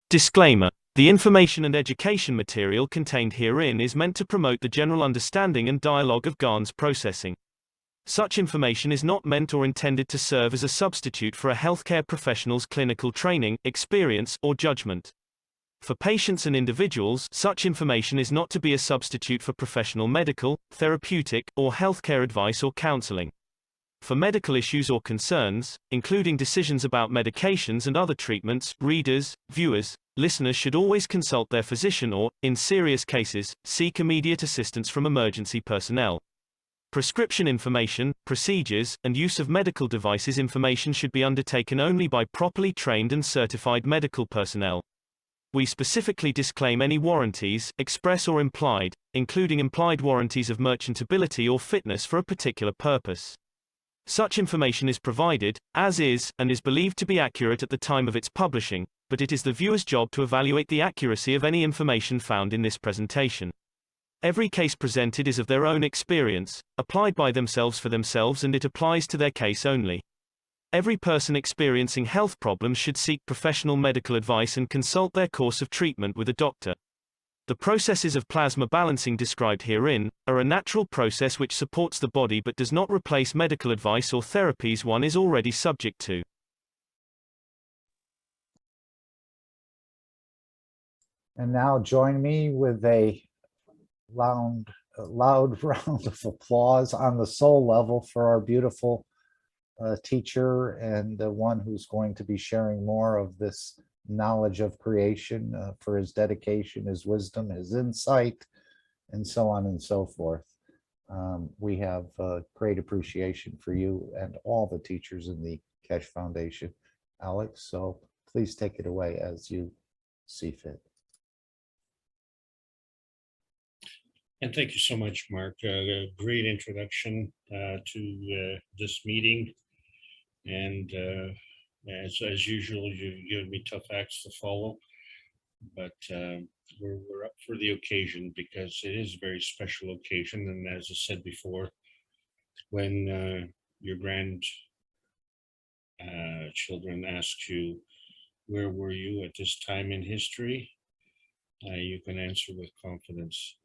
Disclaimer. The information and education material contained herein is meant to promote the general understanding and dialogue of GAN's processing. Such information is not meant or intended to serve as a substitute for a healthcare professional's clinical training, experience, or judgment. For patients and individuals, such information is not to be a substitute for professional medical, therapeutic, or healthcare advice or counseling. For medical issues or concerns, including decisions about medications and other treatments, readers, viewers, listeners should always consult their physician or, in serious cases, seek immediate assistance from emergency personnel. Prescription information, procedures, and use of medical devices information should be undertaken only by properly trained and certified medical personnel. We specifically disclaim any warranties, express or implied, including implied warranties of merchantability or fitness for a particular purpose. Such information is provided, as is, and is believed to be accurate at the time of its publishing, but it is the viewer's job to evaluate the accuracy of any information found in this presentation. Every case presented is of their own experience, applied by themselves for themselves, and it applies to their case only. Every person experiencing health problems should seek professional medical advice and consult their course of treatment with a doctor. The processes of plasma balancing described herein are a natural process which supports the body but does not replace medical advice or therapies one is already subject to. And now join me with a loud round of applause on the soul level for our beautiful teacher and the one who's going to be sharing more of this knowledge of creation, for his dedication, his wisdom, his insight, and so on and so forth. We have great appreciation for you and all the teachers in the Keshe Foundation, Alex. So please take it away as you see fit. And thank you so much, Mark. A great introduction to this meeting. And as usual, you've given me tough acts to follow, but we're up for the occasion because it is a very special occasion. And as I said before, when your grandchildren ask you, where were you at this time in history? You can answer with confidence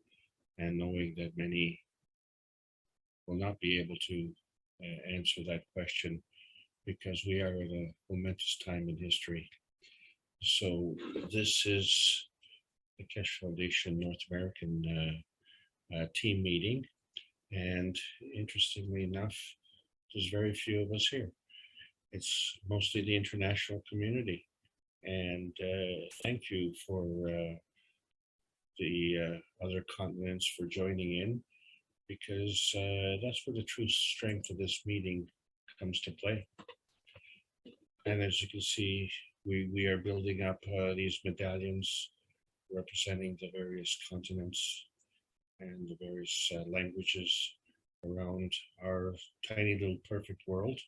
and knowing that many will not be able to answer that question, because we are at a momentous time in history. So this is the Keshe Foundation North American team meeting. And interestingly enough, there's very few of us here. It's mostly the international community. And thank you for the other continents for joining in, because that's where the true strength of this meeting comes to play. And as you can see, we are building up these medallions representing the various continents and the various languages around our tiny little perfect world,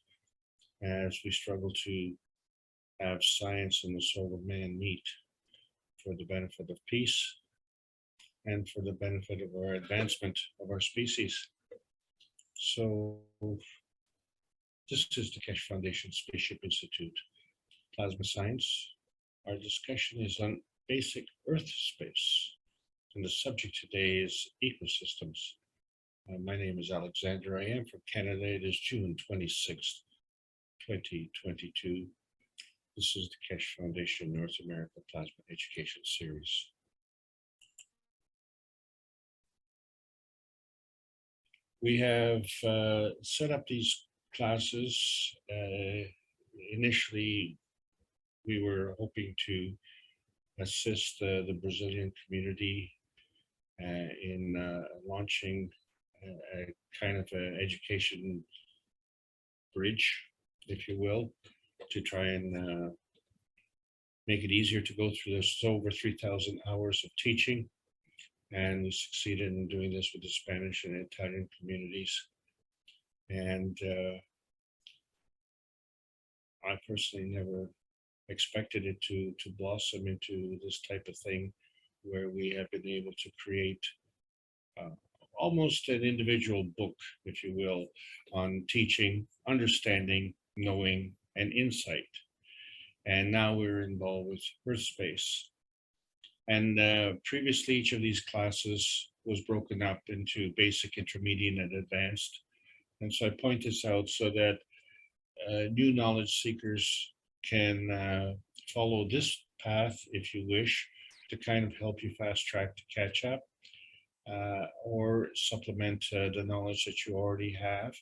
as we struggle to have science and the soul of man meet for the benefit of peace and for the benefit of our advancement of our species. So this is the Keshe Foundation Spaceship Institute, Plasma Science. Our discussion is on basic Earth space, and the subject today is ecosystems. My name is Alexander. I am from Canada. It is June 26th, 2022. This is the Keshe Foundation North America Plasma Education Series. We have set up these classes. Initially, we were hoping to assist the Brazilian community in launching a kind of an education bridge, if you will, to try and make it easier to go through this over 3,000 hours of teaching. And we succeeded in doing this with the Spanish and Italian communities. And I personally never expected it to blossom into this type of thing, where we have been able to create almost an individual book, if you will, on teaching, understanding, knowing, and insight. And now we're involved with Earth space. And previously, each of these classes was broken up into basic, intermediate, and advanced. And so I point this out so that new knowledge seekers can follow this path, if you wish, to kind of help you fast track to catch up, or supplement the knowledge that you already have.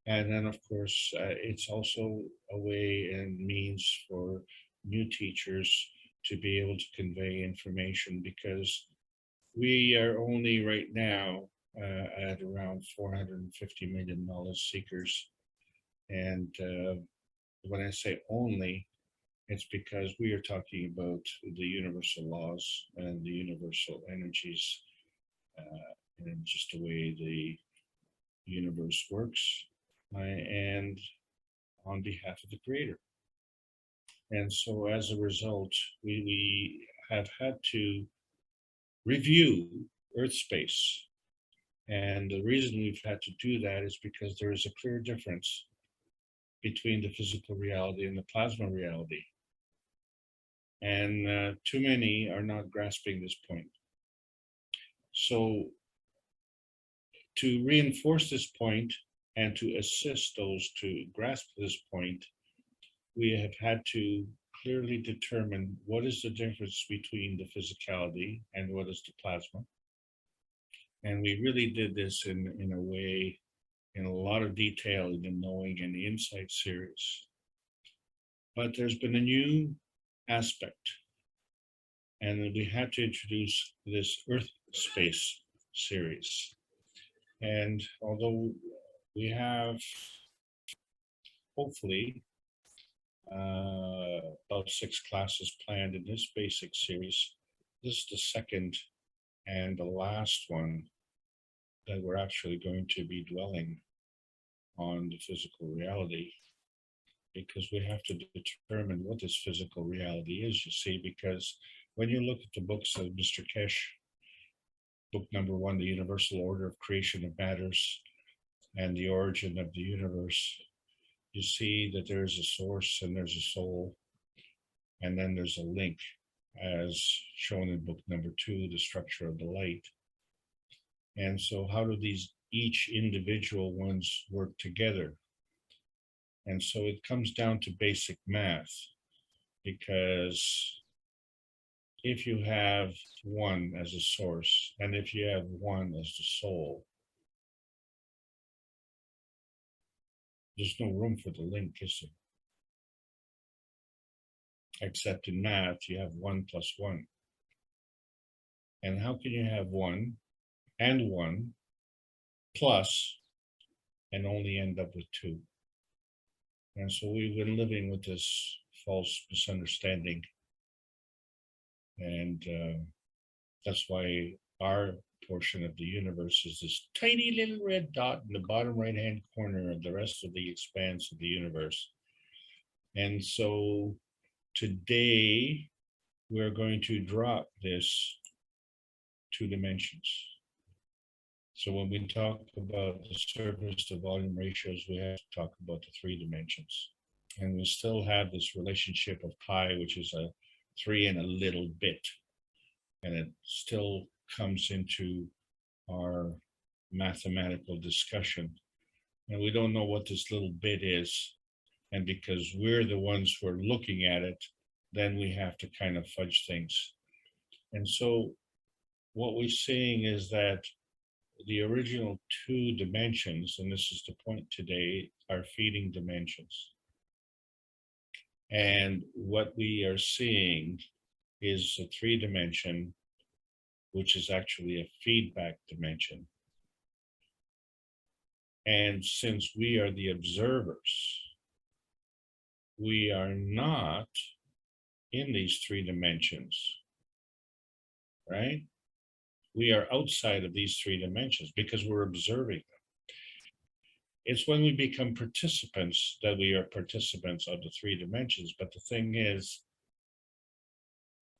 And then, of course, it's also a way and means for new teachers to be able to convey information, because we are only right now at around 450 million knowledge seekers. And when I say only, it's because we are talking about the universal laws and the universal energies, and just the way the universe works, and on behalf of the Creator. And so as a result, we have had to review Earth space. And the reason we've had to do that is because there is a clear difference between the physical reality and the plasma reality. And too many are not grasping this point. So to reinforce this point and to assist those to grasp this point, we have had to clearly determine what is the difference between the physicality and what is the plasma. And we really did this in a way, in a lot of detail in the Knowing and the Insight series. But there's been a new aspect, and we had to introduce this Earth space series. And although we have, hopefully, about 6 classes planned in this basic series, this is the second and the last one that we're actually going to be dwelling on the physical reality, because we have to determine what this physical reality is, you see, because when you look at the books of Mr. Kesh, book number 1, The Universal Order of Creation of Matters and the Origin of the Universe, you see that there's a source and there's a soul, and then there's a link, as shown in book number 2, The Structure of the Light. And so how do these each individual ones work together? And so it comes down to basic math, because if you have 1 as a source, and if you have 1 as the soul, there's no room for the link, is there? Except in math, you have 1 plus 1. And how can you have 1 and 1 plus and only end up with 2? And so we've been living with this false misunderstanding. And that's why our portion of the universe is this tiny little red dot in the bottom right-hand corner of the rest of the expanse of the universe. And so today, we're going to drop this 2 dimensions. So when we talk about the surface to volume ratios, we have to talk about the 3 dimensions. And we still have this relationship of pi, which is a 3 and a little bit. And it still comes into our mathematical discussion. And we don't know what this little bit is. And because we're the ones who are looking at it, then we have to kind of fudge things. And so what we're seeing is that the original 2 dimensions, and this is the point today, are feeding dimensions. And what we are seeing is a 3 dimension, which is actually a feedback dimension. And since we are the observers, we are not in these 3 dimensions, right? We are outside of these 3 dimensions because we're observing them. It's when we become participants that we are participants of the 3 dimensions. But the thing is,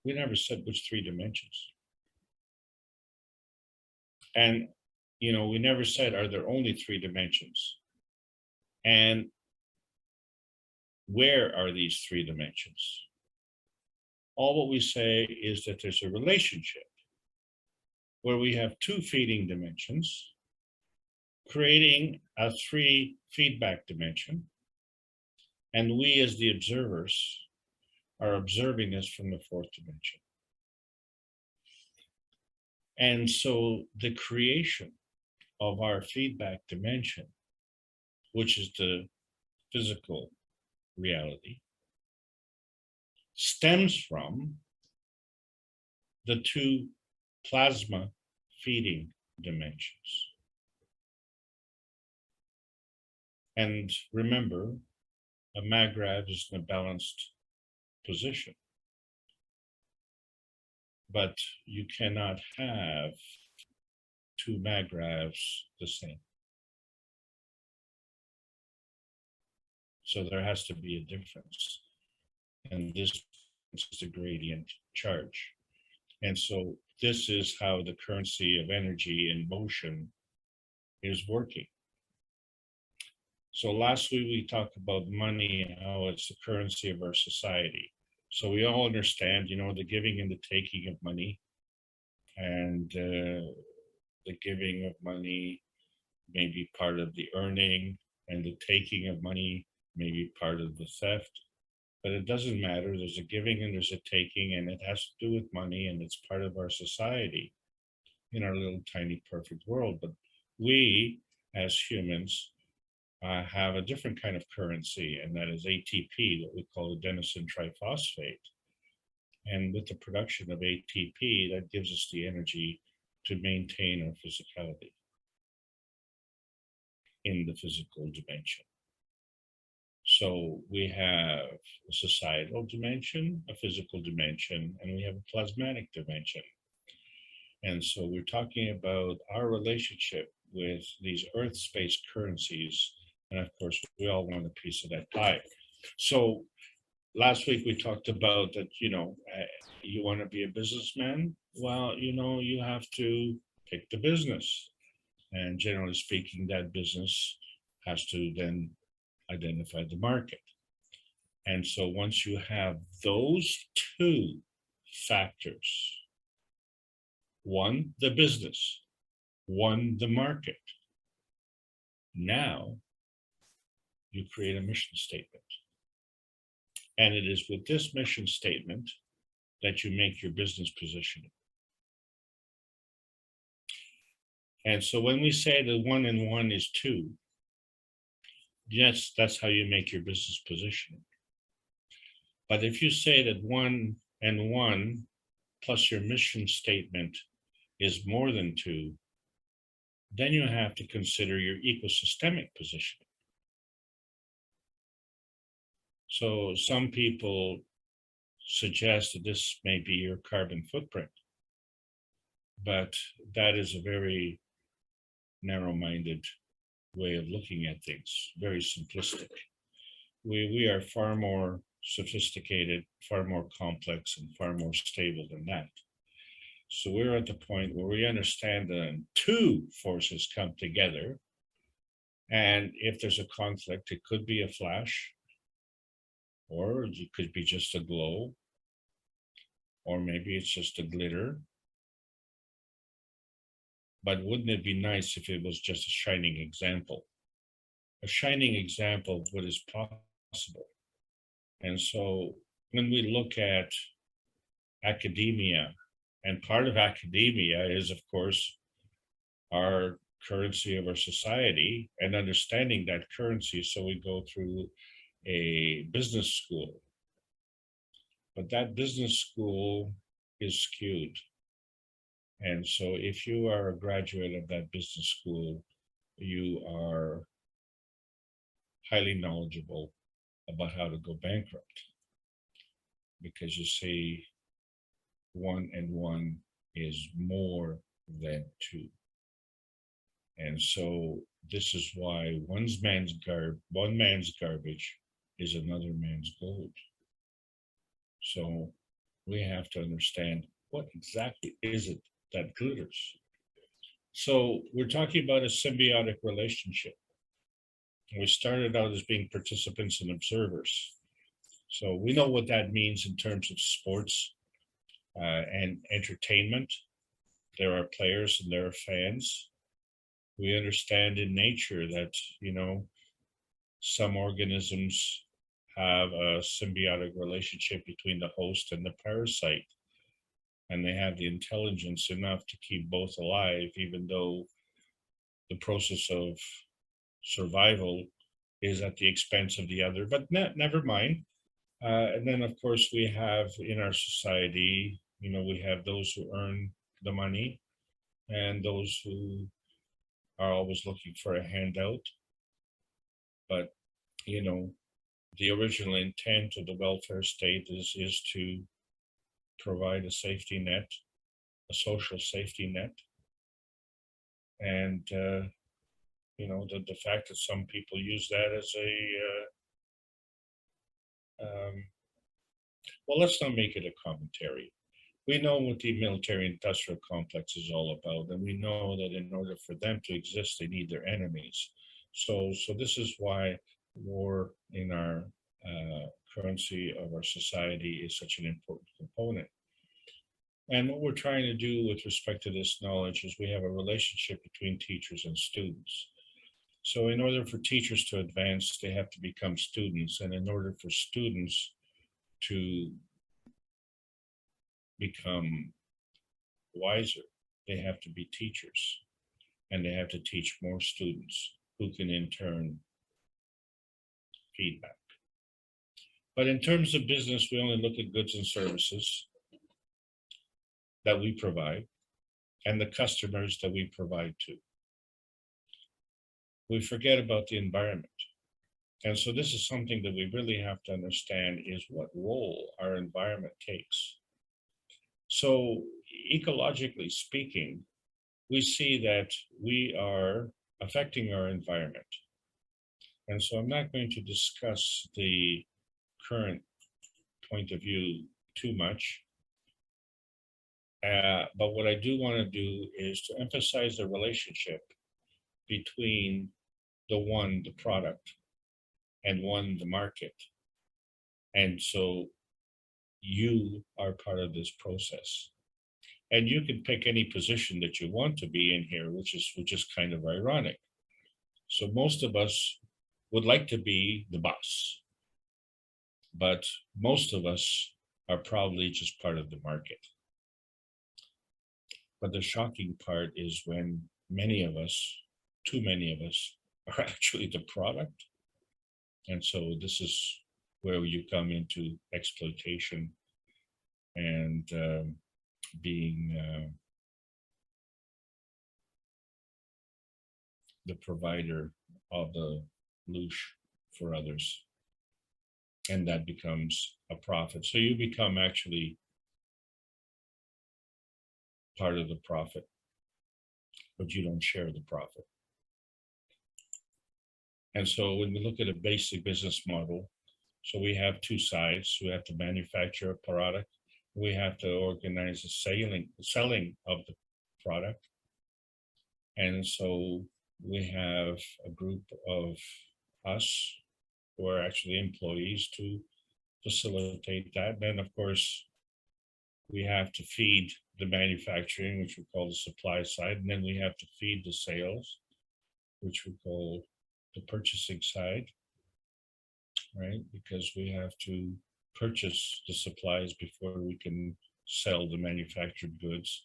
we never said which 3 dimensions. And, you know, we never said, are there only 3 dimensions? And where are these 3 dimensions? All what we say is that there's a relationship where we have two feeding dimensions, creating a 3 feedback dimension. And we as the observers are observing this from the 4th dimension. And so the creation of our feedback dimension, which is the physical reality, stems from the 2 plasma feeding dimensions. And remember, a magrav is in a balanced position. But you cannot have 2 magravs the same. So there has to be a difference. And this is the gradient charge. And so this is how the currency of energy in motion is working. So last week we talked about money and how it's the currency of our society. So we all understand, you know, the giving and the taking of money, and the giving of money may be part of the earning, and the taking of money may be part of the theft. But it doesn't matter. There's a giving and there's a taking, and it has to do with money, and it's part of our society in our little tiny perfect world. But we as humans have a different kind of currency, and that is ATP, what we call adenosine triphosphate. And with the production of ATP, that gives us the energy to maintain our physicality in the physical dimension. So we have a societal dimension, a physical dimension, and we have a plasmatic dimension. And so we're talking about our relationship with these earth-space currencies. And of course, we all want a piece of that pie. So last week we talked about that, you know, you want to be a businessman? Well, you know, you have to pick the business. And generally speaking, that business has to then identify the market. And so once you have those 2 factors, 1, the business, 1, the market, now you create a mission statement. And it is with this mission statement that you make your business positioning. And so when we say that 1 and 1 is 2, yes, that's how you make your business positioning. But if you say that 1 and 1 plus your mission statement is more than 2, then you have to consider your ecosystemic positioning. So some people suggest that this may be your carbon footprint, but that is a very narrow-minded way of looking at things, very simplistic. We are far more sophisticated, far more complex, and far more stable than that. So we're at the point where we understand that 2 forces come together, and if there's a conflict, it could be a flash, or it could be just a glow, or maybe it's just a glitter. But wouldn't it be nice if it was just a shining example? A shining example of what is possible. And so when we look at academia, and part of academia is, of course, our currency of our society and understanding that currency. So we go through a business school, but that business school is skewed. And so if you are a graduate of that business school, you are highly knowledgeable about how to go bankrupt, because you see 1 and 1 is more than 2. And so this is why one man's garbage is another man's gold. So we have to understand, what exactly is it that glitters? So we're talking about a symbiotic relationship. We started out as being participants and observers. So we know what that means in terms of sports and entertainment. There are players and there are fans. We understand in nature that, some organisms have a symbiotic relationship between the host and the parasite, and they have the intelligence enough to keep both alive, even though the process of survival is at the expense of the other. But never mind. And then, of course, we have in our society, we have those who earn the money and those who are always looking for a handout. But, the original intent of the welfare state is to provide a safety net, a social safety net. And, the fact that some people use that as well, let's not make it a commentary. We know what the military industrial complex is all about, and we know that in order for them to exist, they need their enemies. So this is why war in our currency of our society is such an important component. And what we're trying to do with respect to this knowledge is we have a relationship between teachers and students. So in order for teachers to advance, they have to become students. And in order for students to become wiser, they have to be teachers. And they have to teach more students who can in turn feedback. But in terms of business, we only look at goods and services that we provide and the customers that we provide to. We forget about the environment. And so this is something that we really have to understand is what role our environment takes. So ecologically speaking, we see that we are affecting our environment. And so I'm not going to discuss the current point of view too much. But what I do want to do is to emphasize the relationship between the product, and the market. And so you are part of this process. And you can pick any position that you want to be in here, which is kind of ironic. So most of us would like to be the boss, but most of us are probably just part of the market. But the shocking part is when many of us, too many of us, are actually the product. And so this is where you come into exploitation and being the provider of the loosh for others. And that becomes a profit. So you become actually part of the profit, but you don't share the profit. And so when we look at a basic business model, so we have two sides. We have to manufacture a product. We have to organize the selling of the product. And so we have a group of us who are actually employees to facilitate that. Then, of course, we have to feed the manufacturing, which we call the supply side. And then we have to feed the sales, which we call the purchasing side, right? Because we have to purchase the supplies before we can sell the manufactured goods.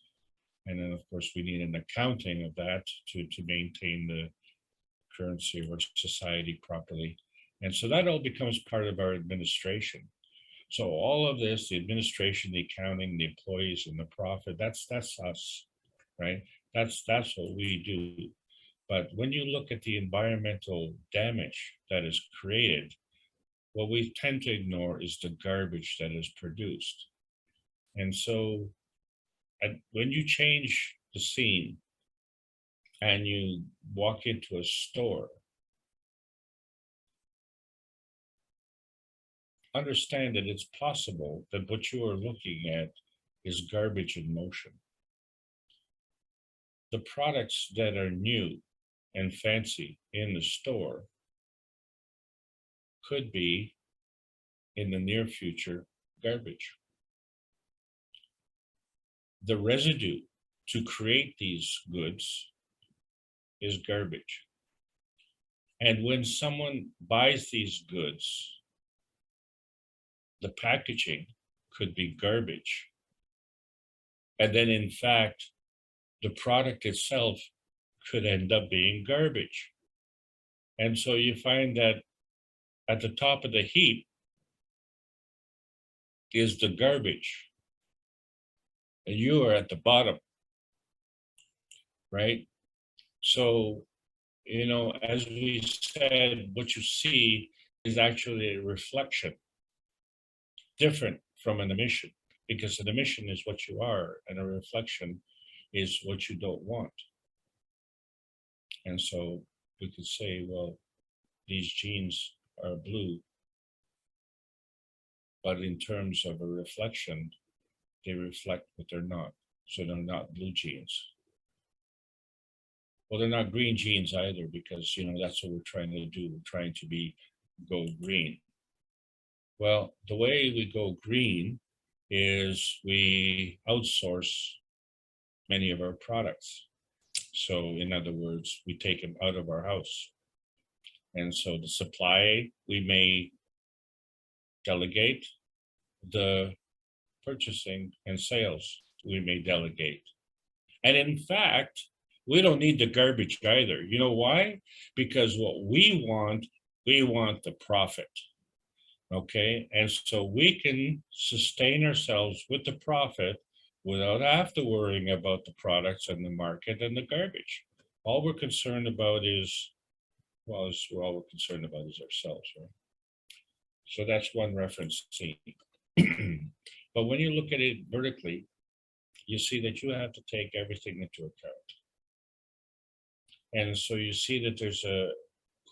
And then, of course, we need an accounting of that to maintain the currency of our society properly. And so that all becomes part of our administration. So all of this, the administration, the accounting, the employees, and the profit, that's us, right? That's what we do. But when you look at the environmental damage that is created, what we tend to ignore is the garbage that is produced. And so when you change the scene and you walk into a store, understand that it's possible that what you are looking at is garbage in motion. The products that are new and fancy in the store could be in the near future, garbage. The residue to create these goods is garbage. And when someone buys these goods, the packaging could be garbage. And then in fact, the product itself could end up being garbage. And so you find that at the top of the heap is the garbage, and you are at the bottom, right? So, as we said, what you see is actually a reflection, different from an emission, because an emission is what you are, and a reflection is what you don't want. And so we could say, well, these jeans are blue, but in terms of a reflection, they reflect what they're not. So they're not blue jeans. Well, they're not green jeans either, because that's what we're trying to do. We're trying to go green. Well, the way we go green is we outsource many of our products. So in other words, we take them out of our house. And so the supply, we may delegate. The purchasing and sales, we may delegate. And in fact, we don't need the garbage either. You know why? Because what we want the profit. Okay, and so we can sustain ourselves with the profit without have to worrying about the products and the market and the garbage. All we're concerned about is, all we're concerned about is ourselves, right? So that's one reference scene. But when you look at it vertically, you see that you have to take everything into account. And so you see that there's a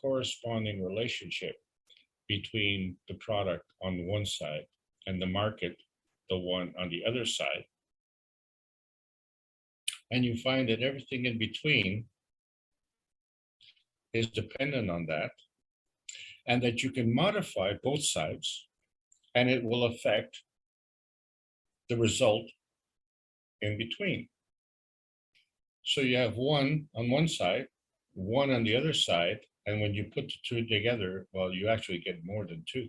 corresponding relationship between the product on the one side and the market, the one on the other side. And you find that everything in between is dependent on that, and that you can modify both sides, and it will affect the result in between. So you have one on one side, one on the other side, and when you put the two together, well, you actually get more than two.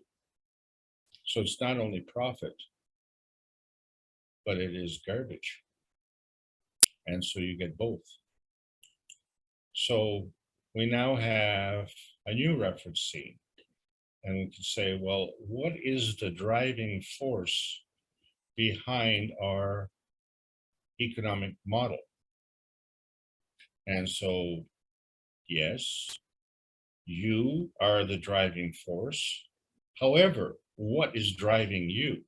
So it's not only profit, but it is garbage. And so you get both. So we now have a new reference scene. And we can say, well, what is the driving force behind our economic model? And so, yes, you are the driving force. However, what is driving you?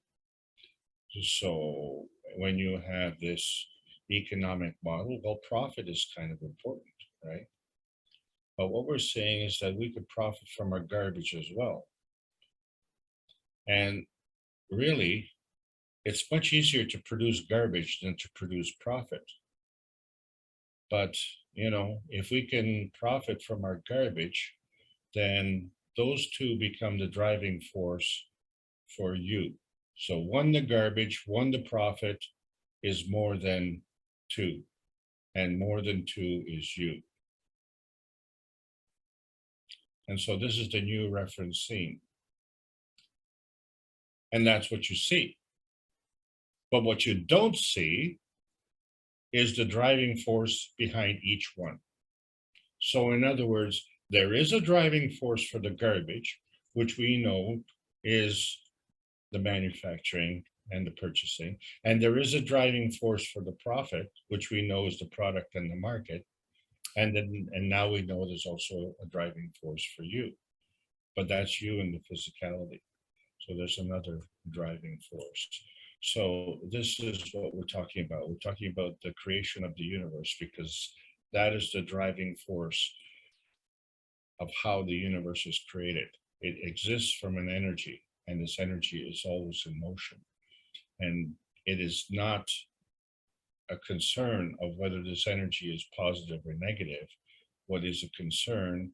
So when you have this economic model, well, profit is kind of important, right? But what we're saying is that we could profit from our garbage as well. And really, it's much easier to produce garbage than to produce profit. But, if we can profit from our garbage, then those two become the driving force for you. So one, the garbage, one, the profit is more than two, and more than two is you. And so this is the new reference scene. And that's what you see. But what you don't see is the driving force behind each one. So in other words, there is a driving force for the garbage, which we know is the manufacturing and the purchasing. And there is a driving force for the profit, which we know is the product and the market. And now we know there's also a driving force for you, but that's you in the physicality. So there's another driving force. So this is what we're talking about. We're talking about the creation of the universe, because that is the driving force of how the universe is created. It exists from an energy, and this energy is always in motion. And it is not a concern of whether this energy is positive or negative. What is a concern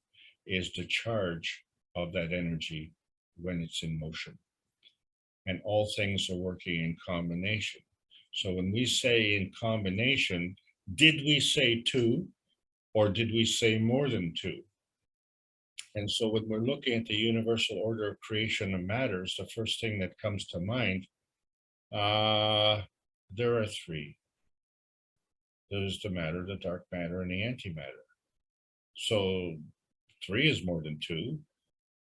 is the charge of that energy when it's in motion. and all things are working in combination. So when we say in combination, did we say two, or did we say more than two? And so when we're looking at the universal order of creation of matters, the first thing that comes to mind, there are three. There's the matter, the dark matter, and the antimatter. So three is more than two.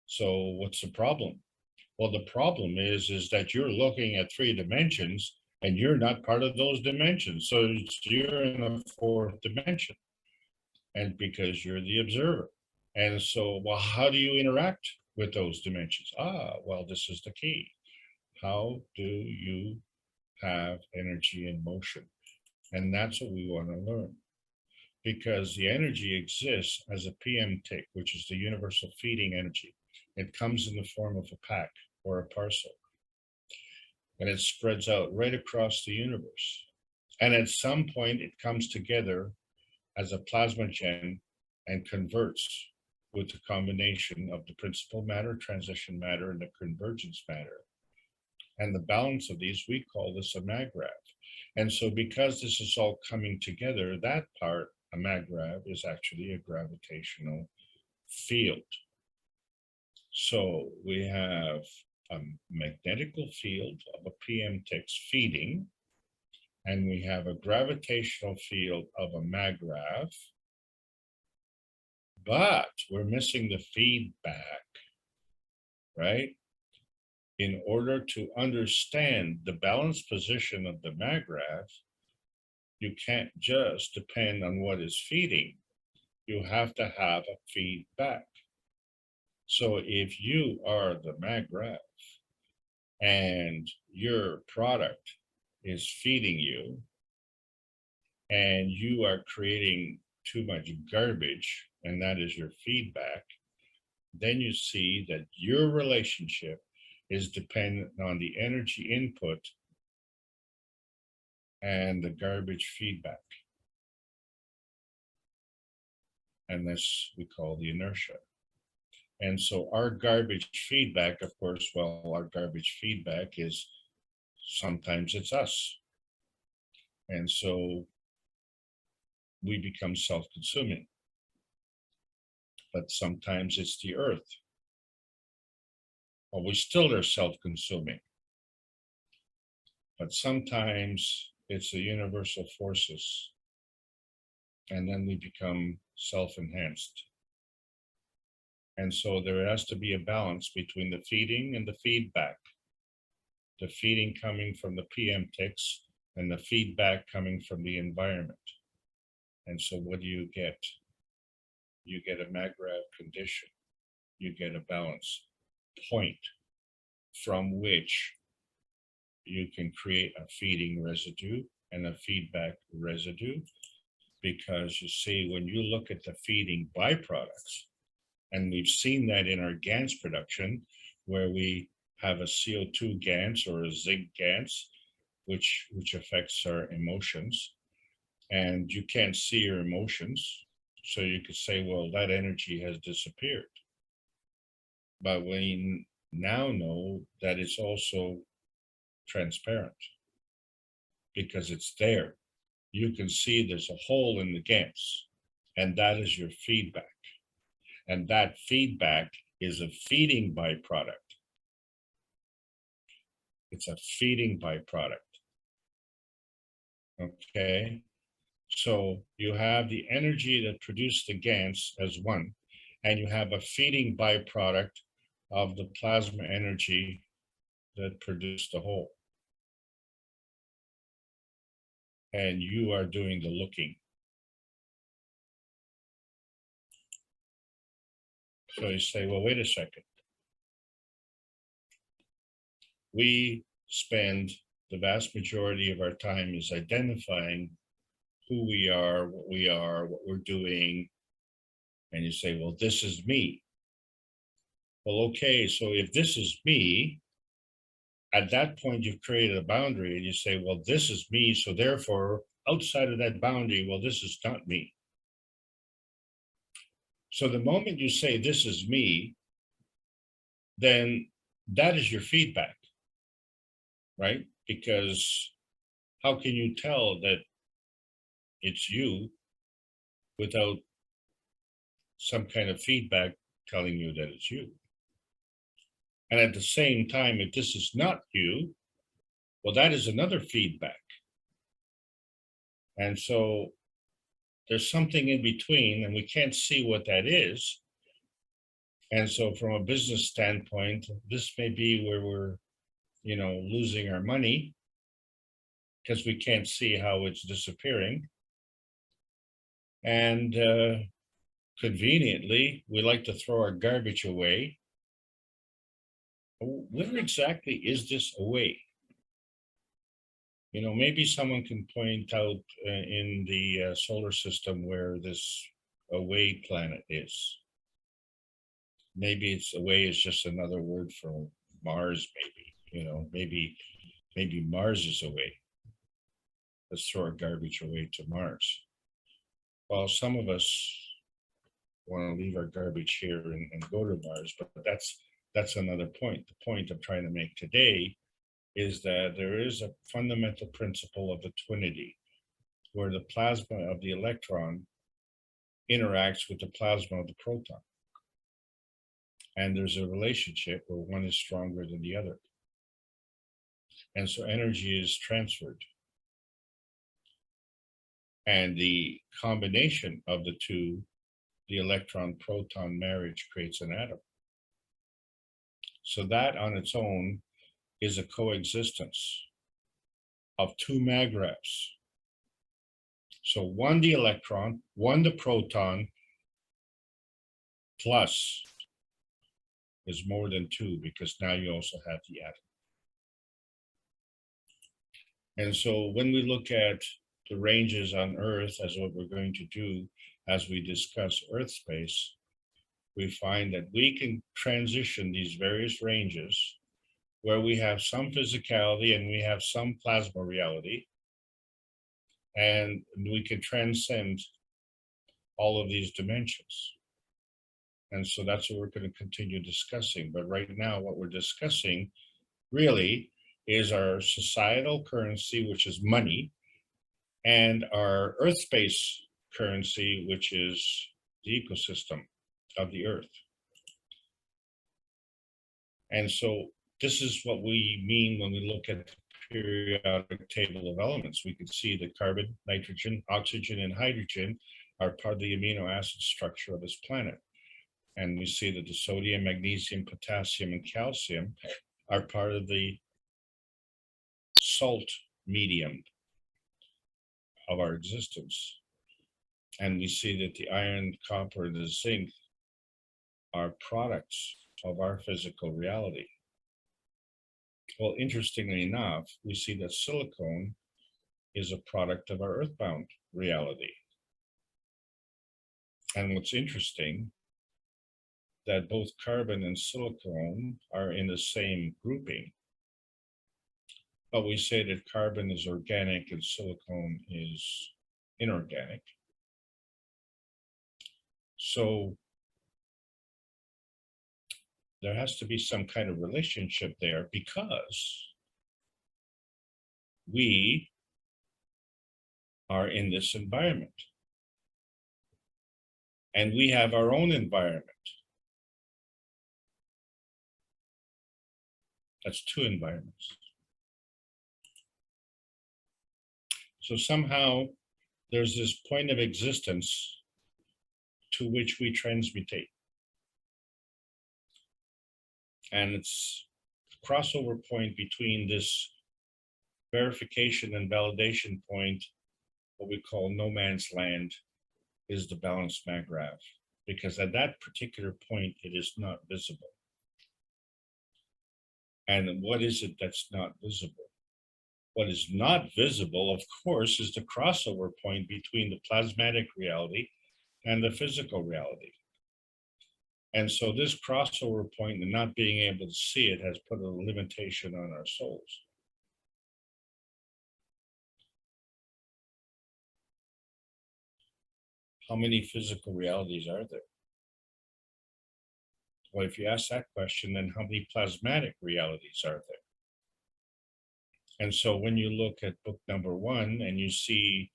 So what's the problem? Well, the problem is that you're looking at three dimensions and you're not part of those dimensions. So you're in a fourth dimension, and because you're the observer. And so, well, how do you interact with those dimensions? Well, this is the key. How do you have energy in motion? And that's what we want to learn, because the energy exists as a PM tick, which is the universal feeding energy. It comes in the form of a pack or a parcel, and it spreads out right across the universe. And at some point, it comes together as a plasmagen and converts with the combination of the principal matter, transition matter, and the convergence matter. And the balance of these, we call this a maggrav. And so because this is all coming together, that part, a maggrav, is actually a gravitational field. So we have a magnetical field of a PM tick's feeding, and we have a gravitational field of a maggrav, but we're missing the feedback, right? In order to understand the balanced position of the maggrav, you can't just depend on what is feeding. You have to have a feedback. So if you are the maggrav and your product is feeding you, and you are creating too much garbage, and that is your feedback, then you see that your relationship is dependent on the energy input and the garbage feedback. And this we call the inertia. And so our garbage feedback, of course, well, our garbage feedback is sometimes it's us. And so we become self-consuming. But sometimes it's the earth. Well, we still are self-consuming. But sometimes it's the universal forces. And then we become self-enhanced. And so there has to be a balance between the feeding and the feedback. The feeding coming from the PM ticks and the feedback coming from the environment. And so what do you get? You get a maggrav condition. You get a balance point from which you can create a feeding residue and a feedback residue. Because you see, when you look at the feeding byproducts, and we've seen that in our GANS production, where we have a CO2 GANS or a zinc GANS, which affects our emotions. And you can't see your emotions. So you could say, well, that energy has disappeared. But we now know that it's also transparent because it's there. You can see there's a hole in the GANS, and that is your feedback. And that feedback is a feeding byproduct. It's a feeding byproduct. Okay. So you have the energy that produced the GANS as one, and you have a feeding byproduct of the plasma energy that produced the whole. And you are doing the looking. So you say, well, wait a second. We spend the vast majority of our time is identifying who we are, what we're doing. And you say, well, this is me. Well, okay, so if this is me, at that point, you've created a boundary and you say, well, this is me. So therefore, outside of that boundary, well, this is not me. So the moment you say, this is me, then that is your feedback. right? Because how can you tell that it's you without some kind of feedback telling you that it's you? And at the same time, if this is not you, well, that is another feedback. And so there's something in between, and we can't see what that is. And so from a business standpoint, this may be where we're, losing our money because we can't see how it's disappearing. And conveniently, we like to throw our garbage away. Where exactly is this away? Maybe someone can point out in the solar system where this away planet is. Maybe it's away is just another word for Mars, maybe Mars is away. Let's throw our garbage away to Mars. Well, some of us want to leave our garbage here and go to Mars, but that's another point. The point I'm trying to make today is that there is a fundamental principle of the twinity, where the plasma of the electron interacts with the plasma of the proton. And there's a relationship where one is stronger than the other. And so energy is transferred. And the combination of the two, the electron-proton marriage, creates an atom. So that on its own is a coexistence of two magraphs. So one the electron, one the proton, plus is more than two, because now you also have the atom. And so when we look at the ranges on Earth, as what we're going to do as we discuss Earth space, we find that we can transition these various ranges where we have some physicality and we have some plasma reality, and we can transcend all of these dimensions. And so that's what we're going to continue discussing. But right now, what we're discussing really is our societal currency, which is money, and our Earth space currency, which is the ecosystem of the Earth. And so this is what we mean when we look at the periodic table of elements. We can see that carbon, nitrogen, oxygen, and hydrogen are part of the amino acid structure of this planet. And we see that the sodium, magnesium, potassium, and calcium are part of the salt medium of our existence. And we see that the iron, copper, and the zinc are products of our physical reality. Well, interestingly enough, we see that silicone is a product of our earthbound reality. And what's interesting, that both carbon and silicone are in the same grouping. But we say that carbon is organic and silicone is inorganic. So there has to be some kind of relationship there, because we are in this environment. And we have our own environment. That's two environments. So somehow there's this point of existence to which we transmutate. And it's the crossover point between this verification and validation point, what we call no man's land, is the balanced magraph, because at that particular point, it is not visible. And what is it that's not visible? What is not visible, of course, is the crossover point between the plasmatic reality and the physical reality. And so this crossover point and not being able to see it has put a limitation on our souls. How many physical realities are there? Well, if you ask that question, then how many plasmatic realities are there? And so when you look at book number 1 and you see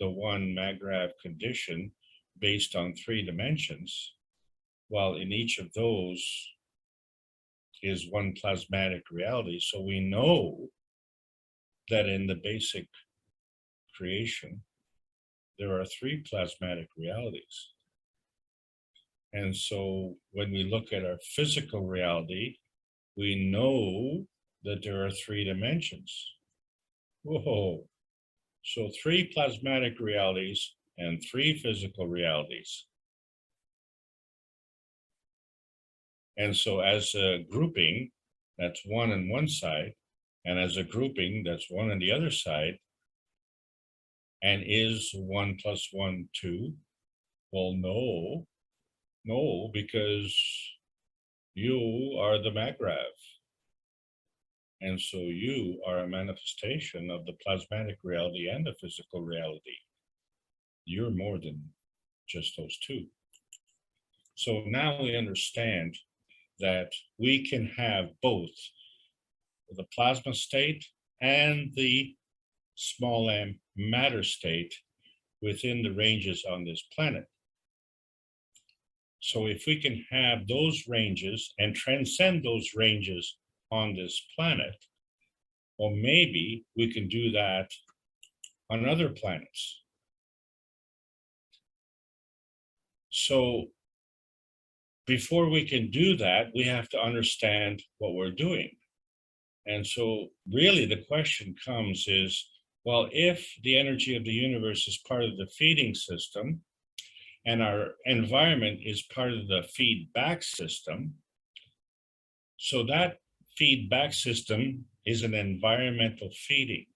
the one Magrav condition based on 3 dimensions, well, in each of those is one plasmatic reality. So we know that in the basic creation, there are 3 plasmatic realities. And so when we look at our physical reality, we know that there are 3 dimensions. Whoa. So 3 plasmatic realities and 3 physical realities. And so as a grouping, that's 1 on one side, and as a grouping, that's 1 on the other side. And is 1 plus 1 2? Well, no, because you are the Magrav. And so you are a manifestation of the plasmatic reality and the physical reality. You're more than just those 2. So now we understand that we can have both the plasma state and the small m matter state within the ranges on this planet. So if we can have those ranges and transcend those ranges on this planet, or maybe we can do that on other planets. So before we can do that, we have to understand what we're doing. And so really the question comes is, well, if the energy of the universe is part of the feeding system and our environment is part of the feedback system, so that feedback system is an environmental feeding.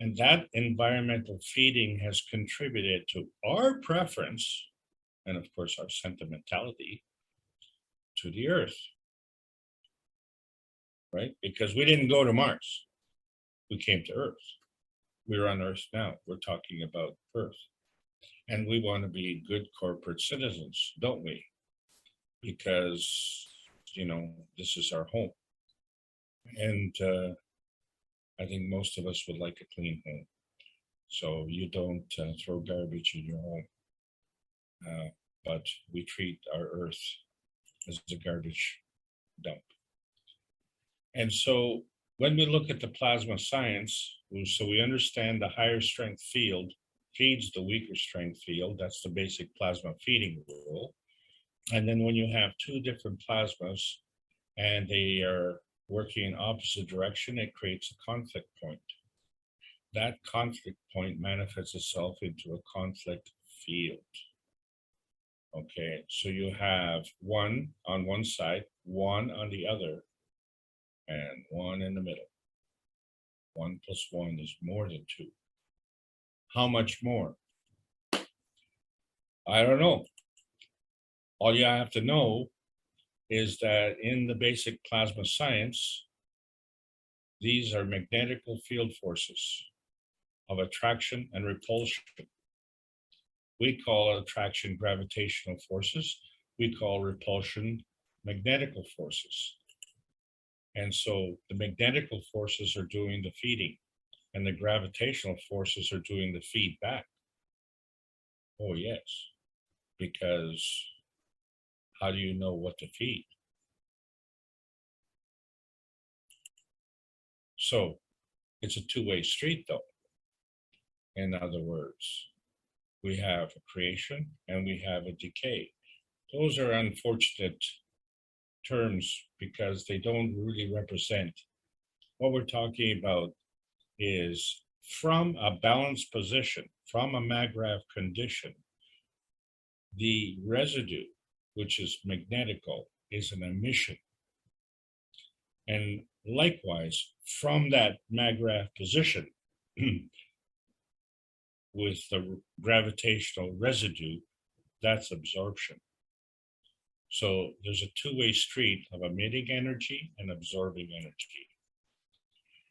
And that environmental feeding has contributed to our preference, and of course our sentimentality, to the Earth, right? Because we didn't go to Mars, we came to Earth. We're on Earth now, we're talking about Earth. And we want to be good corporate citizens, don't we? Because, you know, this is our home. And I think most of us would like a clean home. So you don't throw garbage in your home. But we treat our Earth as a garbage dump. And so when we look at the plasma science, so we understand the higher strength field feeds the weaker strength field. That's the basic plasma feeding rule. And then when you have 2 different plasmas and they are working in opposite direction, it creates a conflict point. That conflict point manifests itself into a conflict field. Okay, so you have 1 on one side, 1 on the other, and 1 in the middle. 1 plus 1 is more than 2. How much more? I don't know. All you have to know is that in the basic plasma science, these are magnetical field forces of attraction and repulsion. We call attraction gravitational forces. We call repulsion magnetical forces. And so the magnetical forces are doing the feeding and the gravitational forces are doing the feedback. Oh yes, because how do you know what to feed? So it's a 2-way street though. In other words, we have a creation and we have a decay. Those are unfortunate terms because they don't really represent. What we're talking about is from a balanced position, from a Magrav condition, the residue, which is magnetical, is an emission. And likewise, from that Magrav position, with the gravitational residue, that's absorption. So there's a 2-way street of emitting energy and absorbing energy.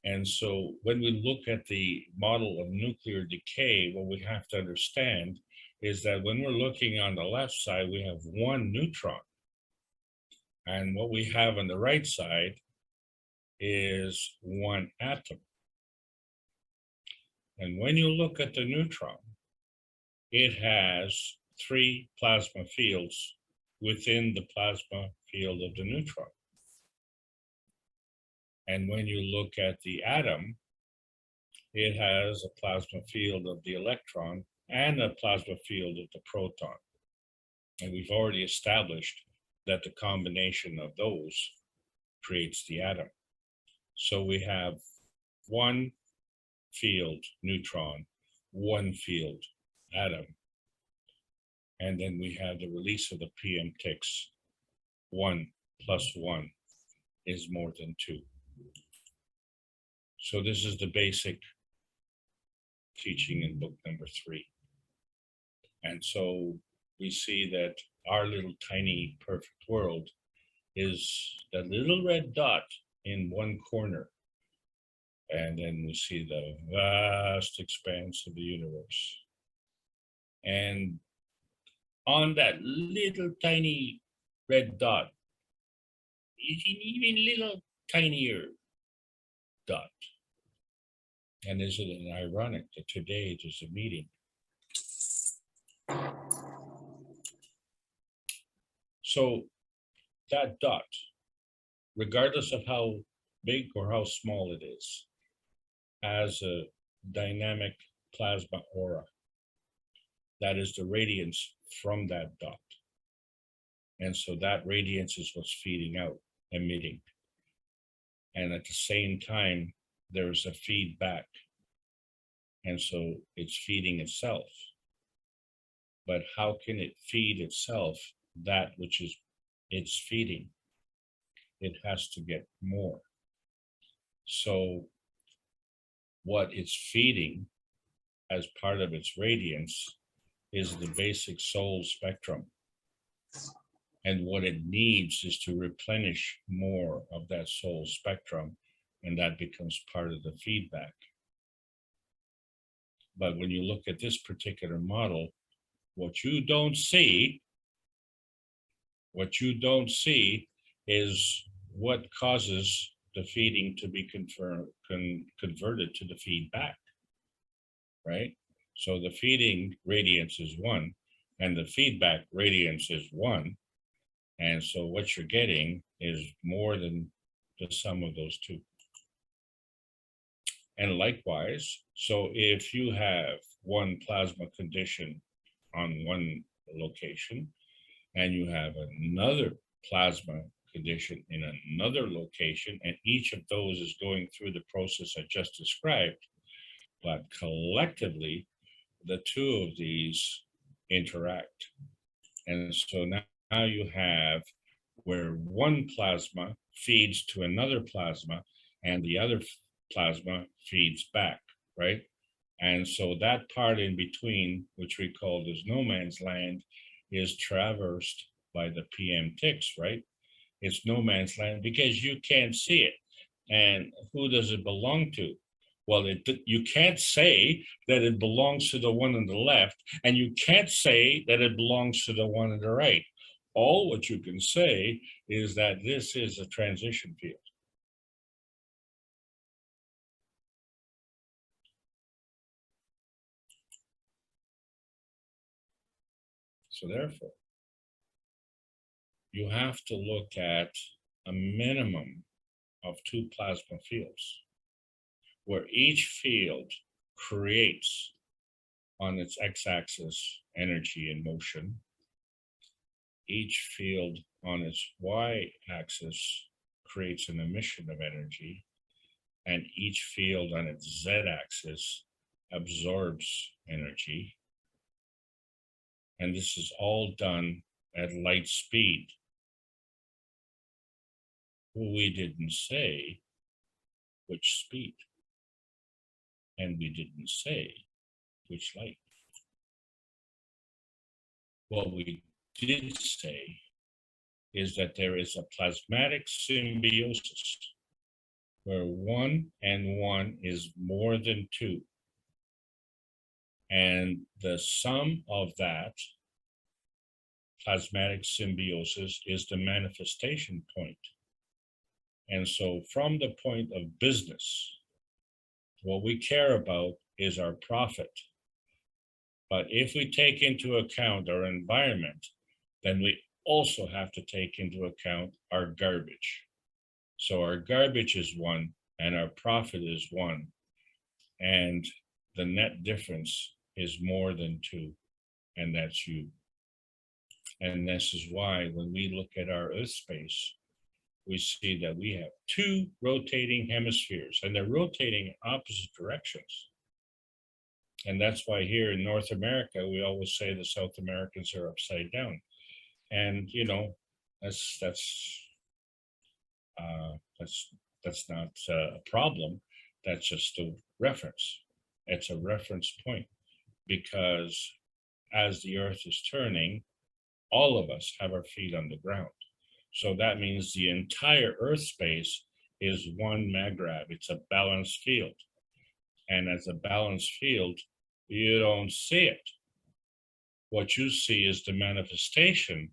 And so when we look at the model of nuclear decay, what we have to understand is that when we're looking on the left side, we have 1 neutron. And what we have on the right side is one atom. And when you look at the neutron, it has 3 plasma fields within the plasma field of the neutron. And when you look at the atom, it has a plasma field of the electron and a plasma field of the proton. And we've already established that the combination of those creates the atom. So we have one field neutron, one field atom. And then we have the release of the PM ticks. 1 plus 1 is more than 2. So this is the basic teaching in book number 3. And so we see that our little tiny perfect world is that little red dot in one corner. And then we see the vast expanse of the universe. And on that little tiny red dot is an even little tinier dot. And isn't it ironic that today there's a meeting? So that dot, regardless of how big or how small it is, has a dynamic plasma aura. That is the radiance from that dot. And so that radiance is what's feeding out, emitting. And at the same time, there's a feedback. And so it's feeding itself. But how can it feed itself that which is it's feeding? It has to get more. So what it's feeding as part of its radiance is the basic soul spectrum. And what it needs is to replenish more of that soul spectrum, and that becomes part of the feedback. But when you look at this particular model, what you don't see is what causes the feeding to be converted to the feedback, right? So the feeding radiance is 1, and the feedback radiance is 1. And so what you're getting is more than the sum of those two. And likewise, so if you have one plasma condition on one location, and you have another plasma condition in another location, and each of those is going through the process I just described, but collectively, the two of these interact. And so now you have where one plasma feeds to another plasma and the other plasma feeds back, right? And so that part in between, which we call this no man's land, is traversed by the PM ticks, right? It's no man's land because you can't see it. And who does it belong to? Well, you can't say that it belongs to the one on the left, and you can't say that it belongs to the one on the right. All what you can say is that this is a transition field. So therefore, you have to look at a minimum of 2 plasma fields, where each field creates on its x-axis energy and motion, each field on its y-axis creates an emission of energy, and each field on its z-axis absorbs energy. And this is all done at light speed. We didn't say which speed, and we didn't say which light. What we did say is that there is a plasmatic symbiosis where 1 and 1 is more than 2. And the sum of that plasmatic symbiosis is the manifestation point. And so from the point of business, what we care about is our profit. But if we take into account our environment, then we also have to take into account our garbage. So our garbage is one and our profit is one. And the net difference is more than two, and that's you. And this is why when we look at our Earth space, we see that we have two rotating hemispheres, and they're rotating in opposite directions. And that's why here in North America, we always say the South Americans are upside down. And you know, that's not a problem. That's just a reference. It's a reference point, because as the Earth is turning, all of us have our feet on the ground. So that means the entire Earth space is one magrab. It's a balanced field. And as a balanced field, you don't see it. What you see is the manifestation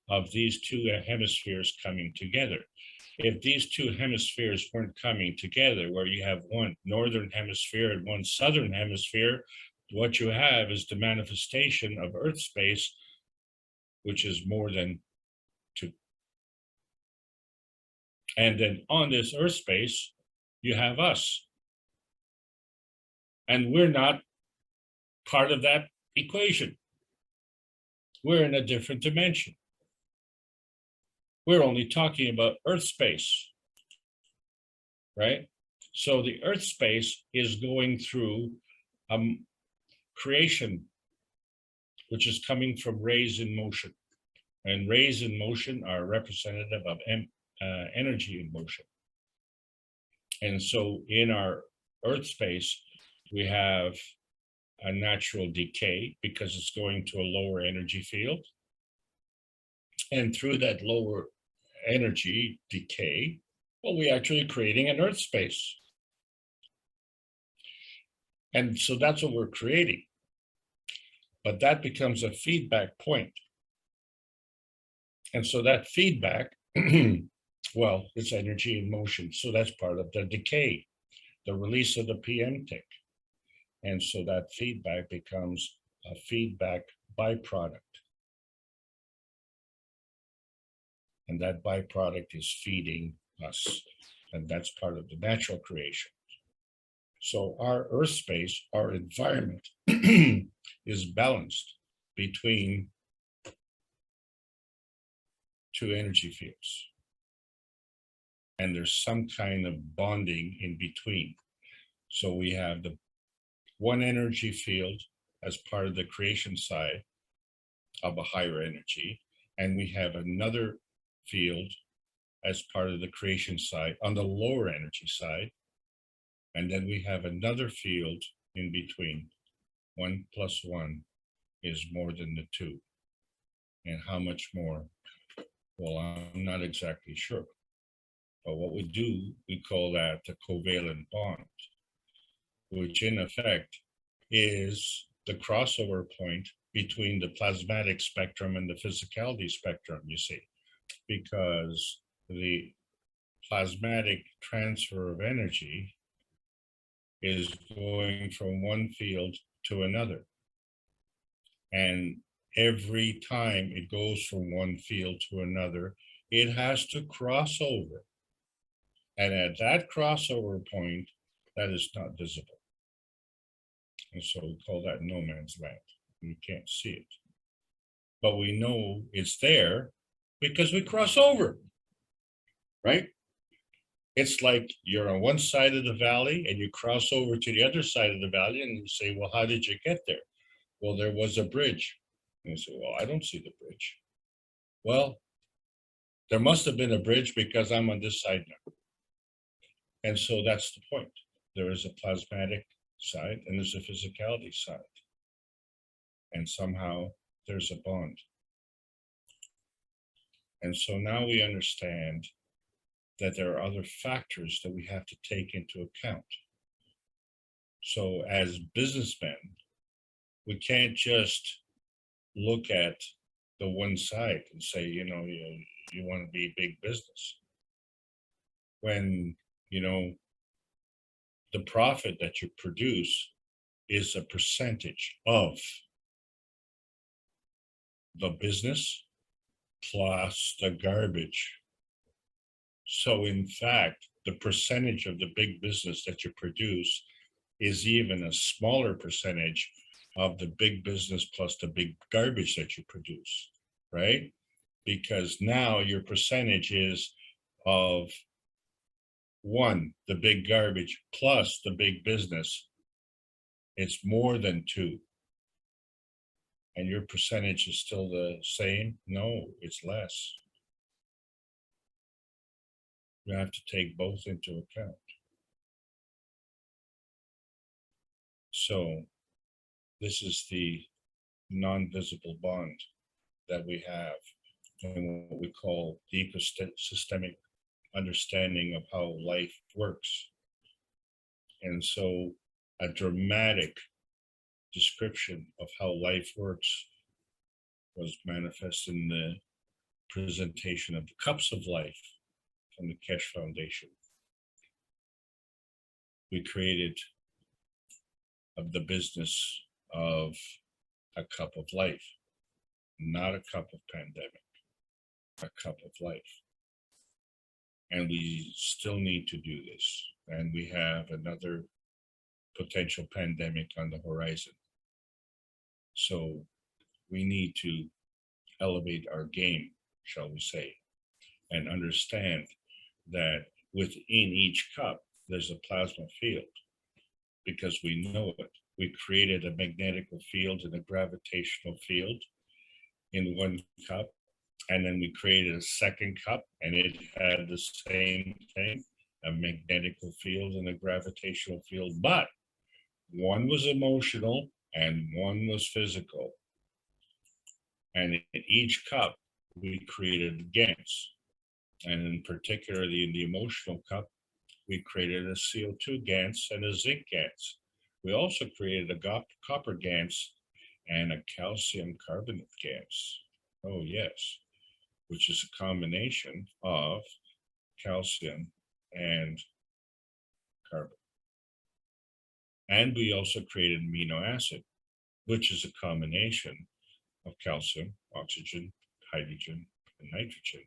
of these two hemispheres coming together. If these two hemispheres weren't coming together, where you have one northern hemisphere and one southern hemisphere, what you have is the manifestation of Earth space, which is more than two. And then on this Earth space, you have us. And we're not part of that equation. We're in a different dimension. We're only talking about Earth space, right? So the Earth space is going through creation, which is coming from rays in motion. And rays in motion are representative of energy in motion. And so in our Earth space, we have a natural decay because it's going to a lower energy field. And through that lower energy decay, well, we're actually creating an Earth space. And so that's what we're creating. But that becomes a feedback point. And so that feedback, well, it's energy in motion. So that's part of the decay, the release of the PM tick. And so that feedback becomes a feedback byproduct. And that byproduct is feeding us. And that's part of the natural creation. So our Earth space, our environment is balanced between two energy fields. And there's some kind of bonding in between. So we have the one energy field as part of the creation side of a higher energy, and we have another field as part of the creation side on the lower energy side, and then we have another field in between. 1 + 1 is more than the 2. And how much more? Well, I'm not exactly sure. But what we do, we call that the covalent bond, which in effect is the crossover point between the plasmatic spectrum and the physicality spectrum, you see, because the plasmatic transfer of energy is going from one field to another. And every time it goes from one field to another, it has to cross over. And at that crossover point, that is not visible. And so we call that no man's land. We can't see it. But we know it's there because we cross over, right? It's like you're on one side of the valley and you cross over to the other side of the valley and you say, well, how did you get there? Well, there was a bridge. And you say, well, I don't see the bridge. Well, there must have been a bridge because I'm on this side now. And so that's the point. There is a plasmatic side and there's a physicality side. And somehow there's a bond. And so now we understand that there are other factors that we have to take into account. So as businessmen, we can't just look at the one side and say, you know, you want to be big business. when, you know, the profit that you produce is a percentage of the business plus the garbage. So in fact, the percentage of the big business that you produce is even a smaller percentage of the big business plus the big garbage that you produce, right? Because now your percentage is of one, the big garbage plus the big business. It's more than two. And your percentage is still the same? No, it's less. You have to take both into account. So this is the non-visible bond that we have and what we call the ecosystemic understanding of how life works. And so a dramatic description of how life works was manifest in the presentation of the cups of life from the Keshe Foundation. We created of the business of a cup of life, not a cup of pandemic, a cup of life. And we still need to do this. And we have another potential pandemic on the horizon. So we need to elevate our game, shall we say, and understand that within each cup, there's a plasma field, because we know it. We created a magnetical field and a gravitational field in one cup, and then we created a second cup, and it had the same thing, a magnetical field and a gravitational field, but one was emotional and one was physical. And in each cup, we created GANs. And in particularly in the emotional cup, we created a CO2 GANs and a zinc GANs. We also created a copper GANs and a calcium carbonate GANs. Oh yes, which is a combination of calcium and carbon. And we also created amino acid, which is a combination of calcium, oxygen, hydrogen, and nitrogen.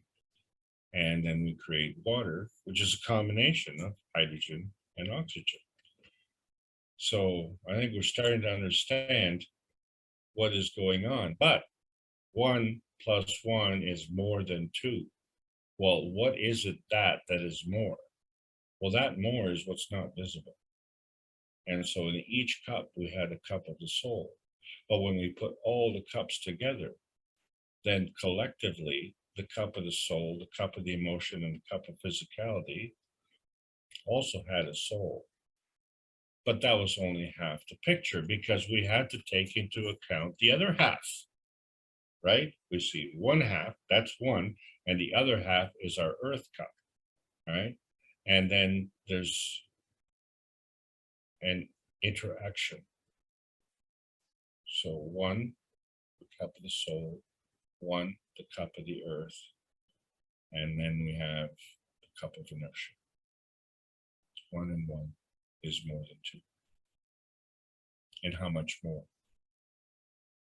And then we create water, which is a combination of hydrogen and oxygen. So I think we're starting to understand what is going on, but 1 + 1 is more than 2. Well, what is it that is more? Well, that more is what's not visible. And so in each cup, we had a cup of the soul. But when we put all the cups together, then collectively, the cup of the soul, the cup of the emotion, and the cup of physicality also had a soul. But that was only half the picture, because we had to take into account the other half, right? We see one half, that's one, and the other half is our earth cup, right? And then there's an interaction. So 1, the cup of the soul, 1, the cup of the earth, and then we have the cup of inertia. 1 and 1 is more than 2. And how much more?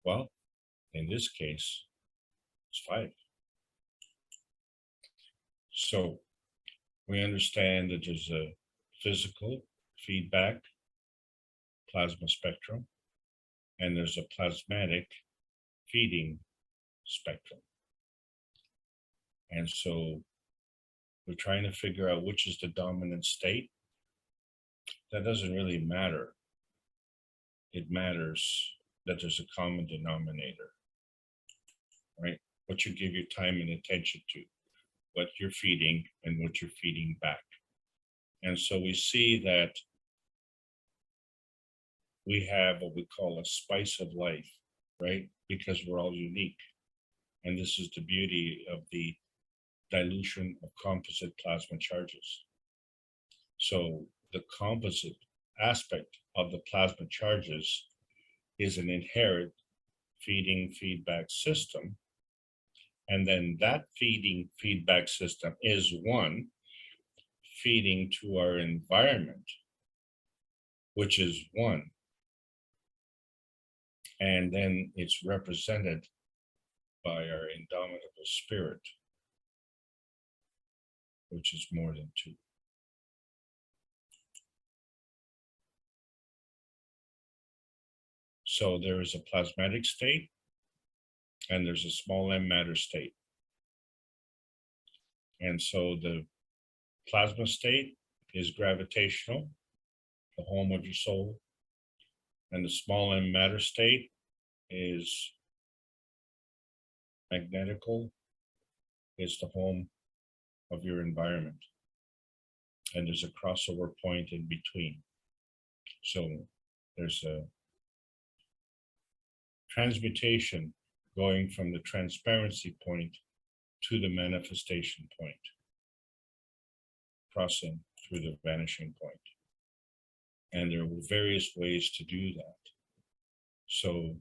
Well, in this case, it's 5. So we understand that there's a physical feedback plasma spectrum, and there's a plasmatic feeding spectrum. And so we're trying to figure out which is the dominant state. That doesn't really matter. It matters that there's a common denominator, right? What you give your time and attention to, what you're feeding and what you're feeding back. And so we see that we have what we call a spice of life, right? Because we're all unique. And this is the beauty of the dilution of composite plasma charges. So the composite aspect of the plasma charges is an inherent feeding feedback system. And then that feeding feedback system is 1, feeding to our environment, which is one. And then it's represented by our indomitable spirit, which is more than two. So there is a plasmatic state and there's a small m matter state. And so the plasma state is gravitational, the home of your soul. And the small m matter state is magnetical, is the home of your environment. And there's a crossover point in between. So there's a transmutation going from the transparency point to the manifestation point, crossing through the vanishing point. And there were various ways to do that. So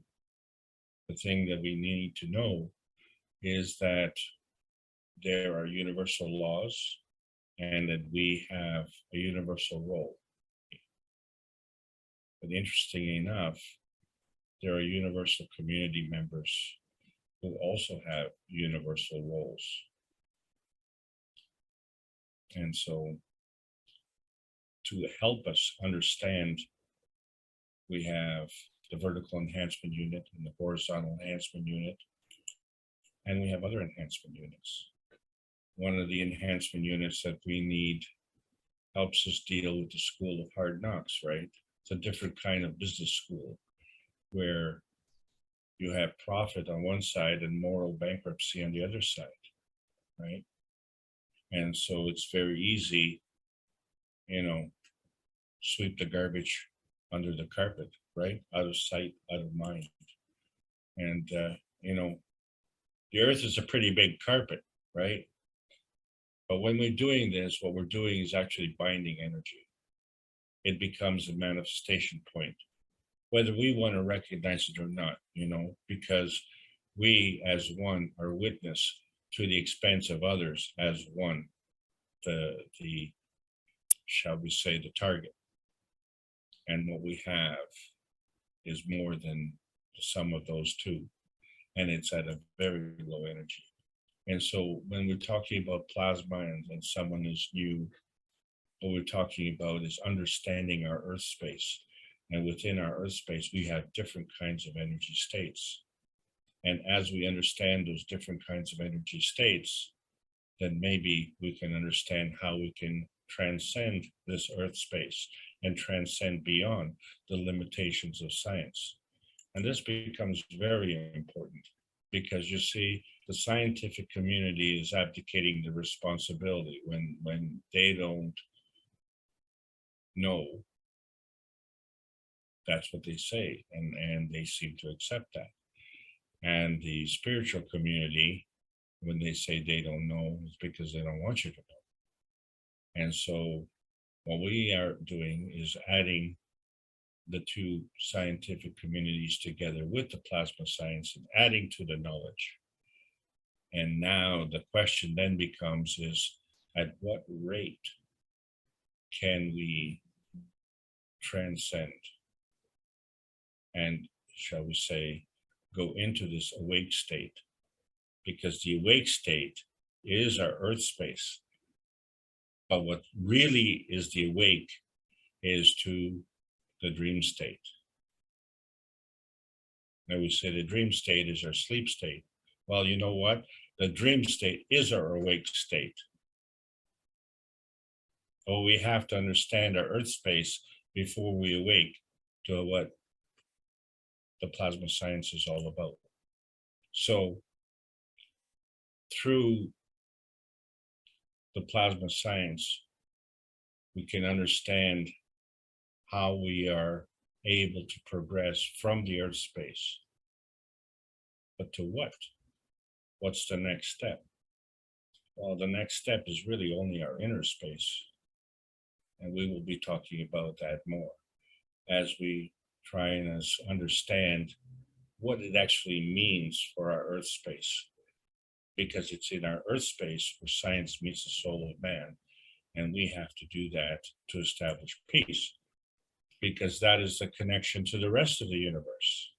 the thing that we need to know is that there are universal laws and that we have a universal role. But interestingly enough, there are universal community members who also have universal roles. And so to help us understand, we have the vertical enhancement unit and the horizontal enhancement unit, and we have other enhancement units. One of the enhancement units that we need helps us deal with the school of hard knocks, right? It's a different kind of business school where you have profit on one side and moral bankruptcy on the other side, right? And so it's very easy, sweep the garbage under the carpet, right? Out of sight, out of mind. And, the earth is a pretty big carpet, right? But when we're doing this, what we're doing is actually binding energy. It becomes a manifestation point, whether we want to recognize it or not, because we as one are witness to the expense of others as one, the shall we say, the target. And what we have is more than the sum of those two. And it's at a very low energy. And so when we're talking about plasma and someone is new, what we're talking about is understanding our earth space. And within our earth space, we have different kinds of energy states. And as we understand those different kinds of energy states, then maybe we can understand how we can transcend this earth space and transcend beyond the limitations of science. And this becomes very important because you see, the scientific community is abdicating the responsibility when they don't know. That's what they say, and they seem to accept that. And the spiritual community, when they say they don't know, it's because they don't want you to know. And so what we are doing is adding the two scientific communities together with the plasma science and adding to the knowledge. And now the question then becomes is, at what rate can we transcend and, shall we say, go into this awake state? Because the awake state is our earth space. But what really is the awake is to the dream state. Now we say the dream state is our sleep state. Well, you know what? The dream state is our awake state. But we have to understand our earth space before we awake to what the plasma science is all about. So through the plasma science, we can understand how we are able to progress from the earth space. But to what? What's the next step? Well, the next step is really only our inner space. And we will be talking about that more as we try and understand what it actually means for our earth space. Because it's in our earth space where science meets the soul of man. And we have to do that to establish peace, because that is the connection to the rest of the universe.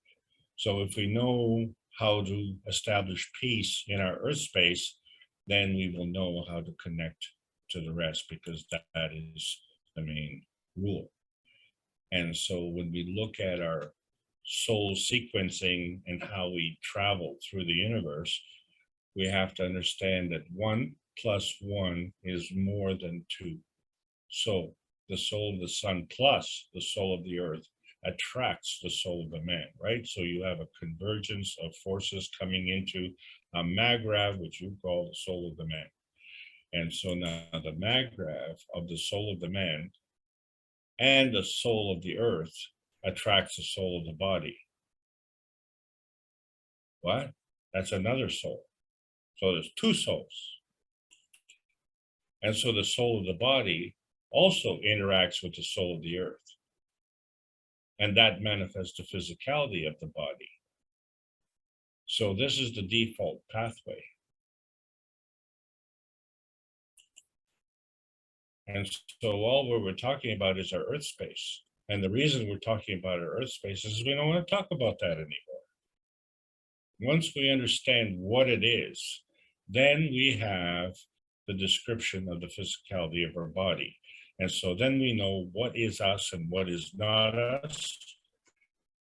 So if we know how to establish peace in our earth space, then we will know how to connect to the rest, because that is the main rule. And so when we look at our soul sequencing and how we travel through the universe, we have to understand that 1 + 1 is more than 2. So the soul of the sun plus the soul of the earth attracts the soul of the man, right? So you have a convergence of forces coming into a magrav, which you call the soul of the man. And so now the magrav of the soul of the man and the soul of the earth attracts the soul of the body. What? That's another soul. So there's 2 souls. And so the soul of the body also interacts with the soul of the earth. And that manifests the physicality of the body. So this is the default pathway. And so all we're talking about is our earth space. And the reason we're talking about our earth space is we don't want to talk about that anymore. Once we understand what it is, then we have the description of the physicality of our body. And so then we know what is us and what is not us,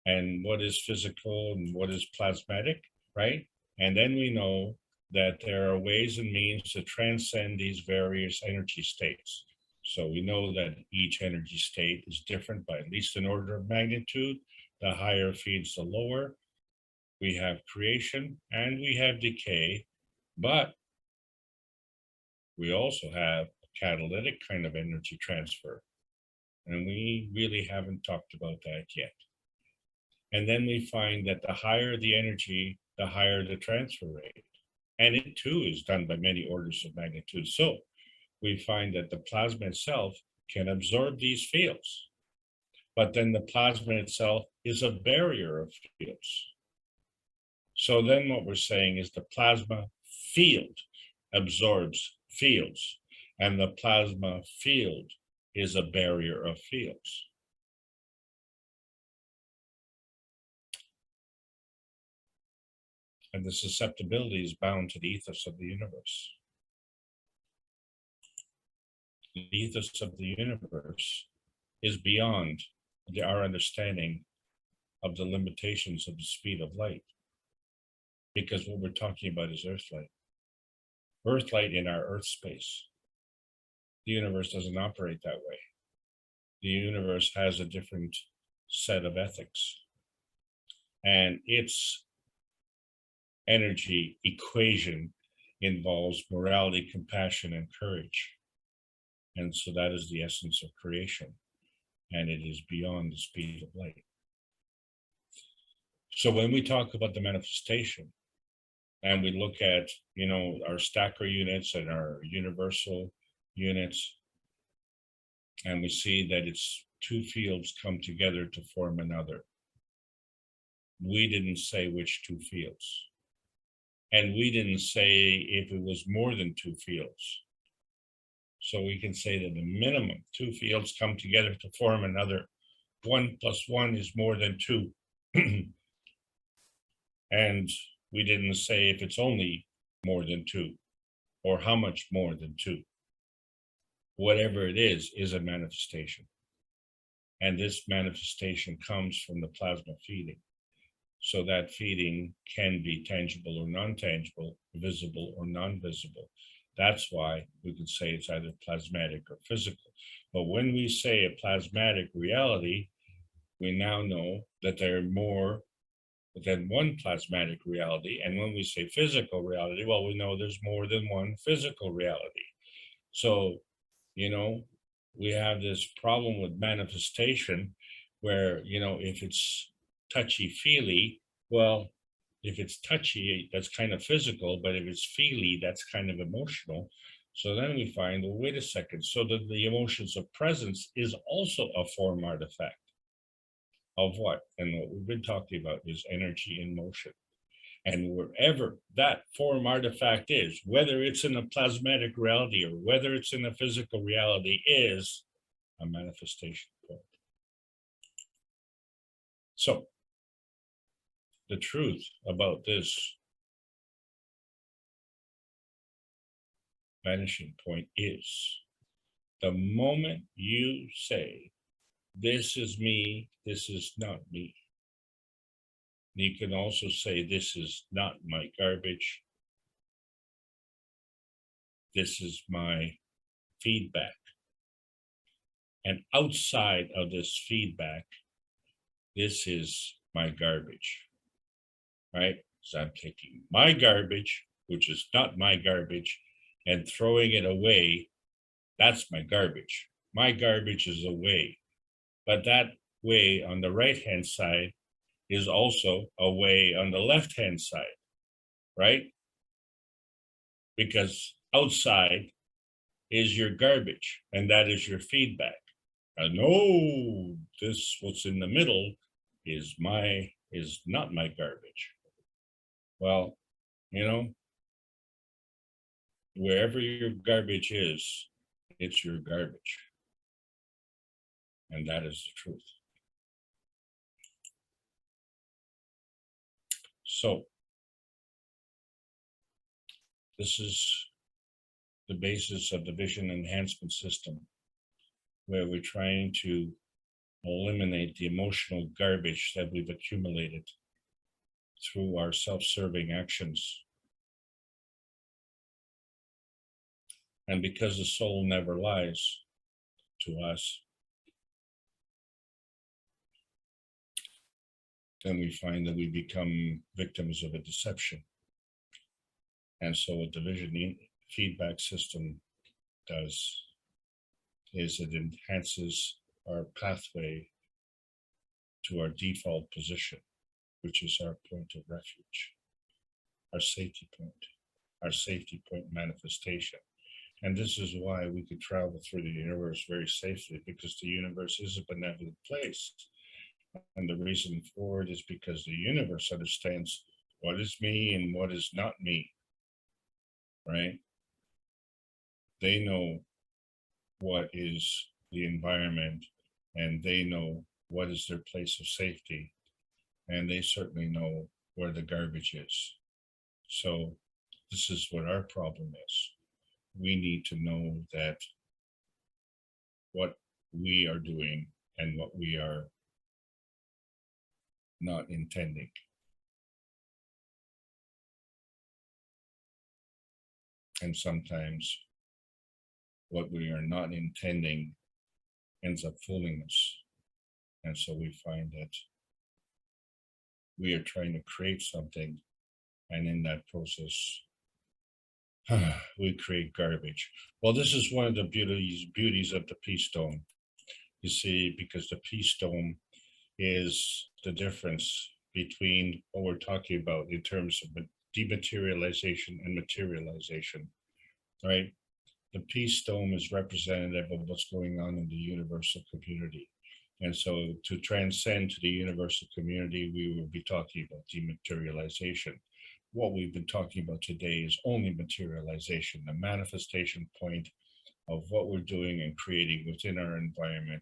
and what is physical and what is plasmatic, right? And then we know that there are ways and means to transcend these various energy states. So we know that each energy state is different by at least an order of magnitude. The higher feeds the lower. We have creation and we have decay, but we also have a catalytic kind of energy transfer. And we really haven't talked about that yet. And then we find that the higher the energy, the higher the transfer rate. And it too is done by many orders of magnitude. So we find that the plasma itself can absorb these fields, but then the plasma itself is a barrier of fields. So then what we're saying is the plasma field absorbs fields, and the plasma field is a barrier of fields. And the susceptibility is bound to the ethos of the universe. The ethos of the universe is beyond our understanding of the limitations of the speed of light. Because what we're talking about is Earthlight. Earthlight in our Earth space. The universe doesn't operate that way. The universe has a different set of ethics. And its energy equation involves morality, compassion, and courage. And so that is the essence of creation. And it is beyond the speed of light. So when we talk about the manifestation, and we look at, our stacker units and our universal units, and we see that it's 2 fields come together to form another. We didn't say which 2 fields. And we didn't say if it was more than 2 fields. So we can say that the minimum 2 fields come together to form another. 1 + 1 is more than 2. And we didn't say if it's only more than 2 or how much more than 2. Whatever it is a manifestation. And this manifestation comes from the plasma feeding. So that feeding can be tangible or non-tangible, visible or non-visible. That's why we could say it's either plasmatic or physical. But when we say a plasmatic reality, we now know that there are more than one plasmatic reality. And when we say physical reality, well, we know there's more than one physical reality. So, we have this problem with manifestation where, if it's touchy-feely, well, if it's touchy, that's kind of physical, but if it's feely, that's kind of emotional. So then we find, well, wait a second, so that the emotions of presence is also a form artifact of what? And what we've been talking about is energy in motion. And wherever that form artifact is, whether it's in a plasmatic reality or whether it's in a physical reality, is a manifestation point. So the truth about this vanishing point is the moment you say, this is me, this is not me. You can also say, this is not my garbage. This is my feedback. And outside of this feedback, this is my garbage, right? So I'm taking my garbage, which is not my garbage, and throwing it away. That's my garbage. My garbage is away. But that way on the right-hand side is also a way on the left-hand side, right? Because outside is your garbage, and that is your feedback. No, this what's in the middle is not my garbage. Well, wherever your garbage is, it's your garbage. And that is the truth. So this is the basis of the vision enhancement system, where we're trying to eliminate the emotional garbage that we've accumulated through our self-serving actions. And because the soul never lies to us, then we find that we become victims of a deception. And so what the vision feedback system does is it enhances our pathway to our default position, which is our point of refuge, our safety point manifestation. And this is why we could travel through the universe very safely, because the universe is a benevolent place. And the reason for it is because the universe understands what is me and what is not me, right? They know what is the environment, and they know what is their place of safety, and they certainly know where the garbage is. So this is what our problem is. We need to know that what we are doing and what we are not intending. And sometimes what we are not intending ends up fooling us. And so we find that we are trying to create something, and in that process, we create garbage. Well, this is one of the beauties of the peace dome. You see, because the peace dome is the difference between what we're talking about in terms of dematerialization and materialization, right? The peace dome is representative of what's going on in the universal community. And so to transcend to the universal community, we will be talking about dematerialization. What we've been talking about today is only materialization, the manifestation point of what we're doing and creating within our environment,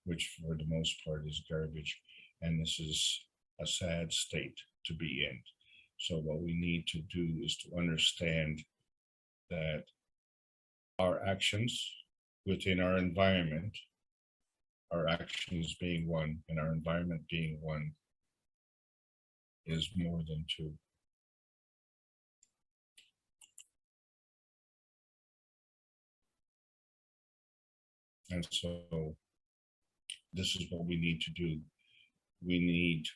which for the most part is garbage. And this is a sad state to be in. So what we need to do is to understand that our actions within our environment, our actions being one and our environment being one, is more than two. And so this is what we need to do.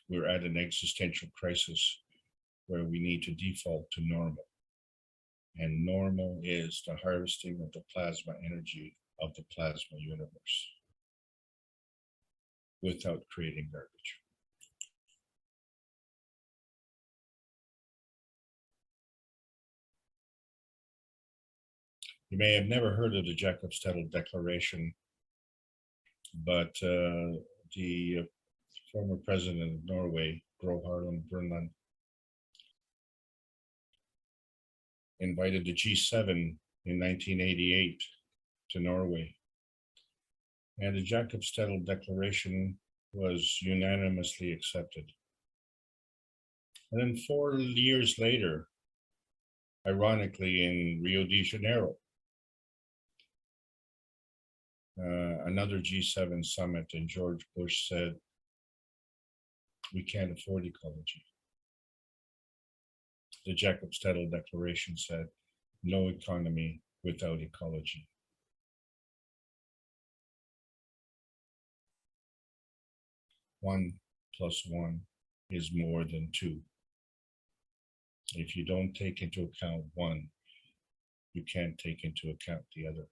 We're at an existential crisis where we need to default to normal. And normal is the harvesting of the plasma energy of the plasma universe without creating garbage. You may have never heard of the Ecosistemas Declaration, but the former president of Norway, Gro Harlem Brundtland, invited the G7 in 1988 to Norway. And the Ecosistemas Declaration was unanimously accepted. And then 4 years later, ironically in Rio de Janeiro, another G7 summit, and George Bush said, we can't afford ecology. The Ecosistemas Declaration said, no economy without ecology. One plus one is more than two. If you don't take into account one, you can't take into account the other.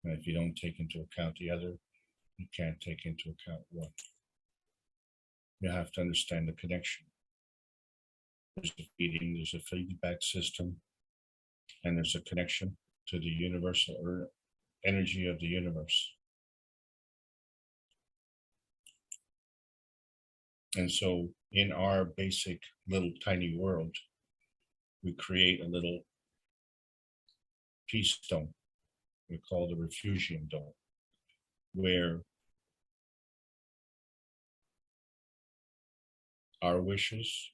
And if you don't take into account the other, you can't take into account one. You have to understand the connection. There's a feeding, there's a feedback system, and there's a connection to the universal energy of the universe. And so in our basic little tiny world, we create a little peace dome. We call the refugium dome, where our wishes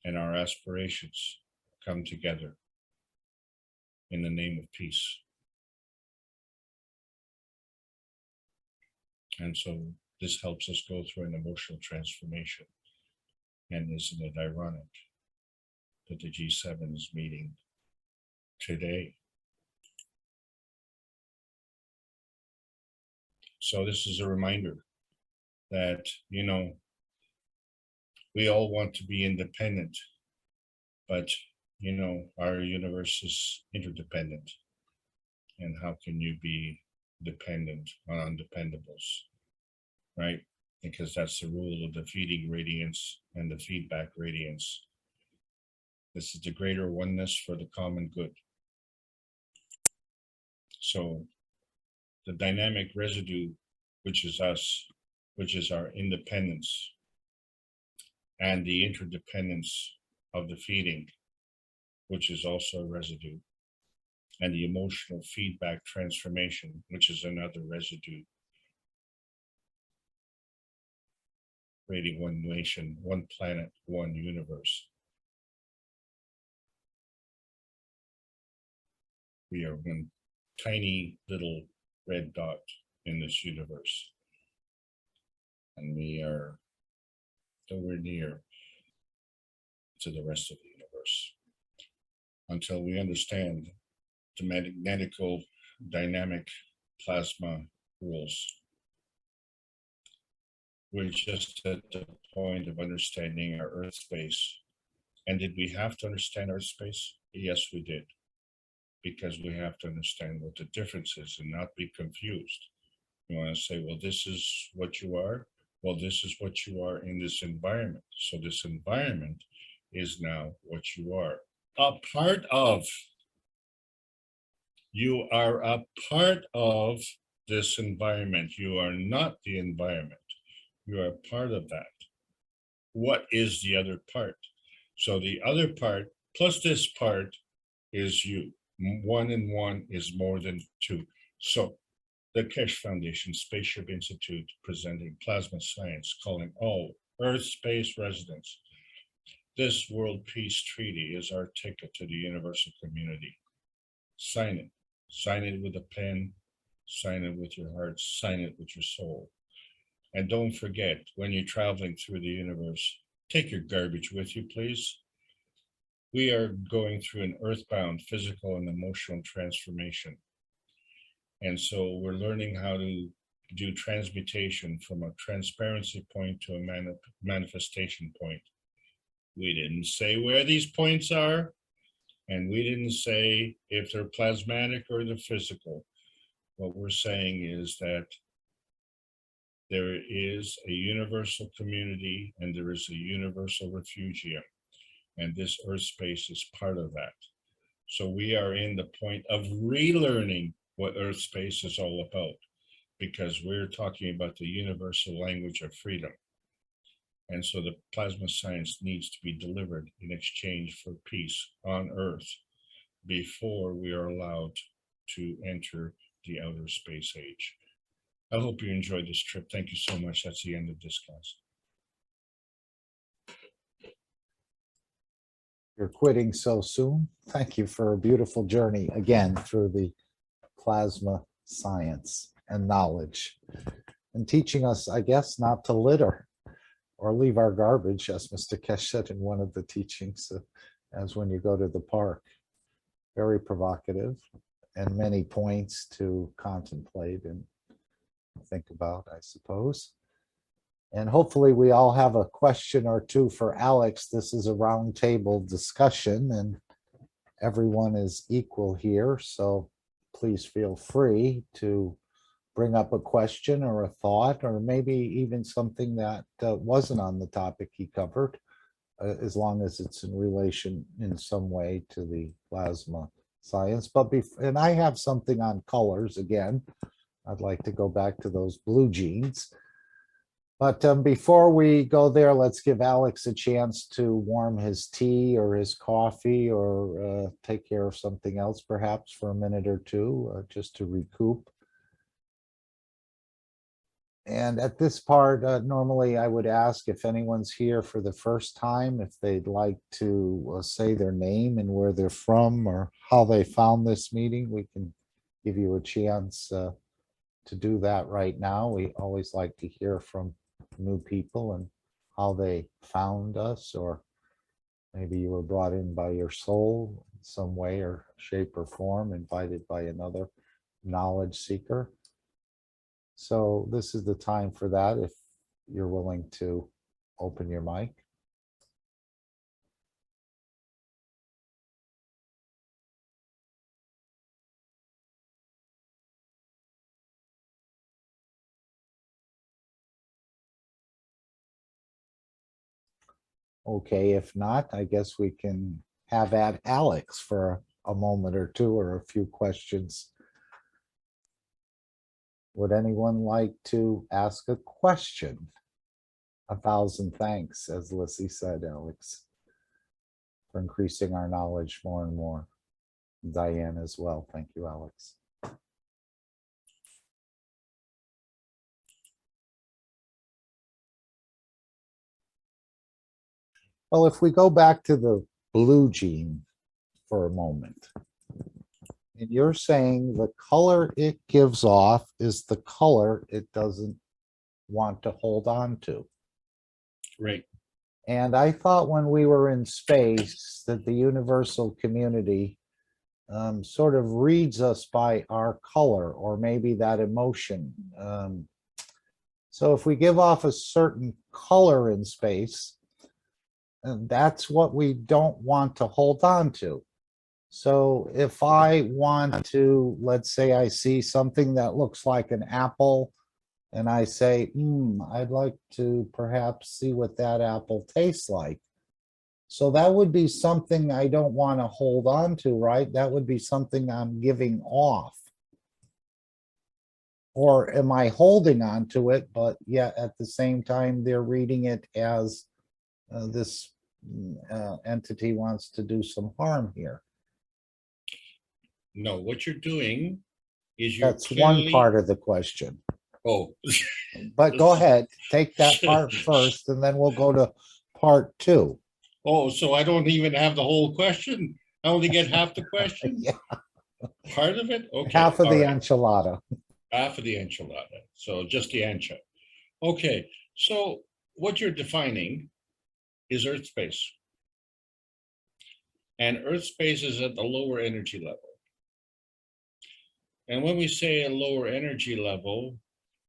and our aspirations come together in the name of peace. And so this helps us go through an emotional transformation. And isn't it ironic that the G7 is meeting today? So this is a reminder that, you know, we all want to be independent, but, you know, our universe is interdependent. And how can you be dependent on undependables, right? Because that's the rule of the feeding radiance and the feedback radiance. This is the greater oneness for the common good. So the dynamic residue, which is us, which is our independence, and the interdependence of the feeding, which is also a residue, and the emotional feedback transformation, which is another residue, creating one nation, one planet, one universe. We are one tiny little red dot in this universe. And we are nowhere near to the rest of the universe until we understand the magnetical dynamic plasma rules. We're just at the point of understanding our Earth space. And did we have to understand Earth space? Yes, we did. Because we have to understand what the difference is and not be confused. You want to say, well, this is what you are. Well, this is what you are in this environment. So this environment is now what you are. A part of. You are a part of this environment. You are not the environment. You are part of that. What is the other part? So the other part plus this part is you. 1 and 1 is more than 2. So the Keshe Foundation Spaceship Institute presenting plasma science, calling all Earth space residents. This World Peace Treaty is our ticket to the universal community. Sign it. Sign it with a pen, sign it with your heart, sign it with your soul. And don't forget, when you're traveling through the universe, take your garbage with you, please. We are going through an earthbound physical and emotional transformation. And so we're learning how to do transmutation from a transparency point to a manifestation point. We didn't say where these points are, and we didn't say if they're plasmatic or the physical. What we're saying is that there is a universal community and there is a universal refugium. And this Earth space is part of that. So we are in the point of relearning what Earth space is all about, because we're talking about the universal language of freedom. And so the plasma science needs to be delivered in exchange for peace on Earth before we are allowed to enter the outer space age. I hope you enjoyed this trip. Thank you so much. That's the end of this class. You're quitting so soon. Thank you for a beautiful journey again through the plasma science and knowledge, and teaching us, I guess, not to litter or leave our garbage, as Mr. Kesh said in one of the teachings, as when you go to the park. Very provocative and many points to contemplate and think about, I suppose. And hopefully we all have a question or two for Alex. This is a roundtable discussion and everyone is equal here. So please feel free to bring up a question or a thought, or maybe even something that wasn't on the topic he covered, as long as it's in relation in some way to the plasma science. But and I have something on colors again. I'd like to go back to those blue jeans. But before we go there, let's give Alex a chance to warm his tea or his coffee, or take care of something else perhaps for a minute or two, just to recoup. And at this part, normally I would ask if anyone's here for the first time, if they'd like to say their name and where they're from or how they found this meeting. We can give you a chance to do that right now. We always like to hear from new people and how they found us, or maybe you were brought in by your soul in some way or shape or form, invited by another knowledge seeker. So this is the time for that, if you're willing to open your mic. Okay, if not, I guess we can have at Alex for a moment or two, or a few questions. Would anyone like to ask a question? 1,000 thanks, as Lissy said, Alex, for increasing our knowledge more and more. Diane as well. Thank you, Alex. Well, if we go back to the blue gene for a moment, and you're saying the color it gives off is the color it doesn't want to hold on to. Right. And I thought when we were in space that the universal community sort of reads us by our color, or maybe that emotion. So if we give off a certain color in space, and that's what we don't want to hold on to. So if I want to, let's say I see something that looks like an apple, and I say, I'd like to perhaps see what that apple tastes like. So that would be something I don't want to hold on to, right? That would be something I'm giving off. Or am I holding on to it, but yet at the same time, they're reading it as this entity wants to do some harm here? No, what you're doing is you're That's one part of the question. Oh. But go ahead, take that part first, and then we'll go to part two. Oh, so I don't even have the whole question? I only get half the question? Yeah. Part of it? Okay. Half of the right. enchilada. Half of the enchilada. So just the ancho. Okay. So what you're defining is Earth space. And Earth space is at the lower energy level. And when we say a lower energy level,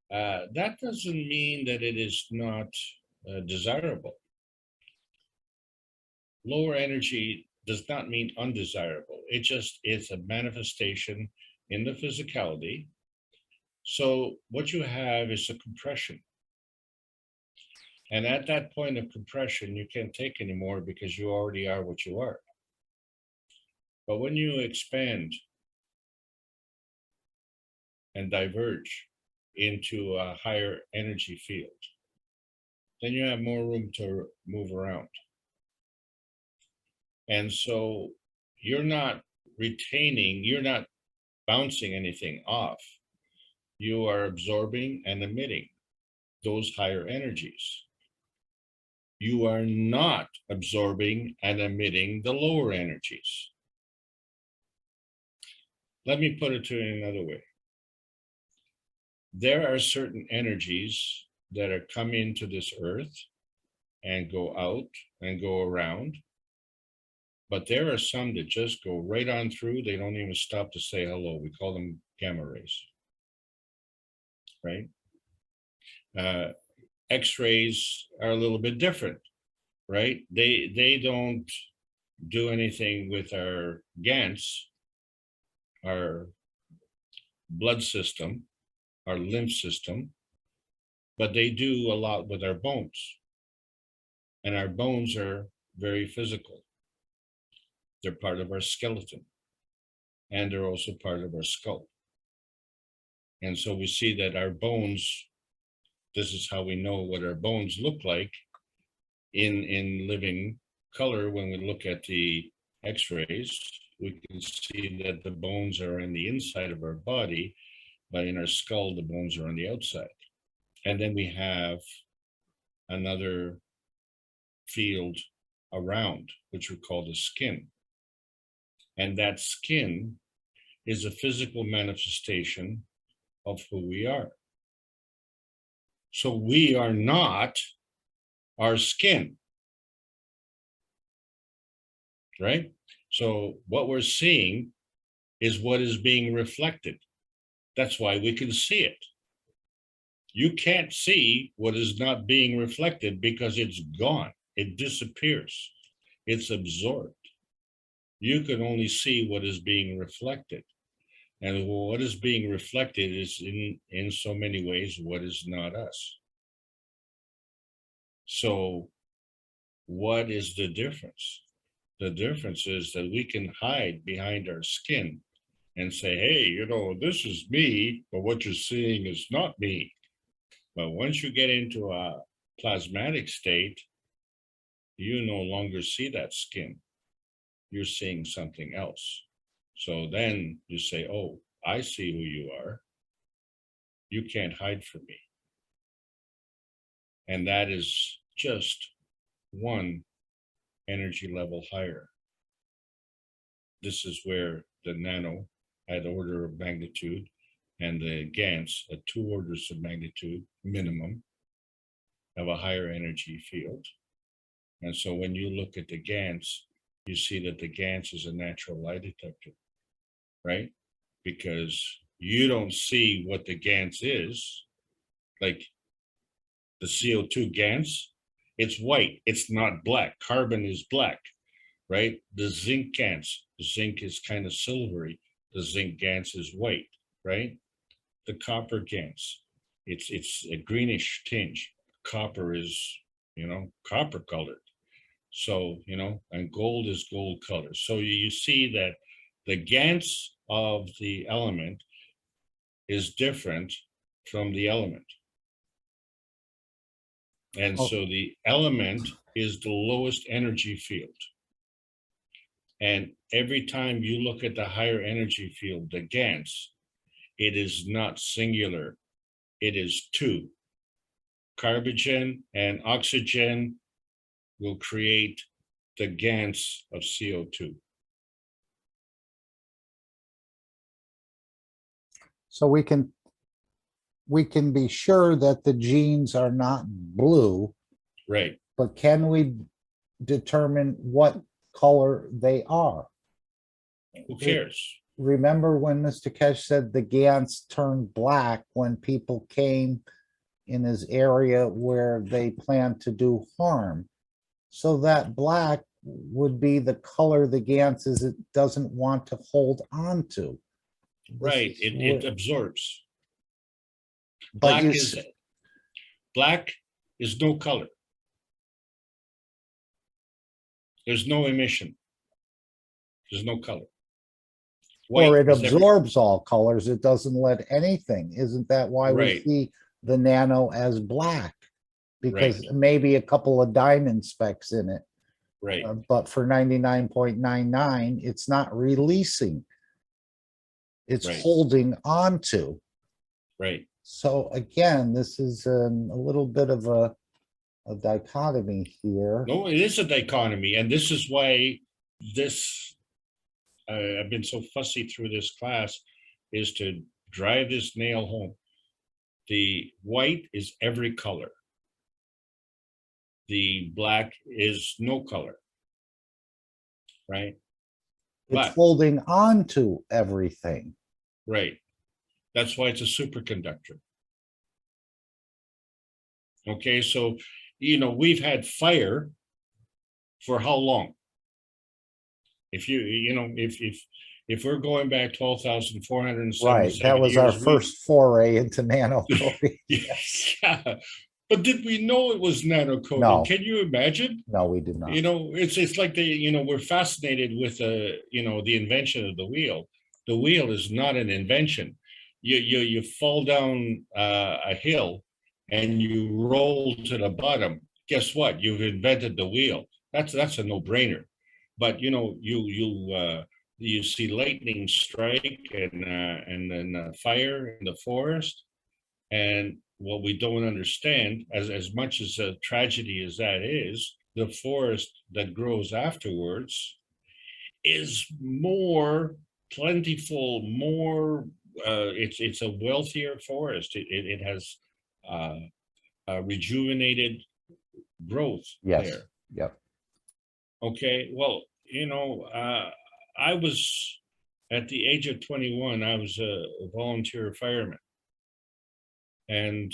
that doesn't mean that it is not desirable. Lower energy does not mean undesirable. It just is a manifestation in the physicality. So what you have is a compression. And at that point of compression, you can't take anymore because you already are what you are. But when you expand and diverge into a higher energy field, then you have more room to move around. And so you're not retaining, you're not bouncing anything off. You are absorbing and emitting those higher energies. You are not absorbing and emitting the lower energies. Let me put it to you in another way. There are certain energies that are coming to this earth and go out and go around, but there are some that just go right on through. They don't even stop to say hello. We call them gamma rays, right? X-rays are a little bit different, right? They don't do anything with our GANs, our blood system, our lymph system, but they do a lot with our bones. And our bones are very physical. They're part of our skeleton, and they're also part of our skull. And so we see that our bones, this is how we know what our bones look like in living color. When we look at the X-rays, we can see that the bones are in the inside of our body, but in our skull, the bones are on the outside. And then we have another field around, which we call the skin. And that skin is a physical manifestation of who we are. So we are not our skin, right? So what we're seeing is what is being reflected. That's why we can see it. You can't see what is not being reflected because it's gone. It disappears. It's absorbed. You can only see what is being reflected. And what is being reflected is in so many ways what is not us. So what is the difference? The difference is that we can hide behind our skin and say, hey, you know, this is me, but what you're seeing is not me. But once you get into a plasmatic state, you no longer see that skin. You're seeing something else. So then you say, oh, I see who you are. You can't hide from me. And that is just one energy level higher. This is where the nano at order of magnitude and the GANs at 2 orders of magnitude minimum have a higher energy field. And so when you look at the GANs, you see that the GANs is a natural lie detector, right? Because you don't see what the GANs is, like the CO2 GANs, it's white, it's not black. Carbon is black, right? The zinc GANs, the zinc is kind of silvery. The zinc GANs is white, right? The copper GANs, it's a greenish tinge. Copper is, you know, copper colored. So, you know, and gold is gold color. So you see that the GANs of the element is different from the element. And so the element is the lowest energy field. And every time you look at the higher energy field, the GANs, it is not singular. It is two. Carbon and oxygen will create the GANs of CO2. So we can be sure that the genes are not blue, Right. but can we determine what color they are? Who cares? Remember when Mr. Kesh said the GANs turned black when people came in his area where they plan to do harm? So that black would be the color the GANs is it doesn't want to hold on to. Right, it absorbs. But Black is no color. There's no emission. There's no color. White or it is absorbs all colors. It doesn't let anything. Isn't that why we Right. see the nano as black? because maybe a couple of diamond specks in it. Right. But for 99.99, it's not releasing. It's Right. holding on to. Right. So again, this is a little bit of a dichotomy here. No, it is a dichotomy, and this is why this I've been so fussy through this class, is to drive this nail home. The white is every color. The black is no color, right? It's But holding on to everything. right, that's why it's a superconductor. Okay, so we've had fire for how long? If if we're going back 12,477 Right, that was our years, first foray into nano coating. yeah. But did we know it was nano coating? No. Can you imagine? No, we did not. It's like we're fascinated with the invention of the wheel. The wheel is not an invention. You fall down a hill and you roll to the bottom. Guess what? You've invented the wheel. That's a no-brainer. But you see lightning strike and then fire in the forest, and what we don't understand, as much as a tragedy as that is, the forest that grows afterwards is more plentiful, more it's a wealthier forest. It has rejuvenated growth. Yes. There. Yep. Okay, well, I was at the age of 21, I was a volunteer fireman. And,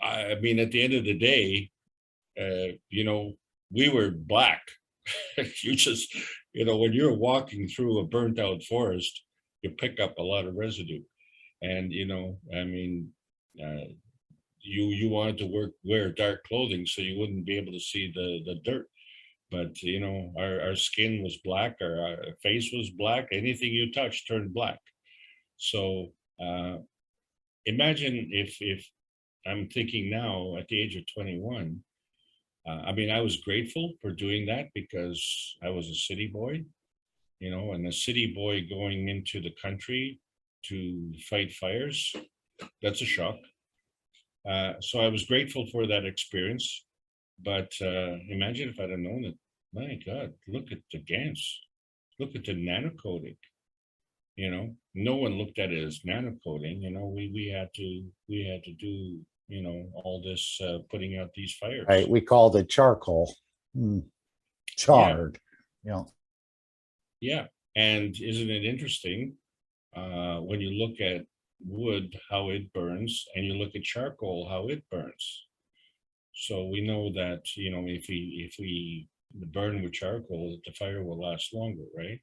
I mean, at the end of the day, we were black. You just, when you're walking through a burnt out forest, you pick up a lot of residue. And, I mean, you wanted to wear dark clothing so you wouldn't be able to see the dirt. But our skin was black, our face was black. Anything you touched turned black. So imagine if I'm thinking now at the age of 21. I mean, I was grateful for doing that because I was a city boy, and a city boy going into the country to fight fires. That's a shock. So I was grateful for that experience, but imagine if I'd have known it. My God, look at the GANs, look at the nano coating. No one looked at it as nano coating. We had to do all this putting out these fires. Right, we called it charcoal, charred. Yeah, and isn't it interesting when you look at wood, how it burns, and you look at charcoal, how it burns. So we know that if we burn with charcoal, the fire will last longer, right?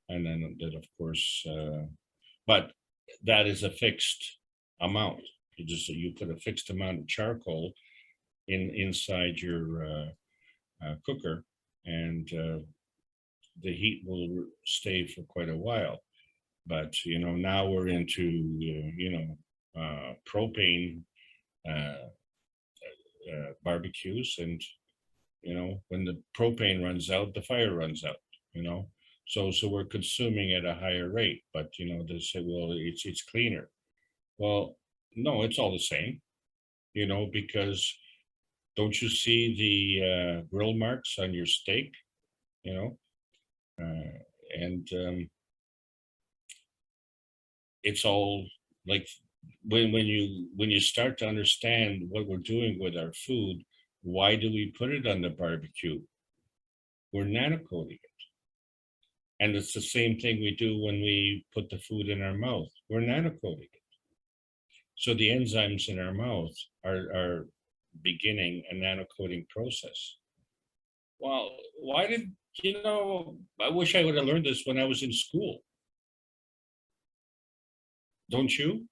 And then that, of course, but that is a fixed amount. You put a fixed amount of charcoal inside your cooker, and the heat will stay for quite a while. But now we're into propane barbecues, and when the propane runs out, the fire runs out. So we're consuming at a higher rate. But they say, well, it's cleaner. Well, no, it's all the same. Because don't you see the grill marks on your steak? And it's all like when you start to understand what we're doing with our food, why do we put it on the barbecue? We're nanocoating it. And it's the same thing we do when we put the food in our mouth. We're nanocoating it. So the enzymes in our mouth are beginning a nanocoating process. Well, why did I wish I would have learned this when I was in school. Don't you?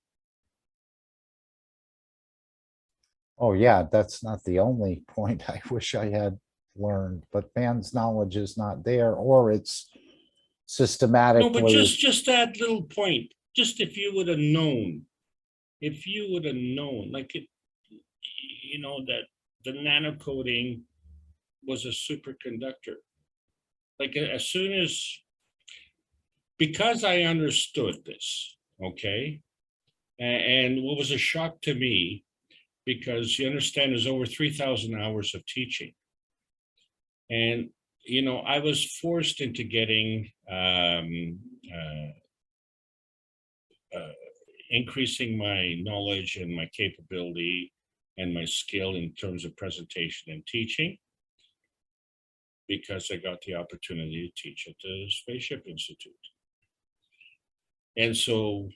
Oh yeah, that's not the only point I wish I had learned, but man's knowledge is not there, or it's systematically. No, but just that little point, just if you would have known if you would have known, like it, you know, that the nanocoating was a superconductor. Like as soon as, because I understood this, okay, and what was a shock to me, because you understand there's over 3,000 hours of teaching. And, you know, I was forced into getting, increasing my knowledge and my capability and my skill in terms of presentation and teaching, because I got the opportunity to teach at the Spaceship Institute. And so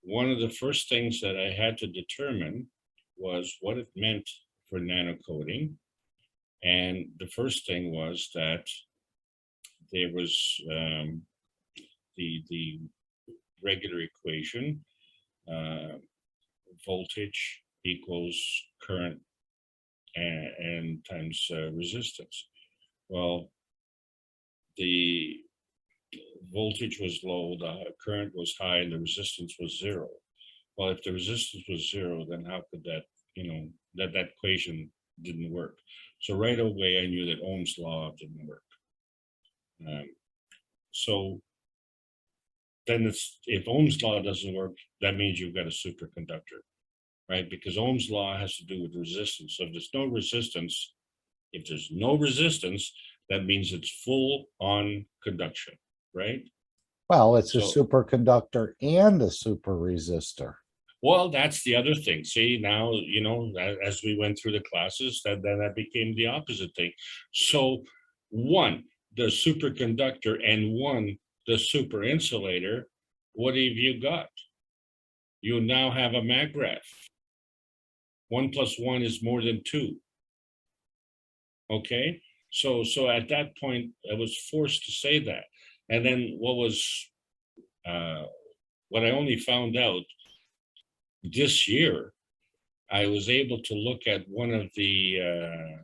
one of the first things that I had to determine was what it meant for nanocoding. And the first thing was that there was the regular equation, voltage equals current and times resistance. Well, the voltage was low, the current was high, and the resistance was zero. Well, if the resistance was zero, then how could that, you know, that equation didn't work? So right away, I knew that Ohm's law didn't work. So then it's, if Ohm's law doesn't work, that means you've got a superconductor, right? Because Ohm's law has to do with resistance. So if there's no resistance, that means it's full on conduction, right? Well, it's a So, superconductor and a super resistor. well, that's the other thing. See, now, you know, as we went through the classes, then that became the opposite thing. So one, the superconductor, and one, the super insulator, what have you got? You now have a MAGRAPH. 1 + 1 is more than 2. Okay, so at that point, I was forced to say that. And then what I only found out this year, I was able to look at one of the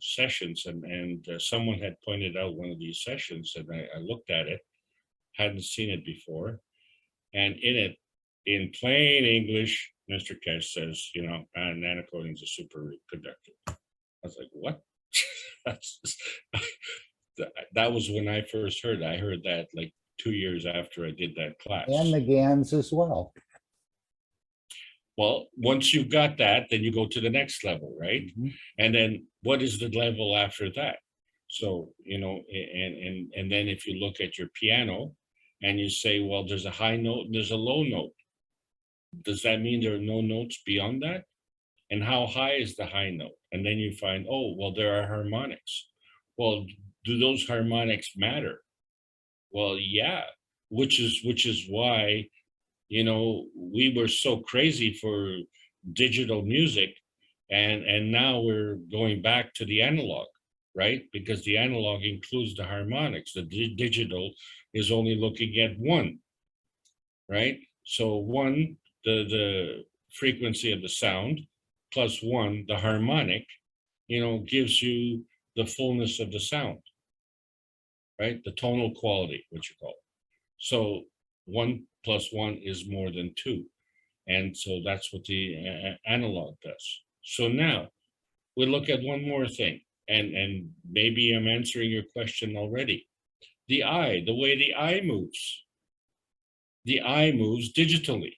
sessions, and someone had pointed out one of these sessions, and I looked at it, hadn't seen it before, and in it, in plain English, Mr. Cash says, you know, nanocoating is a superconductor. I was like, what? That was when I first heard it. I heard that like 2 years after I did that class. And the GANs as well. Well, once you've got that, then you go to the next level, right? Mm-hmm. And then what is the level after that? So, you know, and then if you look at your piano and you say, well, there's a high note, there's a low note. Does that mean there are no notes beyond that? And how high is the high note? And then you find, oh, well, there are harmonics. Well, do those harmonics matter? Well, yeah, which is why, you know, we were so crazy for digital music, and now we're going back to the analog, right? Because the analog includes the harmonics. The digital is only looking at one, right? So one, the frequency of the sound, plus one, the harmonic, you know, gives you the fullness of the sound, right? The tonal quality, what you call it. So 1 + 1 is more than 2. And so that's what the analog does. So now we look at one more thing, and maybe I'm answering your question already. The eye, the way the eye moves. The eye moves digitally.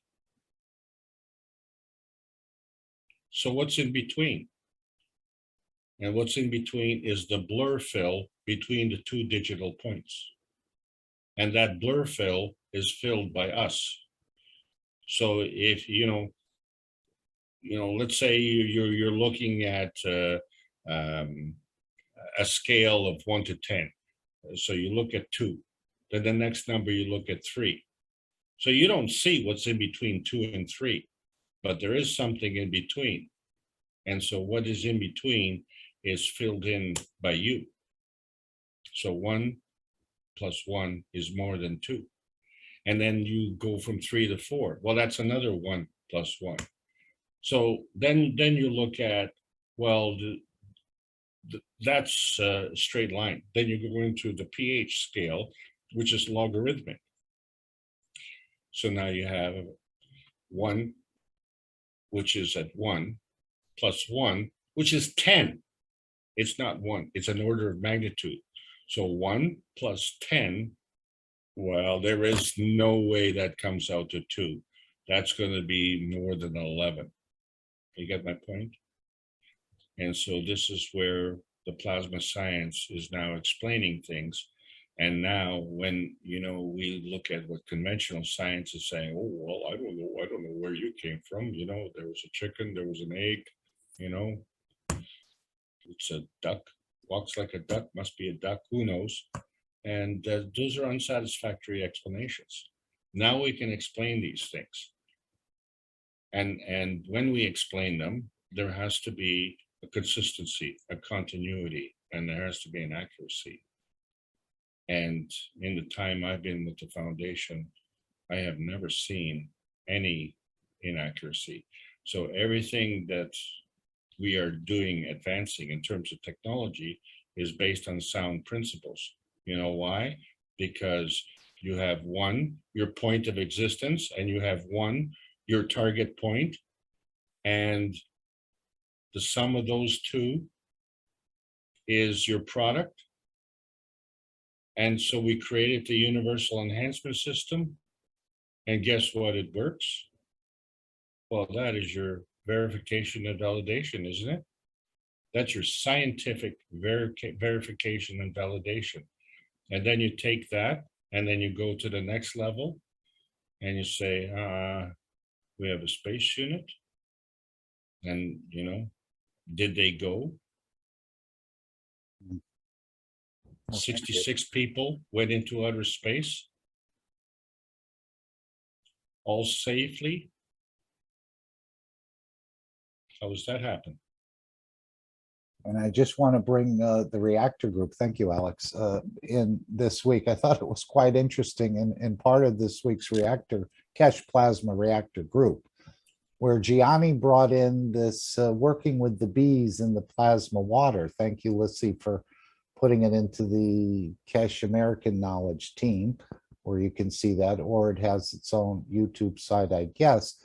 So what's in between? And what's in between is the blur fill between the two digital points. And that blur fill is filled by us. So if you know, let's say you're looking at a scale of 1 to 10. So you look at 2. Then the next number you look at 3. So you don't see what's in between 2 and 3, but there is something in between. And so what is in between is filled in by you. So 1 + 1 is more than 2. And then you go from 3 to 4. Well, that's another 1 + 1. So then you look at, well, that's a straight line. Then you go into the pH scale, which is logarithmic. So now you have 1 which is at 1, plus 1, which is 10. It's not 1, it's an order of magnitude. So 1 plus 10, well, there is no way that comes out to 2. That's going to be more than 11. You get my point? And so this is where the plasma science is now explaining things. And now when, we look at what conventional science is saying, oh, well, I don't know where you came from. There was a chicken, there was an egg, it's a duck, walks like a duck, must be a duck, who knows? And those are unsatisfactory explanations. Now we can explain these things. And when we explain them, there has to be a consistency, a continuity, and there has to be an accuracy. And in the time I've been with the foundation, I have never seen any inaccuracy. So everything that we are doing, advancing in terms of technology, is based on sound principles. You know why? Because you have 1, your point of existence, and you have 1, your target point, and the sum of those 2 is your product. And so we created the universal enhancement system, and guess what? It works. Well, that is your verification and validation, isn't it? That's your scientific verification and validation. And then you take that, and then you go to the next level, and you say, we have a space unit, and did they go? 66 people went into outer space, all safely. How does that happen? And I just want to bring the reactor group, thank you, Alex, in this week. I thought it was quite interesting in part of this week's Kesh Plasma Reactor group, where Gianni brought in this working with the bees in the plasma water. Thank you, Lissy, for putting it into the Kesh American Knowledge team, where you can see that, or it has its own YouTube site, I guess.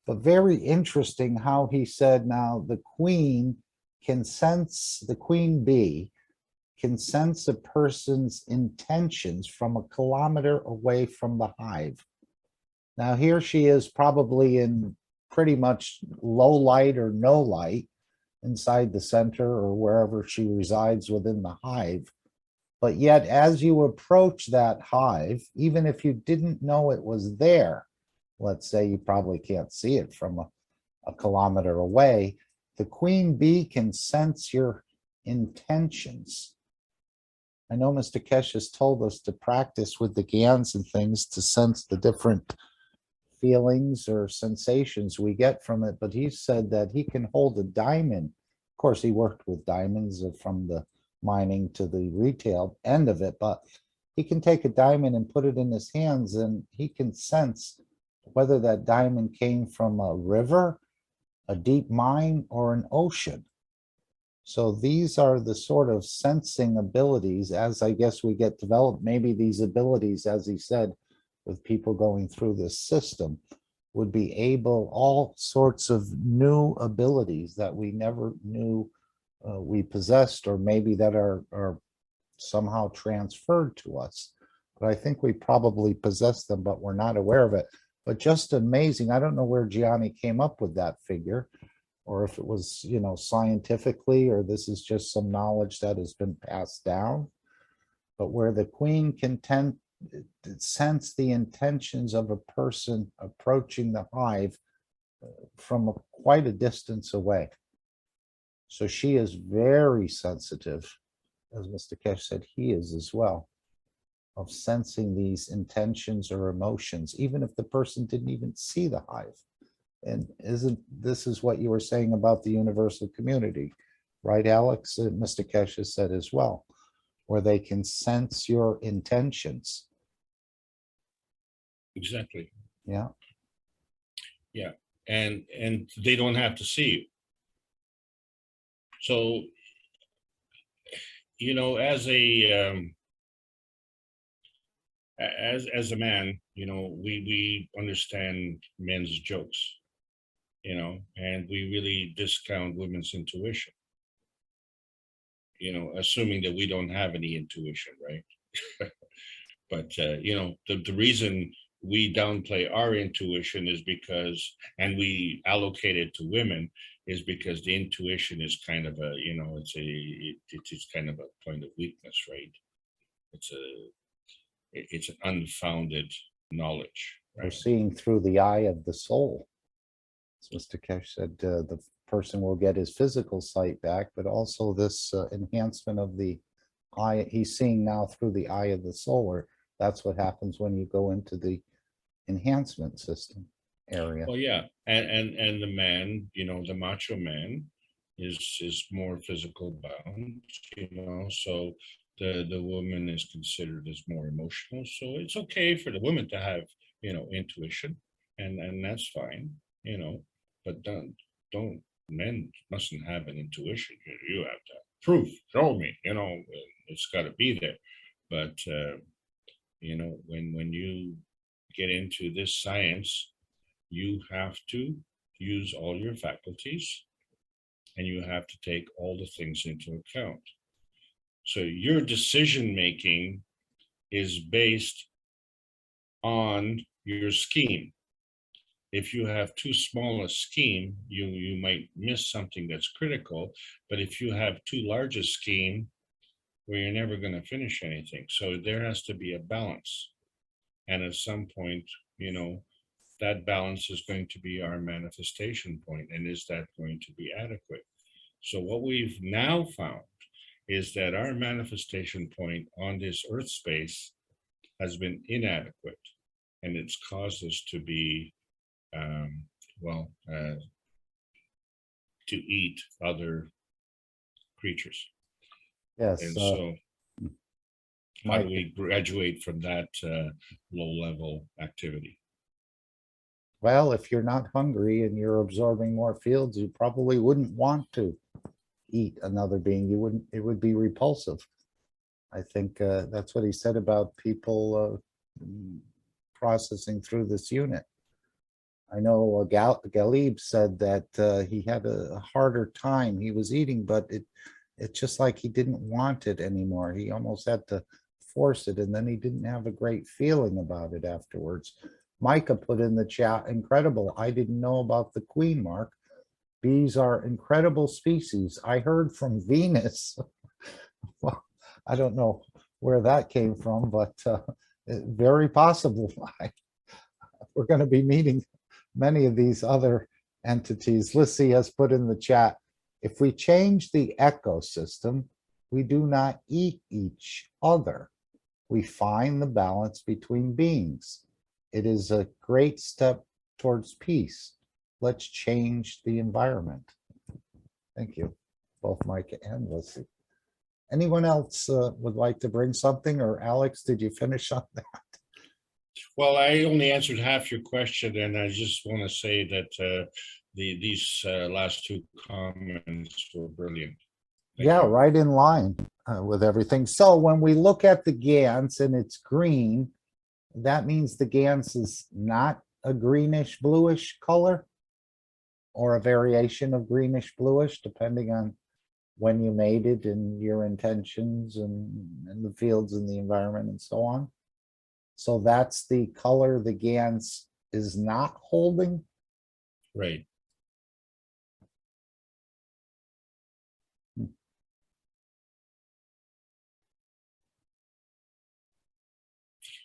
But very interesting how he said now the queen bee can sense a person's intentions from a kilometer away from the hive. Now here she is probably in pretty much low light or no light inside the center or wherever she resides within the hive. But yet, as you approach that hive, even if you didn't know it was there, let's say you probably can't see it from a kilometer away, the queen bee can sense your intentions. I know Mr. Kesh has told us to practice with the GANs and things to sense the different feelings or sensations we get from it, but he said that he can hold a diamond. Of course, he worked with diamonds from the mining to the retail end of it, but he can take a diamond and put it in his hands, and he can sense whether that diamond came from a river, a deep mine, or an ocean. So these are the sort of sensing abilities, as I guess we get developed. Maybe these abilities, as he said, with people going through this system, would be able, all sorts of new abilities that we never knew we possessed, or maybe that are somehow transferred to us. But I think we probably possess them, but we're not aware of it. But just amazing. I don't know where Gianni came up with that figure, or if it was, scientifically, or this is just some knowledge that has been passed down. But where the queen can sense the intentions of a person approaching the hive from quite a distance away. So she is very sensitive, as Mr. Kesh said, he is as well, of sensing these intentions or emotions, even if the person didn't even see the hive. And this is what you were saying about the universal community, right, Alex? Mr. Kesh has said as well, where they can sense your intentions. Exactly. Yeah. Yeah. And they don't have to see you. So, as a man, we understand men's jokes. you know, and we really discount women's intuition, you know, assuming that we don't have any intuition, right? But you know, the reason we downplay our intuition is because, and we allocate it to women, is because the intuition is kind of a, you know, it's kind of a point of weakness, right? It's a it's an unfounded knowledge, We're right? seeing through the eye of the soul. As Mr. Kesh said, the person will get his physical sight back, but also this enhancement of the eye. He's seeing now through the eye of the soul, or that's what happens when you go into the enhancement system area. Well, yeah, and the man, you know, the macho man is more physical bound, you know, so the woman is considered as more emotional. So it's okay for the woman to have, you know, intuition, and that's fine, you know, but don't men mustn't have an intuition. You have to proof, show me, you know, it's got to be there. But you know, when you get into this science, you have to use all your faculties and you have to take all the things into account. So your decision making is based on your scheme. If you have too small a scheme, you might miss something that's critical. But if you have too large a scheme, well, you're never going to finish anything. So there has to be a balance. And at some point, you know, that balance is going to be our manifestation point. And is that going to be adequate? So what we've now found is that our manifestation point on this earth space has been inadequate. And it's caused us to be, well, to eat other creatures. Yes, And so how do Mike, we graduate from that low level activity? well, if you're not hungry and you're absorbing more fields, you probably wouldn't want to eat another being. You wouldn't, it would be repulsive. I think that's what he said about people processing through this unit. I know Galib said that he had a harder time. He was eating, but it's just like he didn't want it anymore. He almost had to force it, and then he didn't have a great feeling about it afterwards. Micah put in the chat, incredible. I didn't know about the queen mark. Bees are incredible species. I heard from Venus. Well, I don't know where that came from, but very possible. We're going to be meeting many of these other entities. Lissy has put in the chat, if we change the ecosystem, we do not eat each other. We find the balance between beings. It is a great step towards peace. Let's change the environment. Thank you, both Mike and Lissy. Anyone else would like to bring something, or Alex, did you finish on that? Well, I only answered half your question, and I just want to say that these last two comments were brilliant. Thank Yeah, you. right in line with everything. So when we look at the GANs and it's green, that means the GANs is not a greenish bluish color, or a variation of greenish bluish, depending on when you made it and your intentions and the fields and the environment and so on. So that's the color the GANs is not holding. Right.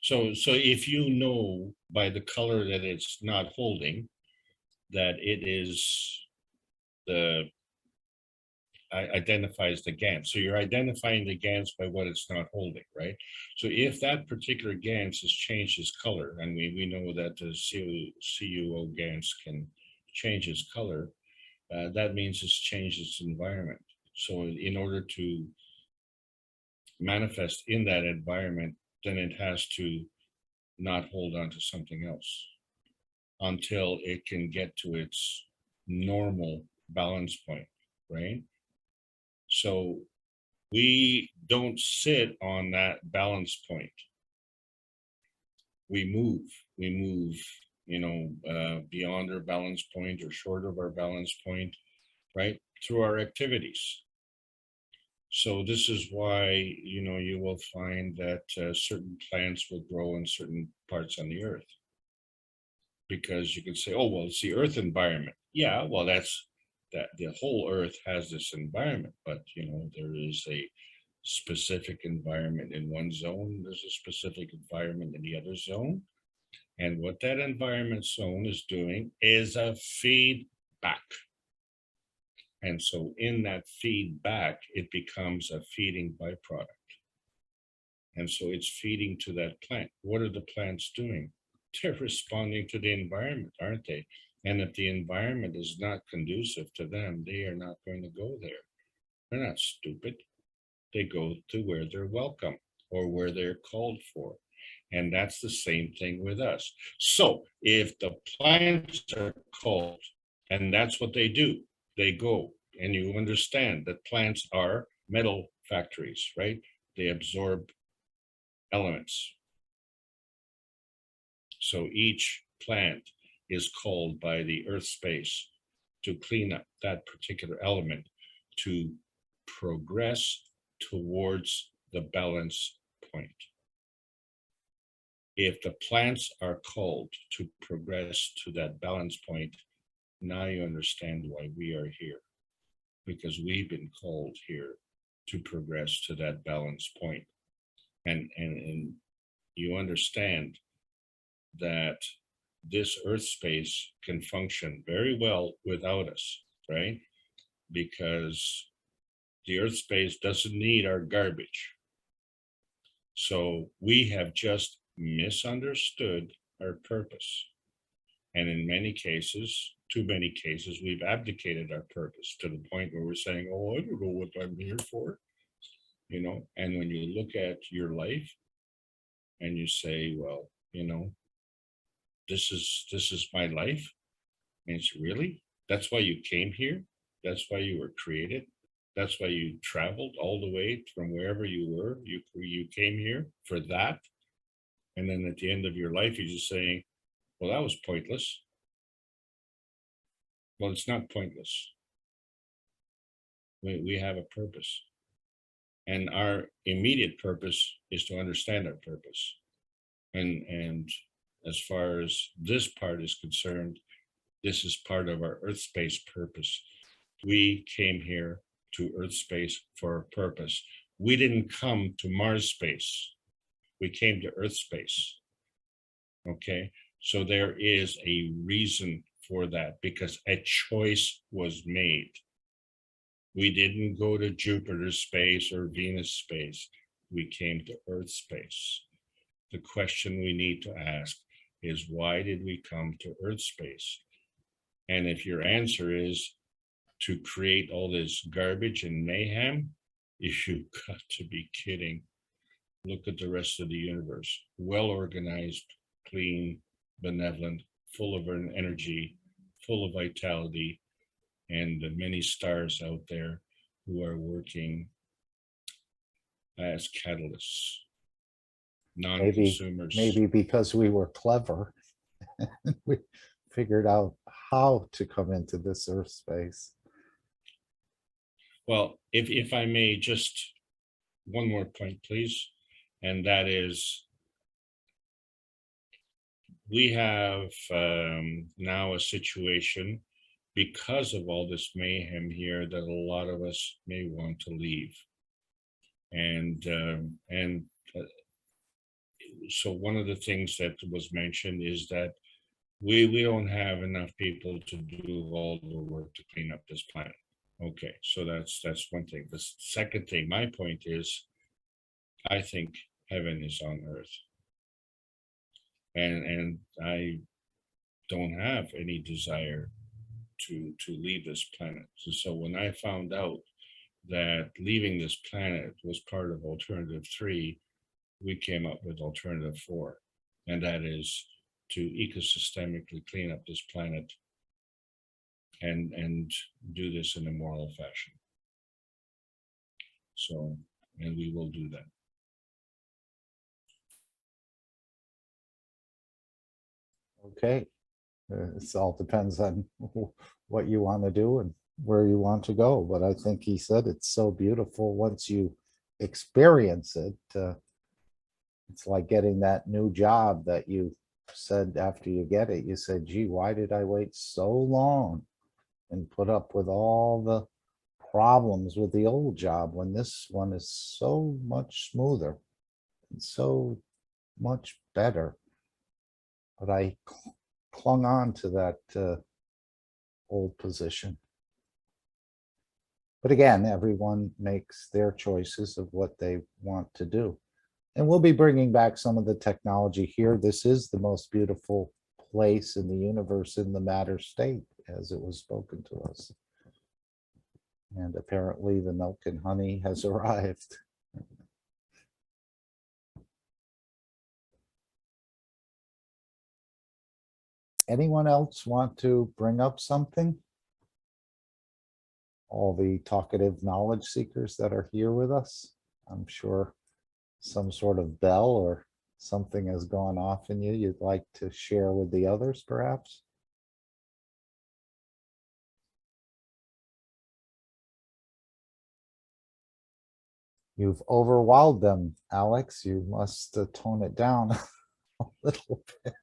So if you know by the color that it's not holding, that it is the identifies the GANs. So you're identifying the GANs by what it's not holding, right? So if that particular GANs has changed its color, and we know that the CUO GANs can change its color, that means it's changed its environment. So in order to manifest in that environment, then it has to not hold on to something else until it can get to its normal balance point, right? So we don't sit on that balance point. We move beyond our balance point or short of our balance point, right? Through our activities. So this is why, you will find that certain plants will grow in certain parts on the earth. Because you can say, oh, well, it's the earth environment. Yeah, well, that's that the whole earth has this environment, but there is a specific environment in one zone, there's a specific environment in the other zone. And what that environment zone is doing is a feedback. And so in that feedback, it becomes a feeding byproduct. And so it's feeding to that plant. What are the plants doing? They're responding to the environment, aren't they? And if the environment is not conducive to them, they are not going to go there. They're not stupid. They go to where they're welcome or where they're called for. And that's the same thing with us. So if the plants are called, and that's what they do, they go, and you understand that plants are metal factories, right? They absorb elements. So each plant is called by the earth space to clean up that particular element to progress towards the balance point. If the plants are called to progress to that balance point, now you understand why we are here, because we've been called here to progress to that balance point. And you understand that this earth space can function very well without us, right? Because the earth space doesn't need our garbage. So we have just misunderstood our purpose. And in many cases, too many cases, we've abdicated our purpose to the point where we're saying, oh, I don't know what I'm here for. And when you look at your life and you say, well, this is my life. And it's really, that's why you came here. That's why you were created. That's why you traveled all the way from wherever you were. You came here for that. And then at the end of your life, you're just saying, well, that was pointless. Well, it's not pointless. We have a purpose. And our immediate purpose is to understand our purpose. And as far as this part is concerned, this is part of our Earth space purpose. We came here to Earth space for a purpose. We didn't come to Mars space. We came to Earth space. Okay, so there is a reason for that because a choice was made. We didn't go to Jupiter space or Venus space. We came to Earth space. The question we need to ask is, why did we come to Earth space? And if your answer is to create all this garbage and mayhem, you've got to be kidding. Look at the rest of the universe. Well organized, clean, benevolent, full of energy, full of vitality, and the many stars out there who are working as catalysts, non-consumers. Maybe because we were clever, we figured out how to come into this Earth space. Well, if I may, just one more point, please, and that is, we have now a situation because of all this mayhem here that a lot of us may want to leave. And so one of the things that was mentioned is that we don't have enough people to do all the work to clean up this planet. Okay, so that's one thing. The second thing, my point is, I think heaven is on earth. And I don't have any desire to leave this planet. So when I found out that leaving this planet was part of alternative 3, we came up with alternative 4, and that is to ecosystemically clean up this planet and do this in a moral fashion. So, and we will do that. Okay, It all depends on what you want to do and where you want to go. But I think he said it's so beautiful once you experience it. It's like getting that new job that you said after you get it, you said, gee, why did I wait so long and put up with all the problems with the old job when this one is so much smoother and so much better? But I clung on to that old position. But again, everyone makes their choices of what they want to do. And we'll be bringing back some of the technology here. This is the most beautiful place in the universe in the matter state, as it was spoken to us. And apparently the milk and honey has arrived. Anyone else want to bring up something? All the talkative knowledge seekers that are here with us, I'm sure some sort of bell or something has gone off in you you'd like to share with the others, perhaps? You've overwhelmed them, Alex. You must tone it down a little bit.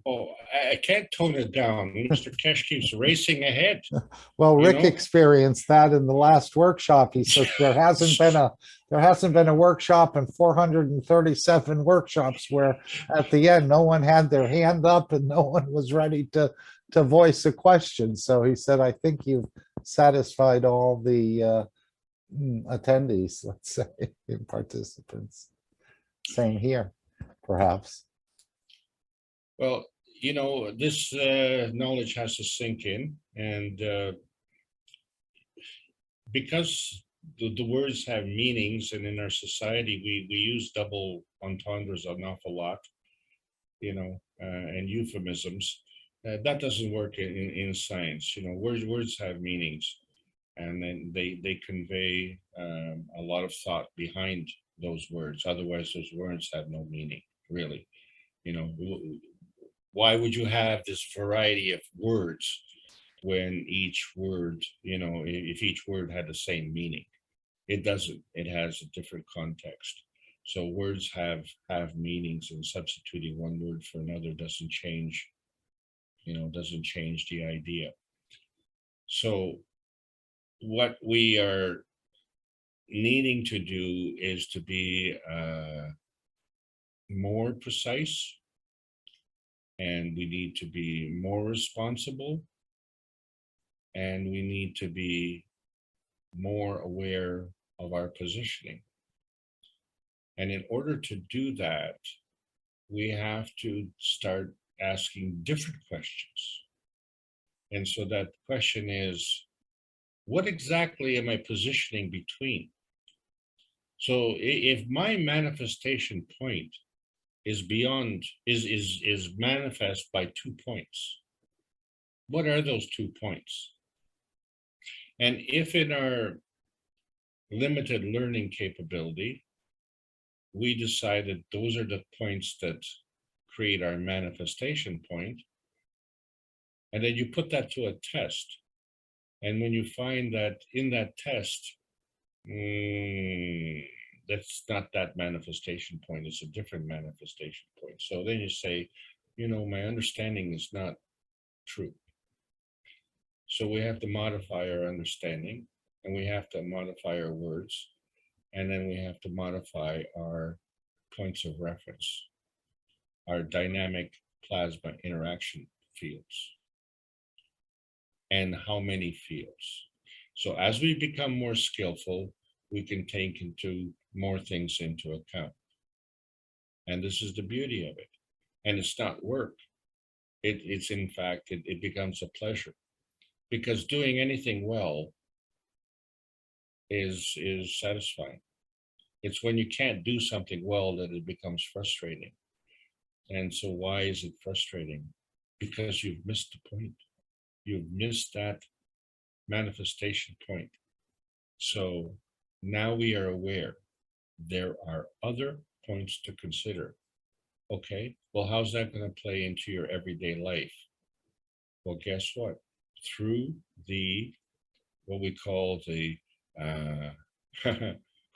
Oh, I can't tone it down. Mr. Kesh keeps racing ahead. Well, You Rick know? experienced that in the last workshop. He said there hasn't been a workshop in 437 workshops where at the end no one had their hand up and no one was ready to voice a question. So he said, I think you've satisfied all the attendees, let's say, participants. Same here, perhaps. Well, you know, this knowledge has to sink in, and because the words have meanings, and in our society we use double entendres an awful lot, you know, and euphemisms. That doesn't work in science. You know, words have meanings, and then they convey a lot of thought behind those words. Otherwise, those words have no meaning, really. You know, why would you have this variety of words when each word, you know, if each word had the same meaning? It doesn't. It has a different context. So words have meanings, and substituting one word for another doesn't change, you know, doesn't change the idea. So what we are needing to do is to be more precise, and we need to be more responsible, and we need to be more aware of our positioning. And in order to do that, we have to start asking different questions. And so that question is, what exactly am I positioning between? So if my manifestation point is beyond, is manifest by 2 points, what are those 2 points? And if in our limited learning capability, we decided those are the points that create our manifestation point, and then you put that to a test, and when you find that in that test, that's not that manifestation point, it's a different manifestation point. So then you say, you know, my understanding is not true. So we have to modify our understanding, and we have to modify our words, and then we have to modify our points of reference, our dynamic plasma interaction fields, and how many fields. So as we become more skillful, we can take into more things into account. And this is the beauty of it. And it's not work. It's in fact, it becomes a pleasure, because doing anything well is satisfying. It's when you can't do something well that it becomes frustrating. And so why is it frustrating? Because you've missed the point. You've missed that manifestation point. So now we are aware there are other points to consider. Okay, well, how's that going to play into your everyday life? Well, guess what? Through the what we call the uh,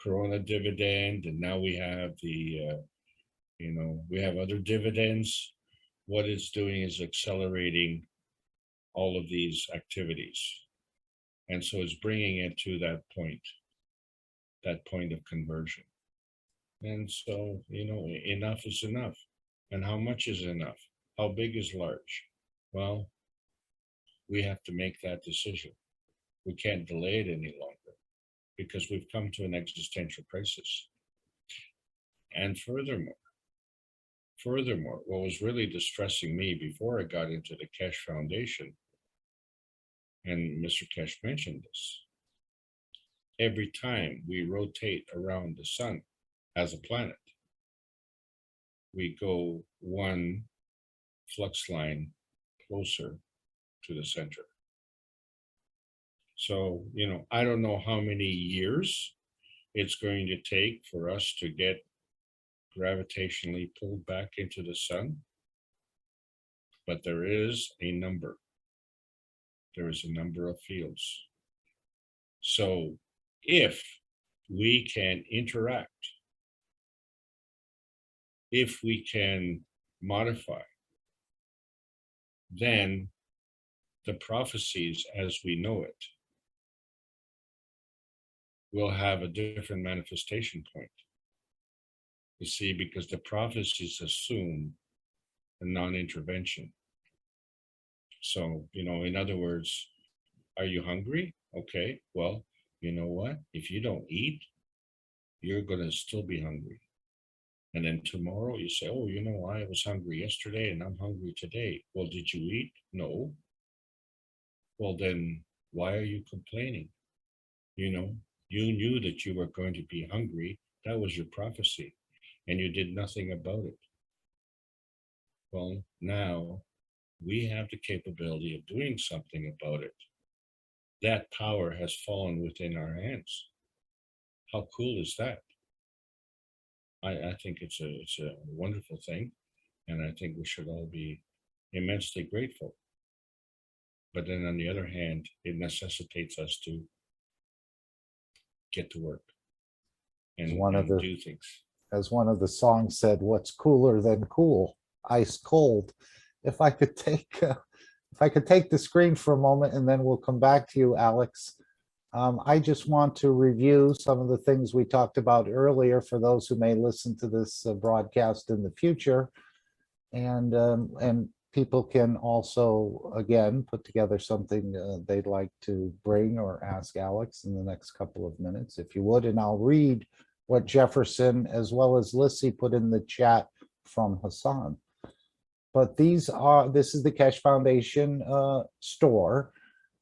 Corona dividend, and now we have the we have other dividends. What it's doing is accelerating all of these activities, and so it's bringing it to that point of conversion. And so, enough is enough. And how much is enough? How big is large? Well, we have to make that decision. We can't delay it any longer because we've come to an existential crisis. And furthermore, what was really distressing me before I got into the Keshe Foundation, and Mr. Keshe mentioned this, every time we rotate around the sun as a planet, we go one flux line closer to the center. So, I don't know how many years it's going to take for us to get gravitationally pulled back into the sun, but there is a number. There is a number of fields. So if we can interact, if we can modify, then the prophecies as we know it will have a different manifestation point. You see, because the prophecies assume a non-intervention. So, in other words, are you hungry? Okay, well, you know what? If you don't eat, you're going to still be hungry. And then tomorrow you say, oh, I was hungry yesterday and I'm hungry today. Well, did you eat? No. Well, then why are you complaining? You knew that you were going to be hungry. That was your prophecy. And you did nothing about it. Well, now we have the capability of doing something about it. That power has fallen within our hands. How cool is that? I think it's a wonderful thing, and I think we should all be immensely grateful. But then on the other hand, it necessitates us to get to work and do things. As one of the songs said, what's cooler than cool? Ice cold. If I could take the screen for a moment, and then we'll come back to you, Alex. I just want to review some of the things we talked about earlier for those who may listen to this broadcast in the future, and people can also again put together something they'd like to bring or ask Alex in the next couple of minutes, if you would, and I'll read what Jefferson as well as Lissy put in the chat from Hassan. But this is the Keshe Foundation store,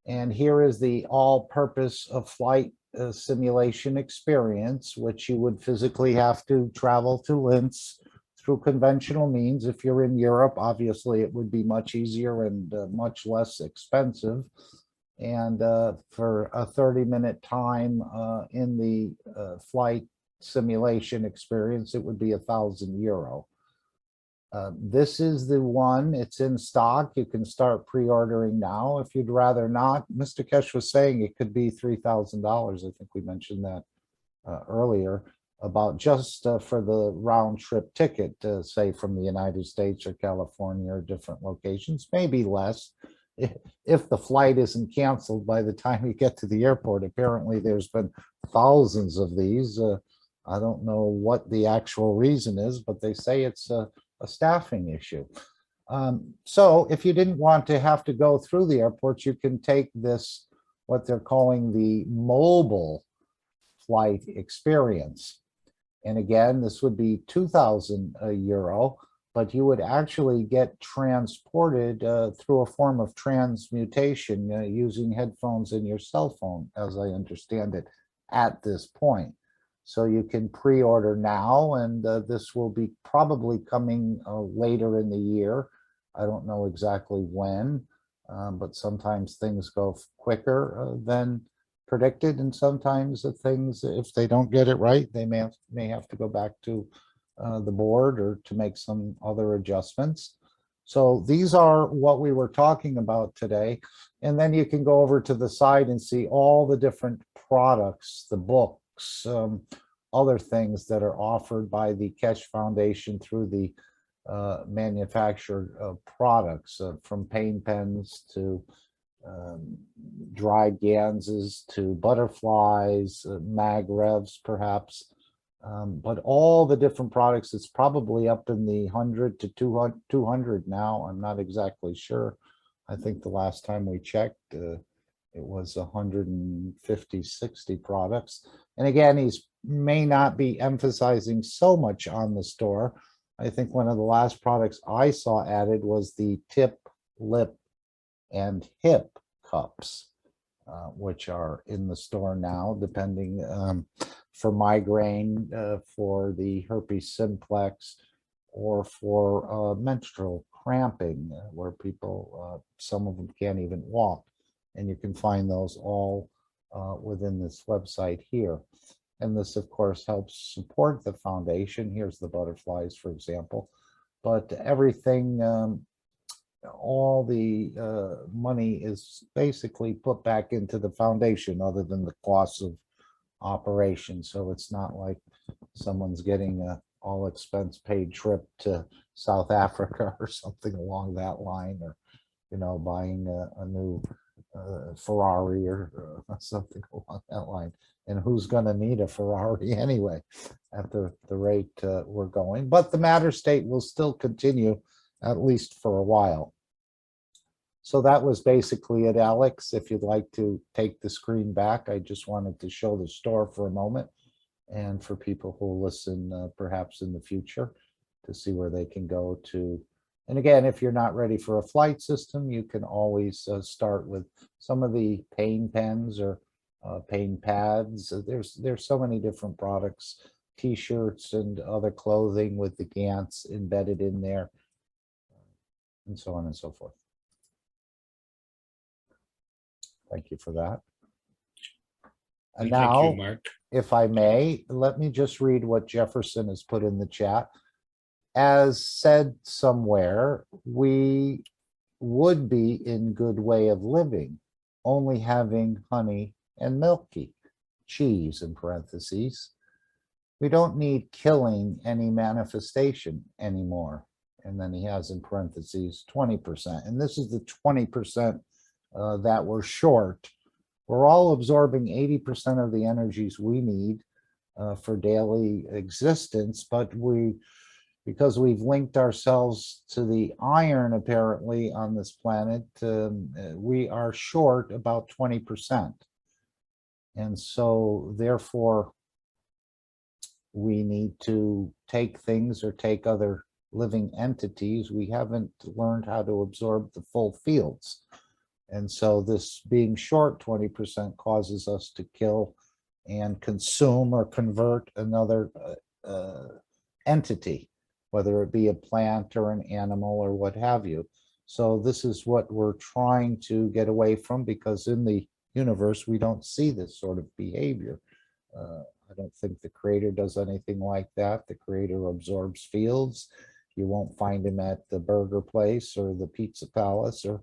and here is the all-purpose flight simulation experience, which you would physically have to travel to Linz through conventional means. If you're in Europe, obviously it would be much easier and much less expensive. And for a 30-minute time in the flight simulation experience, it would be €1,000. This is the one, it's in stock. You can start pre-ordering now. If you'd rather not, Mr. Keshe was saying it could be $3,000. I think we mentioned that earlier, about just for the round trip ticket, say from the United States or California or different locations, maybe less. If the flight isn't canceled by the time you get to the airport. Apparently there's been thousands of these. I don't know what the actual reason is, but they say it's a staffing issue. So if you didn't want to have to go through the airports, you can take this, what they're calling the mobile flight experience. And again, this would be €2,000, but you would actually get transported through a form of transmutation using headphones in your cell phone, as I understand it, at this point. So you can pre-order now, and this will be probably coming later in the year. I don't know exactly when, but sometimes things go quicker than predicted, and sometimes things, if they don't get it right, they may have to go back to the board or to make some other adjustments. So these are what we were talking about today. And then you can go over to the side and see all the different products, the books, other things that are offered by the Keshe Foundation through the manufactured products, from paint pens to dried ganses to butterflies, mag revs perhaps. But all the different products, it's probably up in the 100 to 200 now. I'm not exactly sure. I think the last time we checked, it was 150, 60 products. And again, he's may not be emphasizing so much on the store. I think one of the last products I saw added was the tip, lip, and hip cups, which are in the store now, depending for migraine, for the herpes simplex, or for menstrual cramping, where people, some of them can't even walk. And you can find those all within this website here. And this, of course, helps support the foundation. Here's the butterflies, for example. But everything, all the money is basically put back into the foundation, other than the costs of operation. So it's not like someone's getting a all expense paid trip to South Africa or something along that line, or buying a new Ferrari or something along that line. And who's going to need a Ferrari anyway at the rate we're going? But the Matter State will still continue, at least for a while. So that was basically it, Alex. If you'd like to take the screen back, I just wanted to show the store for a moment, and for people who will listen perhaps in the future, to see where they can go to. And again, if you're not ready for a flight system, you can always start with some of the pain pens or pain pads. There's so many different products, t-shirts and other clothing with the Gants embedded in there, and so on and so forth. Thank you for that. And thank now, you, Mark. if I may, let me just read what Jefferson has put in the chat. As said somewhere, we would be in good way of living, only having honey and milky, cheese in parentheses. We don't need killing any manifestation anymore. And then he has in parentheses 20%. And this is the 20% that we're short. We're all absorbing 80% of the energies we need for daily existence, but because we've linked ourselves to the iron apparently on this planet, we are short about 20%. And so therefore, we need to take things or take other living entities. We haven't learned how to absorb the full fields. And so this being short 20% causes us to kill and consume or convert another entity, whether it be a plant or an animal or what have you. So this is what we're trying to get away from, because in the universe, we don't see this sort of behavior. I don't think the creator does anything like that. The creator absorbs fields. You won't find him at the burger place or the pizza palace or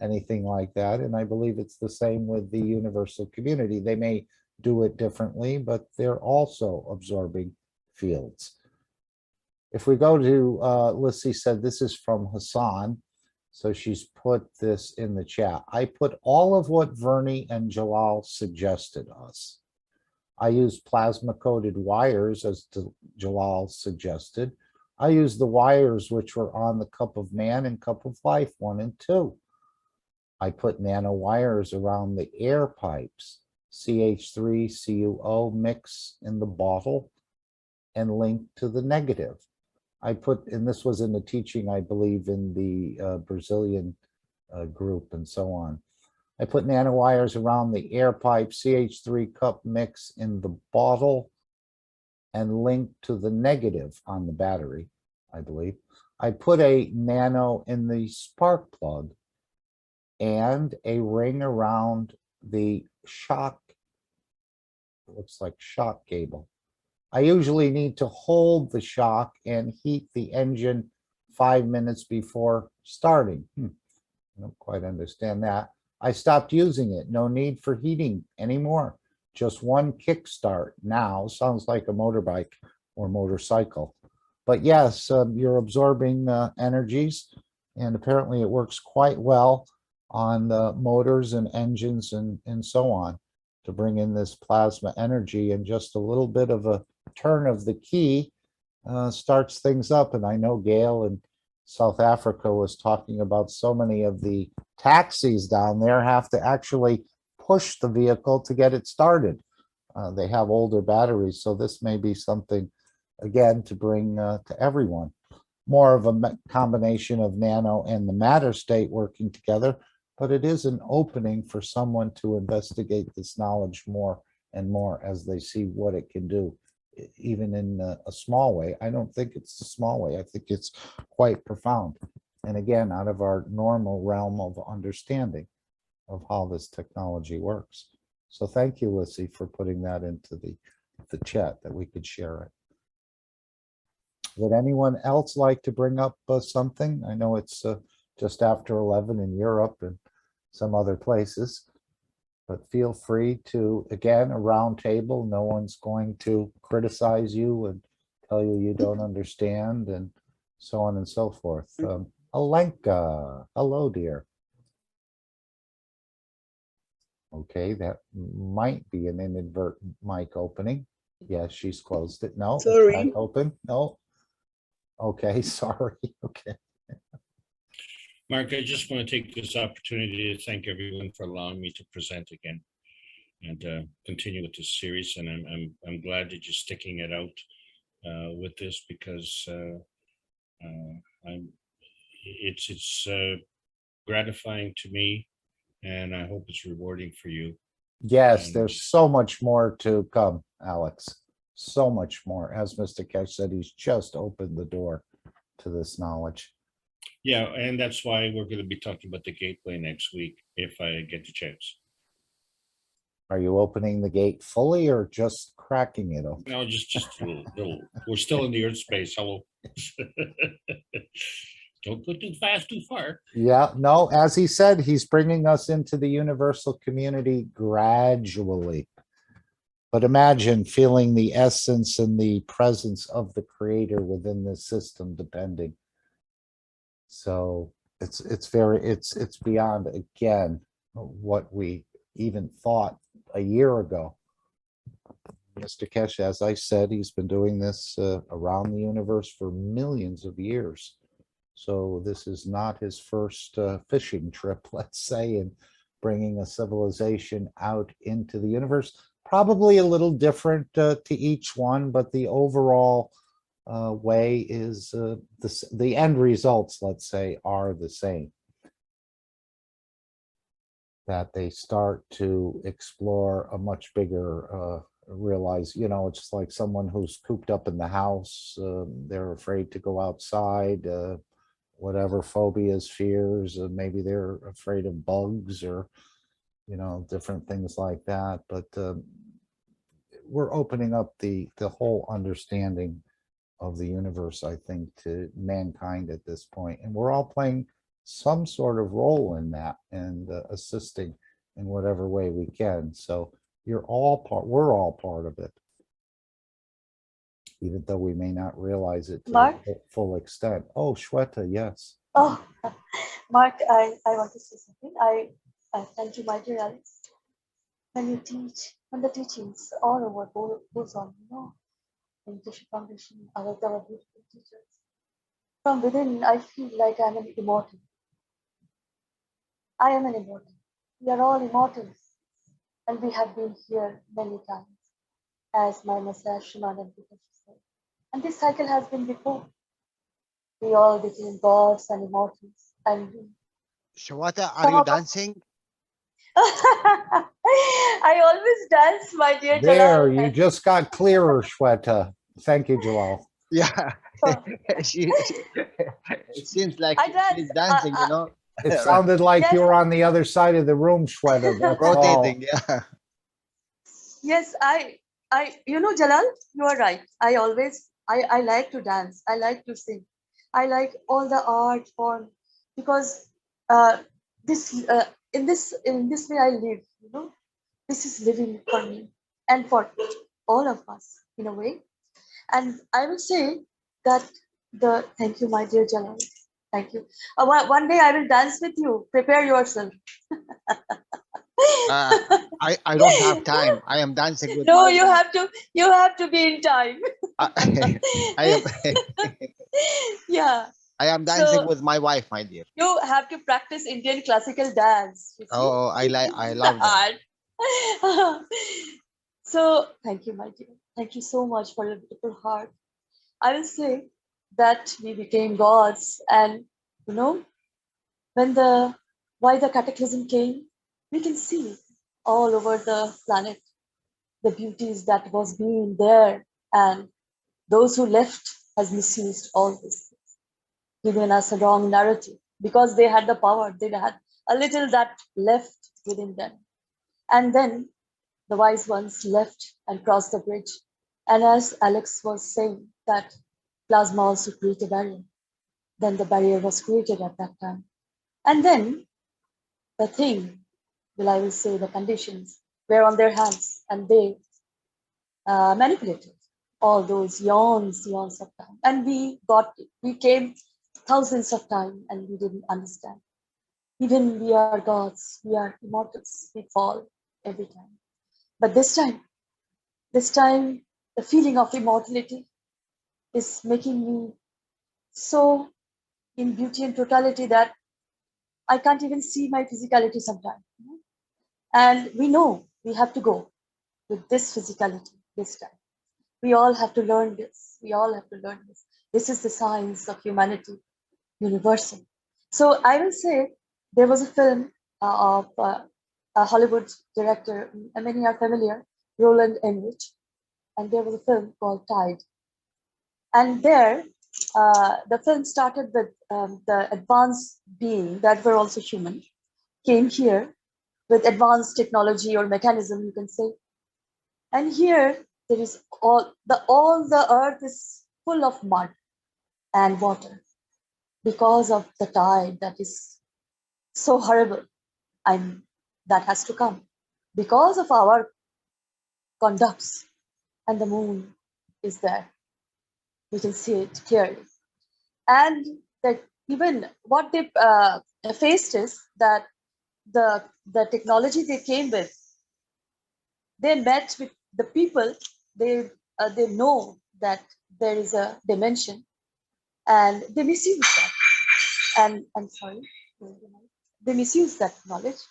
anything like that. And I believe it's the same with the universal community. They may do it differently, but they're also absorbing fields. If we go to, Lissy said this is from Hassan. So she's put this in the chat. I put all of what Vernie and Jalal suggested us. I used plasma-coated wires, as Jalal suggested. I used the wires which were on the Cup of Man and Cup of Life 1 and 2. I put nano wires around the air pipes, CH3CuO mix in the bottle, and linked to the negative. I put, and this was in the teaching, I believe, in the Brazilian group and so on. I put nanowires around the air pipe CH3 cup mix in the bottle and linked to the negative on the battery, I believe. I put a nano in the spark plug and a ring around the shock, looks like shock cable. I usually need to hold the shock and heat the engine 5 minutes before starting. I don't quite understand that. I stopped using it. No need for heating anymore. Just one kickstart now. Sounds like a motorbike or motorcycle. But yes, you're absorbing energies, and apparently it works quite well on the motors and engines and so on to bring in this plasma energy, and just a little bit of a turn of the key starts things up. And I know Gail in South Africa was talking about so many of the taxis down there have to actually push the vehicle to get it started. They have older batteries, so this may be something, again, to bring to everyone. More of a combination of nano and the matter state working together, but it is an opening for someone to investigate this knowledge more and more as they see what it can do, even in a small way. I don't think it's a small way. I think it's quite profound. And again, out of our normal realm of understanding of how this technology works. So thank you, Lissy, for putting that into the chat that we could share it. Would anyone else like to bring up something? I know it's just after 11 in Europe and some other places, but feel free to, again, a round table. No one's going to criticize you and tell you you don't understand and so on and so forth. Alenka, hello, dear. Okay, that might be an inadvertent mic opening. Yes, she's closed it. No, Sorry. it's back open. No. Okay, sorry. Okay. Mark, I just want to take this opportunity to thank everyone for allowing me to present again and continue with this series. And I'm glad that you're sticking it out with this, because it's gratifying to me, and I hope it's rewarding for you. Yes, there's so much more to come, Alex. So much more. As Mr. Kesh said, he's just opened the door to this knowledge. Yeah, and that's why we're going to be talking about the gateway next week, if I get the chance. Are you opening the gate fully or just cracking it open? No, just a little. We're still in the Earth space. Hello. Don't go too fast, too far. Yeah, no, as he said, he's bringing us into the universal community gradually. But imagine feeling the essence and the presence of the creator within this system, depending. So it's beyond, again, what we even thought a year ago. Mr. Kesh, as I said, he's been doing this around the universe for millions of years. So this is not his first fishing trip, let's say, in bringing a civilization out into the universe. Probably a little different to each one, but the overall way is the end results, let's say, are the same. That they start to explore a much bigger, realize, you know, it's like someone who's cooped up in the house, they're afraid to go outside, whatever phobias, fears, maybe they're afraid of bugs or, you know, different things like that. But we're opening up the whole understanding of the universe, I think, to mankind at this point. And we're all playing some sort of role in that and assisting in whatever way we can. So we're all part of it, even though we may not realize it to Mark? the full extent. Oh, Shweta, yes. Oh, Mark, I want to say something. I thank you, my dear Alex. When you teach, when the teachings all over goes on, you know, in Teacher Foundation, our beautiful teachers. From within, I feel like I'm an immortal. I am an immortal. We are all immortals. And we have been here many times, as my Messiah Shimon and Peter said. And this cycle has been before. We all became gods and immortals. And Shawata, are you dancing? I always dance, my dear There, Jalal. you just got clearer, Shweta. Thank you, Jalal. Yeah. Oh. It seems like I dance, she's dancing, you know, It sounded like Yes. you were on the other side of the room, Shweta. That's all. rotating. Yeah. Yes, I Jalal, you are right. I like to dance. I like to sing. I like all the art form because uh, this in this way I live. This is living for me and for all of us in a way. And I will say that thank you, my dear Jalal. Thank you. One day I will dance with you. Prepare yourself. Uh, I don't have time. I am dancing with No, my you wife. have to. You have to be in time. I am Yeah. I am dancing So with my wife, my dear. you have to practice Indian classical dance. You see, Oh, this I is the love them. art. So thank you, my dear. Thank you so much for your beautiful heart. I will say that we became gods, and you know when the why the cataclysm came, we can see all over the planet the beauties that was being there, and those who left has misused all this, given us a wrong narrative because they had the power, they had a little that left within them. And then the wise ones left and crossed the bridge. And as Alex was saying, that plasma also created a barrier. Then the barrier was created at that time. And then the thing, well, I will say the conditions were on their hands and they manipulated all those yawns of time. And we came thousands of times and we didn't understand. Even we are gods, we are immortals, we fall every time. But this time, the feeling of immortality is making me so in beauty and totality that I can't even see my physicality sometimes. And we know we have to go with this physicality this time. We all have to learn this. We all have to learn this. This is the science of humanity, universal. So I will say there was a film of a Hollywood director, many are familiar, Roland Emmerich, and there was a film called Tide. And there, the film started with the advanced being that were also human, came here with advanced technology or mechanism, you can say. And here, there is all the earth is full of mud and water because of the tide that is so horrible and that has to come because of our conducts, and the moon is there. We can see it clearly. And that even what they faced is that the technology they came with, they met with the people. They know that there is a dimension, and they misuse that. And I'm sorry, they misuse that knowledge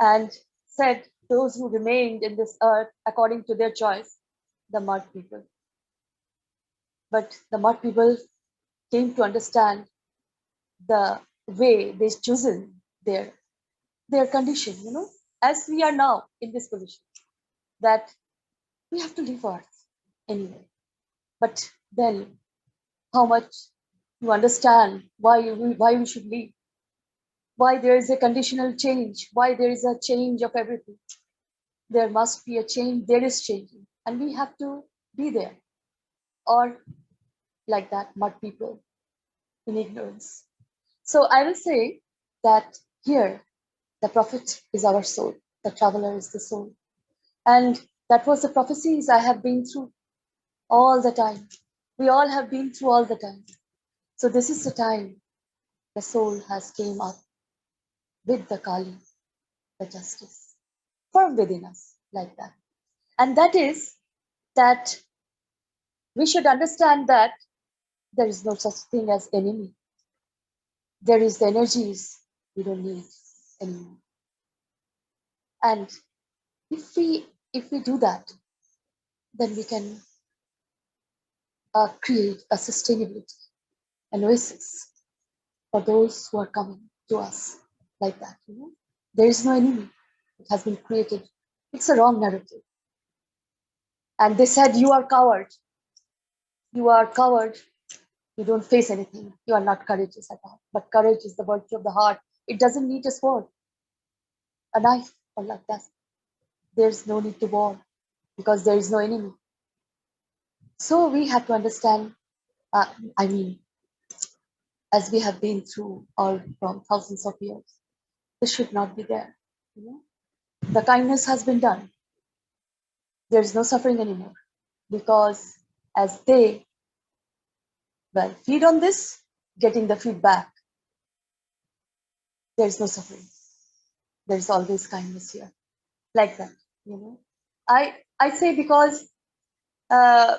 and said those who remained in this earth according to their choice, the mud people. But the mud people came to understand the way they've chosen their condition, as we are now in this position, that we have to leave Earth anyway. But then how much you understand why we should leave, why there is a conditional change, why there is a change of everything. There must be a change, there is changing, and we have to be there, or like that mud people in ignorance. So I will say that here the prophet is our soul, the traveler is the soul. And that was the prophecies I have been through all the time. We all have been through all the time. So this is the time the soul has came up with the Kali, the justice, from within us, like that. And that is that we should understand that there is no such thing as enemy. There is the energies we don't need anymore. And if we do that, then we can create a sustainability, an oasis for those who are coming to us like that. There is no enemy. It has been created. It's a wrong narrative. And they said, you are coward. You are coward. You don't face anything. You are not courageous at all. But courage is the virtue of the heart. It doesn't need a sword, a knife, or like that. There's no need to war. because there is no enemy. So we have to understand, I mean, as we have been through all from thousands of years, this should not be there. You know? The kindness has been done. There is no suffering anymore, because as they feed on this, getting the feedback, there is no suffering. There is always kindness here, like that. You know, I say because uh,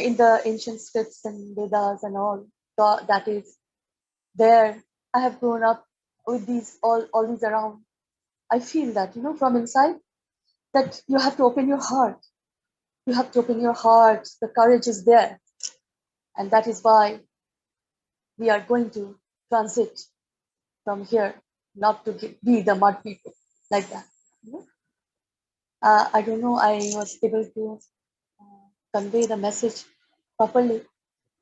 in the ancient scripts and Vedas and all, that is there. I have grown up with these all these around. I feel that, you know, from inside, that you have to open your heart. You have to open your heart. The courage is there, and that is why we are going to transit from here, not to be the mud people like that. You know? I don't know. I was able to convey the message properly,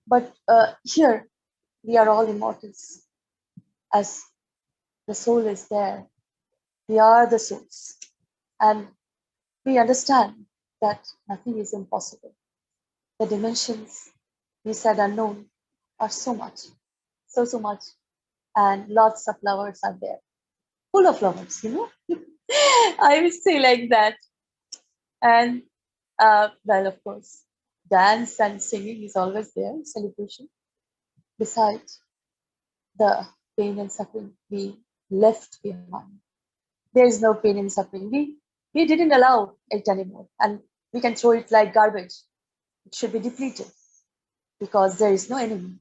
but here we are all immortals. As the soul is there, we are the souls, and we understand that nothing is impossible. The dimensions we said unknown are so much, so much, and lots of flowers are there, full of flowers, you know. I will say like that. And of course, dance and singing is always there, celebration. Besides the pain and suffering we left behind, there is no pain and suffering. We didn't allow it anymore, and we can throw it like garbage. It should be depleted because there is no enemy.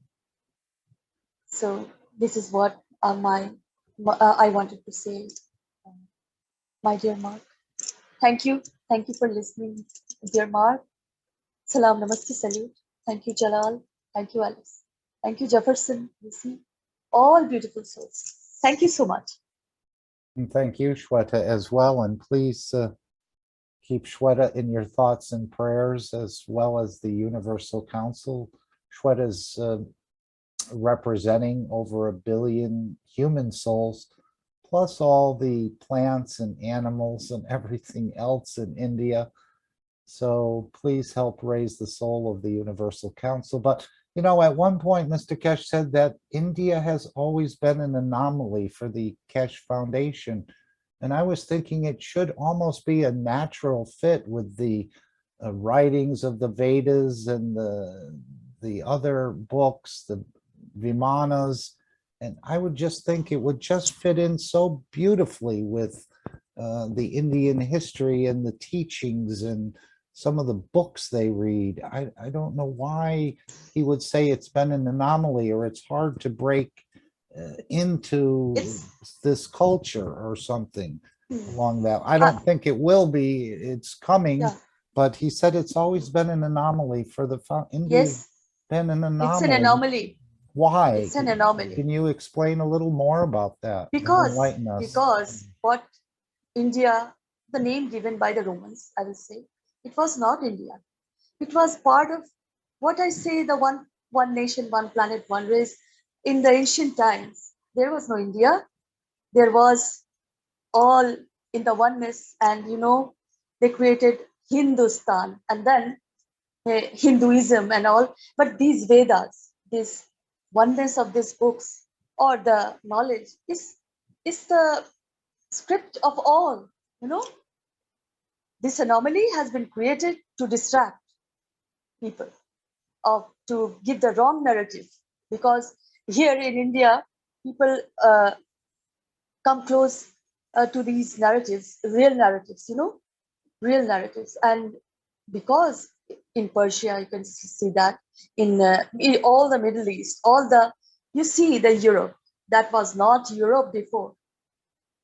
So this is what I wanted to say, my dear Mark. Thank you for listening, dear Mark. Salam, namaste, salute. Thank you, Jalal. Thank you, Alice. Thank you, Jefferson. You see, all beautiful souls. Thank you so much. And thank you, Shweta, as well. And please keep Shweta in your thoughts and prayers, as well as the Universal Council. Shweta's representing over 1 billion human souls, plus all the plants and animals and everything else in India. So please help raise the soul of the Universal Council. But, you know, at one point, Mr. Kesh said that India has always been an anomaly for the Kesh Foundation. And I was thinking it should almost be a natural fit with the writings of the Vedas and the other books, the Vimanas. And I would just think it would just fit in so beautifully with the Indian history and the teachings and some of the books they read. I don't know why he would say it's been an anomaly or it's hard to break into this culture or something along that. I don't think it will be. It's coming, Yeah. but he said it's always been an anomaly for the India's been an anomaly. It's an anomaly. Why? It's an anomaly. Can you explain a little more about that? Because what India, the name given by the Romans, I will say, it was not India. It was part of what I say, the one nation, one planet, one race. In the ancient times, there was no India. There was all in the oneness, and you know, they created Hindustan and then Hinduism and all. But these Vedas, this oneness of these books or the knowledge is the script of all, you know. This anomaly has been created to distract people, or to give the wrong narrative, because here in India, people come close to these narratives, real narratives, you know, real narratives. And because in Persia, you can see that in all the Middle East, you see the Europe, that was not Europe before.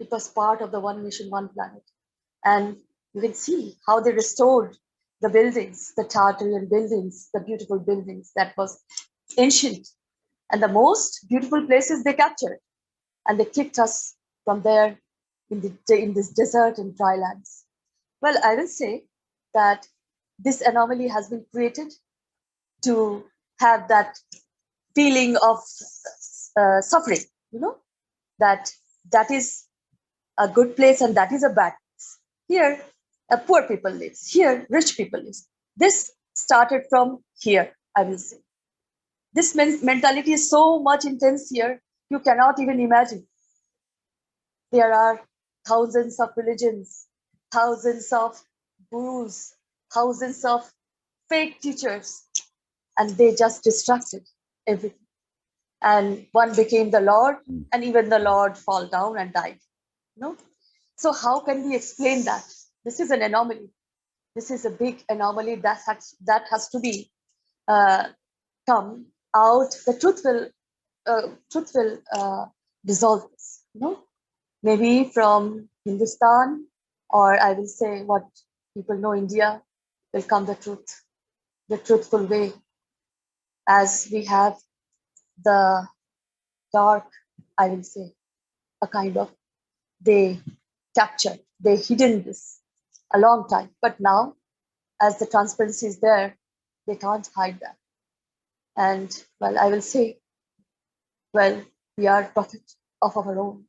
It was part of the one nation, one planet. And you can see how they restored the buildings, the Tartarian buildings, the beautiful buildings that was ancient, and the most beautiful places they captured. And they kicked us from there in this desert and dry lands. Well, I will say that this anomaly has been created to have that feeling of suffering, you know, that is a good place and that is a bad place. Here, poor people lives. Here, rich people lives. This started from here, I will say. This mentality is so much intense here, you cannot even imagine. There are thousands of religions, thousands of gurus, thousands of fake teachers, and they just destructed everything. And one became the Lord, and even the Lord fall down and died. No? So how can we explain that? This is an anomaly. This is a big anomaly that has to be come out. The truth will dissolve this. Maybe from Hindustan, or I will say what people know India, will come the truth, the truthful way, as we have the dark, I will say, a kind of, they captured, they hidden this a long time. But now, as the transparency is there, they can't hide that. And well, I will say, well, we are prophet of our own.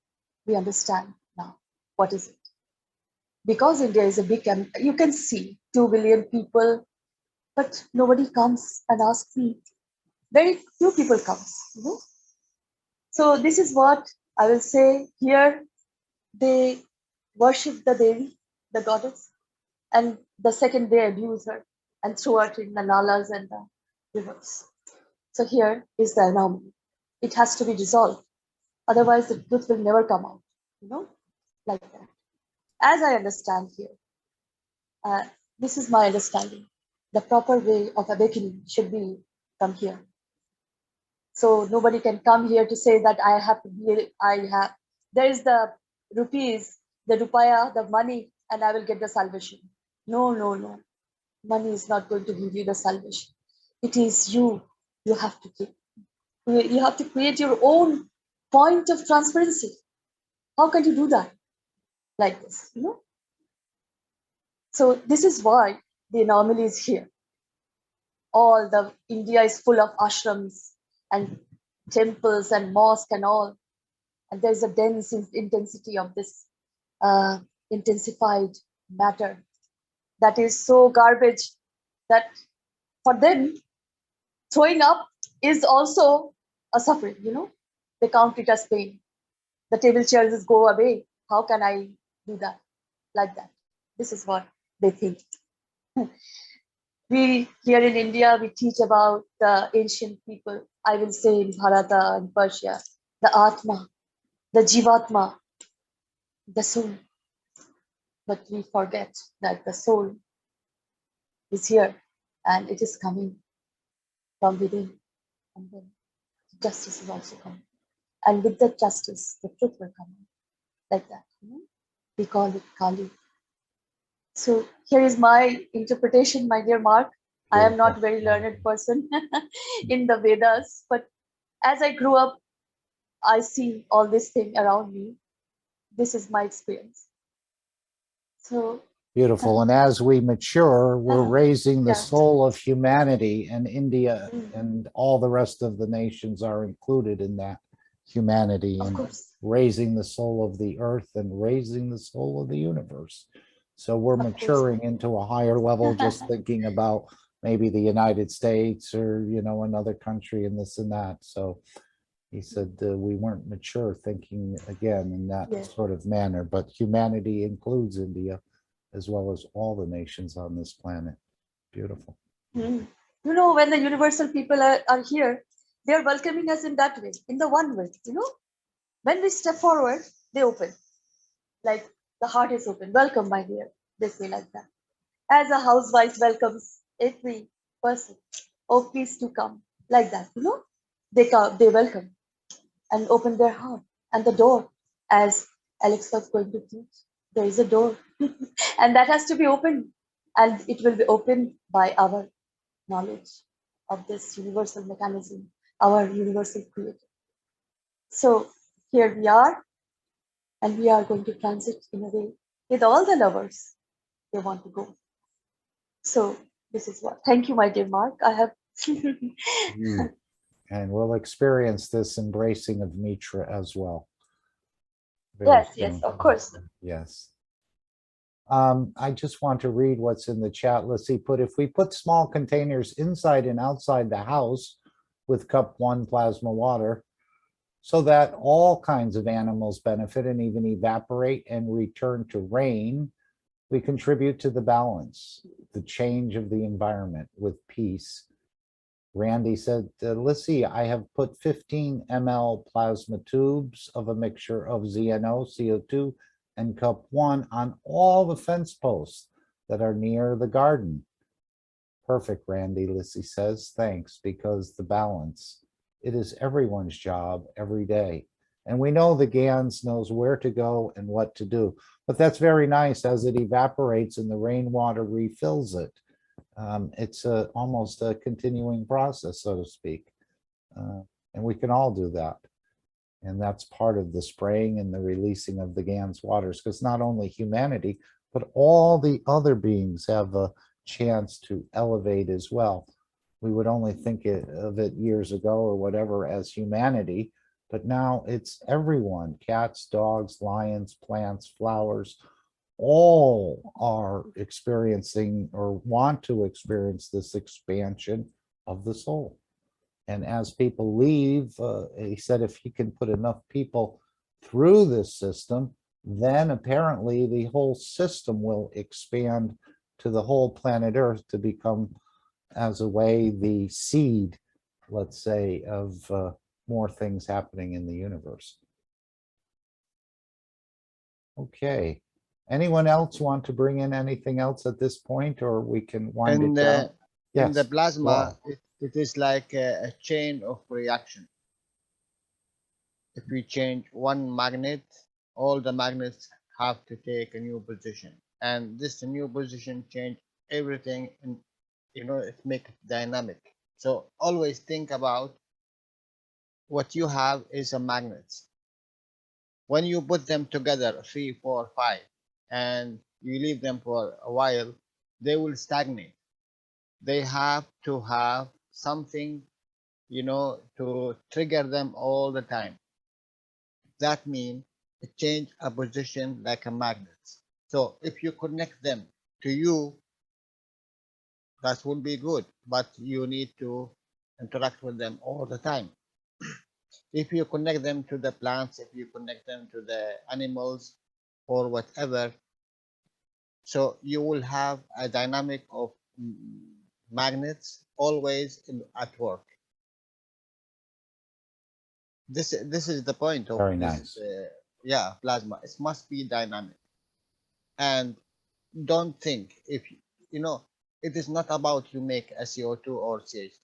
We understand now what is it. Because India is a big, you can see 2 billion people, but nobody comes and asks me. Very few people comes. So this is what I will say here. They worship the Devi, the goddess, and the second they abuse her and throw her in the nalas and the rivers. So here is the anomaly. It has to be dissolved. Otherwise, the truth will never come out, like that. As I understand here, this is my understanding. The proper way of awakening should be from here. So nobody can come here to say that I have to be, there is the rupees, the rupaya, the money, and I will get the salvation. No, no, no. Money is not going to give you the salvation. It is you. You have to keep. You have to create your own point of transparency. How can you do that? Like this, So this is why the anomaly is here. All the India is full of ashrams and temples and mosques and all. And there's a dense intensity of this intensified matter that is so garbage that for them, throwing up is also a suffering, They count it as pain. The table chairs just go away. How can I do that? Like that. This is what they think. We here in India, we teach about the ancient people. I will say in Bharata and Persia, the Atma, the Jivatma, the soul. But we forget that the soul is here and it is coming from within. And then justice is also coming. And with the justice, the truth will come. Like that. We call it Kali. So here is my interpretation, my dear Mark. I am not a very learned person in the Vedas, but as I grew up, I see all this thing around me. This is my experience. So beautiful. And as we mature, we're raising the yeah. soul of humanity, and India and all the rest of the nations are included in that humanity, Of and course. raising the soul of the earth and raising the soul of the universe. So we're maturing into a higher level, just thinking about maybe the United States or, another country and this and that. So he said we weren't mature thinking again in that sort of manner, but humanity includes India as well as all the nations on this planet. Beautiful. When the universal people are here, they're welcoming us in that way, in the one way, When we step forward, they open. Like the heart is open. Welcome, my dear. They say like that. As a housewife welcomes every person. Oh, please to come. Like that, They come, they welcome and open their heart. And the door, as Alex was going to teach, there is a door. And that has to be opened. And it will be opened by our knowledge of this universal mechanism, our universal creator. So here we are, and we are going to transit in a way with all the lovers they want to go. So this is what. Thank you, my dear Mark. I have. And we'll experience this embracing of Mitra as well. Yes, of course. Yes. I just want to read what's in the chat. Let's see, if we put small containers inside and outside the house with cup 1 plasma water, so that all kinds of animals benefit and even evaporate and return to rain, we contribute to the balance, the change of the environment with peace. Randy said, Lissy, I have put 15 ml plasma tubes of a mixture of ZNO, CO2, and cup 1 on all the fence posts that are near the garden. Perfect, Randy, Lissy says, thanks, because the balance, it is everyone's job every day. And we know the GANS knows where to go and what to do. But that's very nice. As it evaporates and the rainwater refills it, it's almost a continuing process, so to speak. And we can all do that. And that's part of the spraying and the releasing of the GANS waters, because not only humanity, but all the other beings have a chance to elevate as well. We would only think of it years ago or whatever as humanity, but now it's everyone, cats, dogs, lions, plants, flowers, all are experiencing or want to experience this expansion of the soul. And as people leave, he said if he can put enough people through this system, then apparently the whole system will expand to the whole planet Earth to become, as a way, the seed, let's say, of more things happening in the universe. Okay. Anyone else want to bring in anything else at this point, or we can wind it down? In the Yes. plasma, Wow. it is like a chain of reaction. If we change one magnet, all the magnets have to take a new position, and this new position change everything, and it makes it dynamic. So always think about what you have is a magnet. When you put them together, 3, 4, 5, and you leave them for a while, they will stagnate. They have to have something, to trigger them all the time. That means change a position like a magnet. So if you connect them to you, that will be good, but you need to interact with them all the time. If you connect them to the plants, if you connect them to the animals or whatever, so you will have a dynamic of magnets always at work. This is the point of Very this nice. plasma. It must be dynamic. And don't think, if it is not about you make a CO2 or CH3.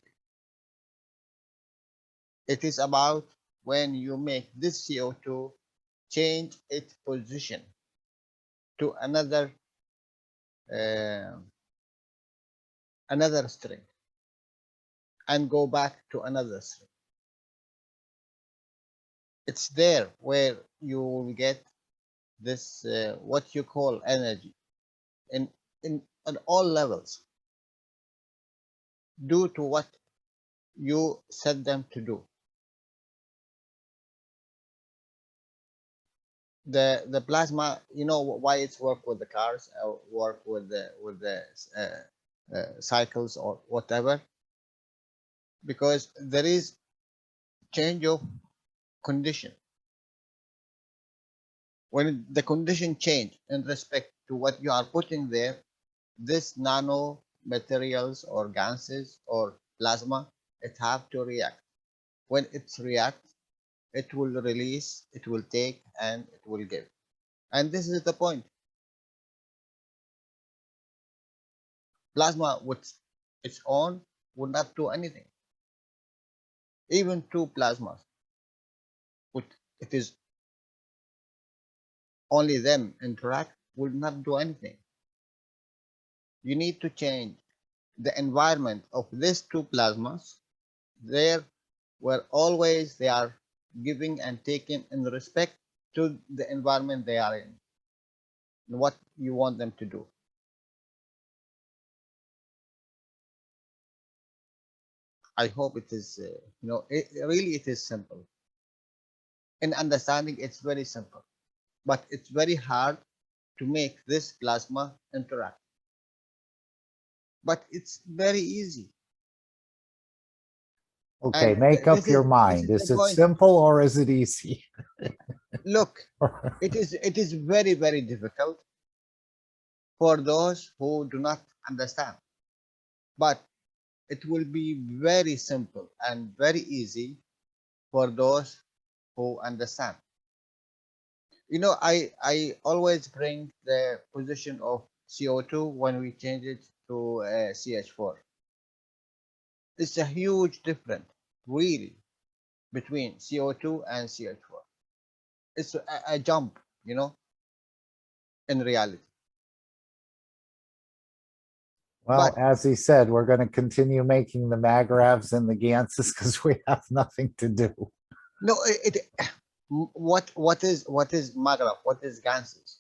It is about when you make this CO2 change its position to another string and go back to another string. It's there where you will get this what you call energy in on all levels, due to what you set them to do. The plasma, why it's work with the cars, work with the cycles or whatever, because there is change of condition. When the condition change in respect to what you are putting there, this nano materials or gases or plasma, it have to react. When it reacts, it will release, it will take, and it will give. And this is the point. Plasma with its own would not do anything. Even two plasmas, with it is only them interact, will not do anything. You need to change the environment of these two plasmas there, where always they are giving and taking in respect to the environment they are in and what you want them to do. I hope it is, it is simple. In understanding, it's very simple, but it's very hard to make this plasma interact. But it's very easy. Okay, And make up your this mind. is the Is it point. simple or is it easy? Look, it is very, very difficult for those who do not understand. But it will be very simple and very easy for those who understand. You know, I always bring the position of CO2 when we change it to CH4. It's a huge difference, really, between CO2 and CH4. It's a jump, you know, in reality. Well, But as he said, we're going to continue making the magravs and the Ganses because we have nothing to do. no, what is Maghreb? What is Ganses?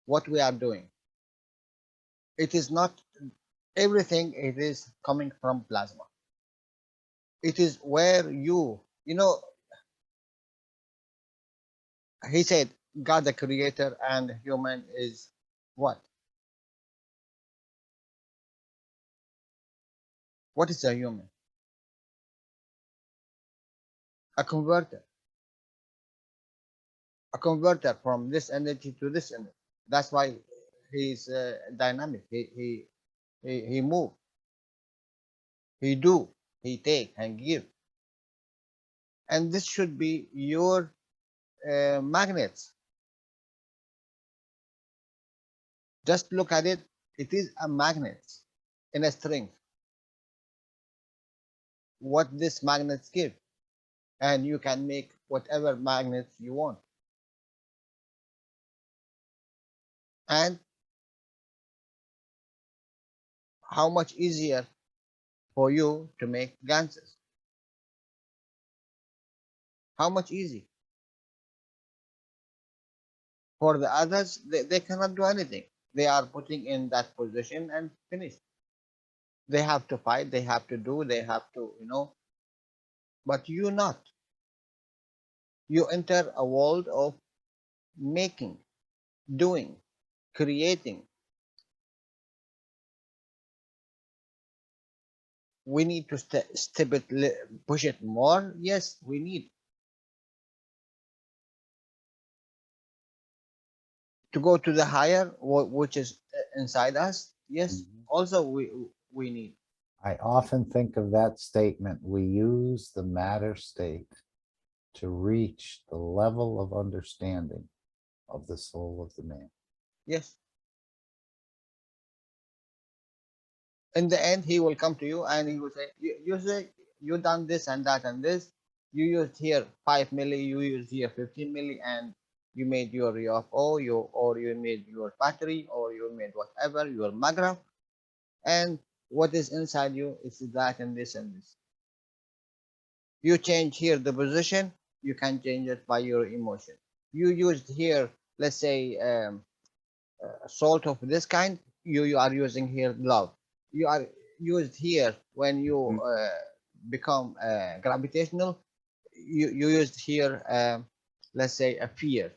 What we are doing? It is not everything. It is coming from plasma. It is where you know, he said God the creator and human is what? What is a human? A converter. A converter from this energy to this energy. That's why he's dynamic. He move. He do. He take and give. And this should be your magnets. Just look at it. It is a magnet in a string. What this magnets give, and you can make whatever magnets you want. And how much easier for you to make Ganses? How much easy? For the others, they cannot do anything. They are putting in that position and finished. They have to fight, they have to do, they have to, you know. But you not. You enter a world of making, doing, creating. We need to step it, push it more. Yes, we need to go to the higher, which is inside us. Yes, Mhm. also we need. I often think of that statement. We use the matter state to reach the level of understanding of the soul of the man. Yes. In the end, he will come to you and he will say, you say you done this and that and this. You used here 5 milli, you used here 15 milli, and you made your UFO, or you made your battery, or you made whatever, your magra, and what is inside you is that and this and this. You change here the position, you can change it by your emotion. You used here, let's say, salt of this kind, you are using here love. You are used here when you become gravitational, you used here, let's say, a fear.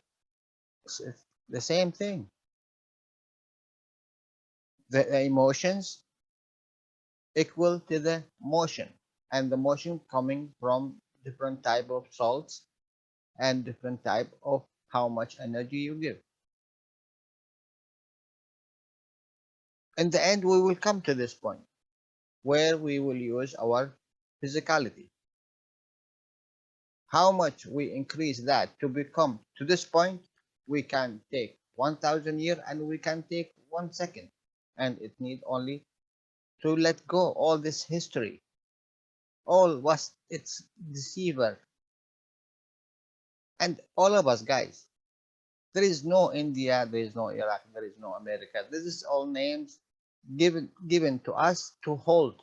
It's the same thing. The emotions equal to the motion, and the motion coming from different type of salts and different type of how much energy you give. In the end, we will come to this point where we will use our physicality. How much we increase that to become to this point, we can take 1,000 years and we can take 1 second. And it need only to let go all this history. All was its deceiver. And all of us, guys, there is no India, there is no Iraq, there is no America. This is all names given to us to hold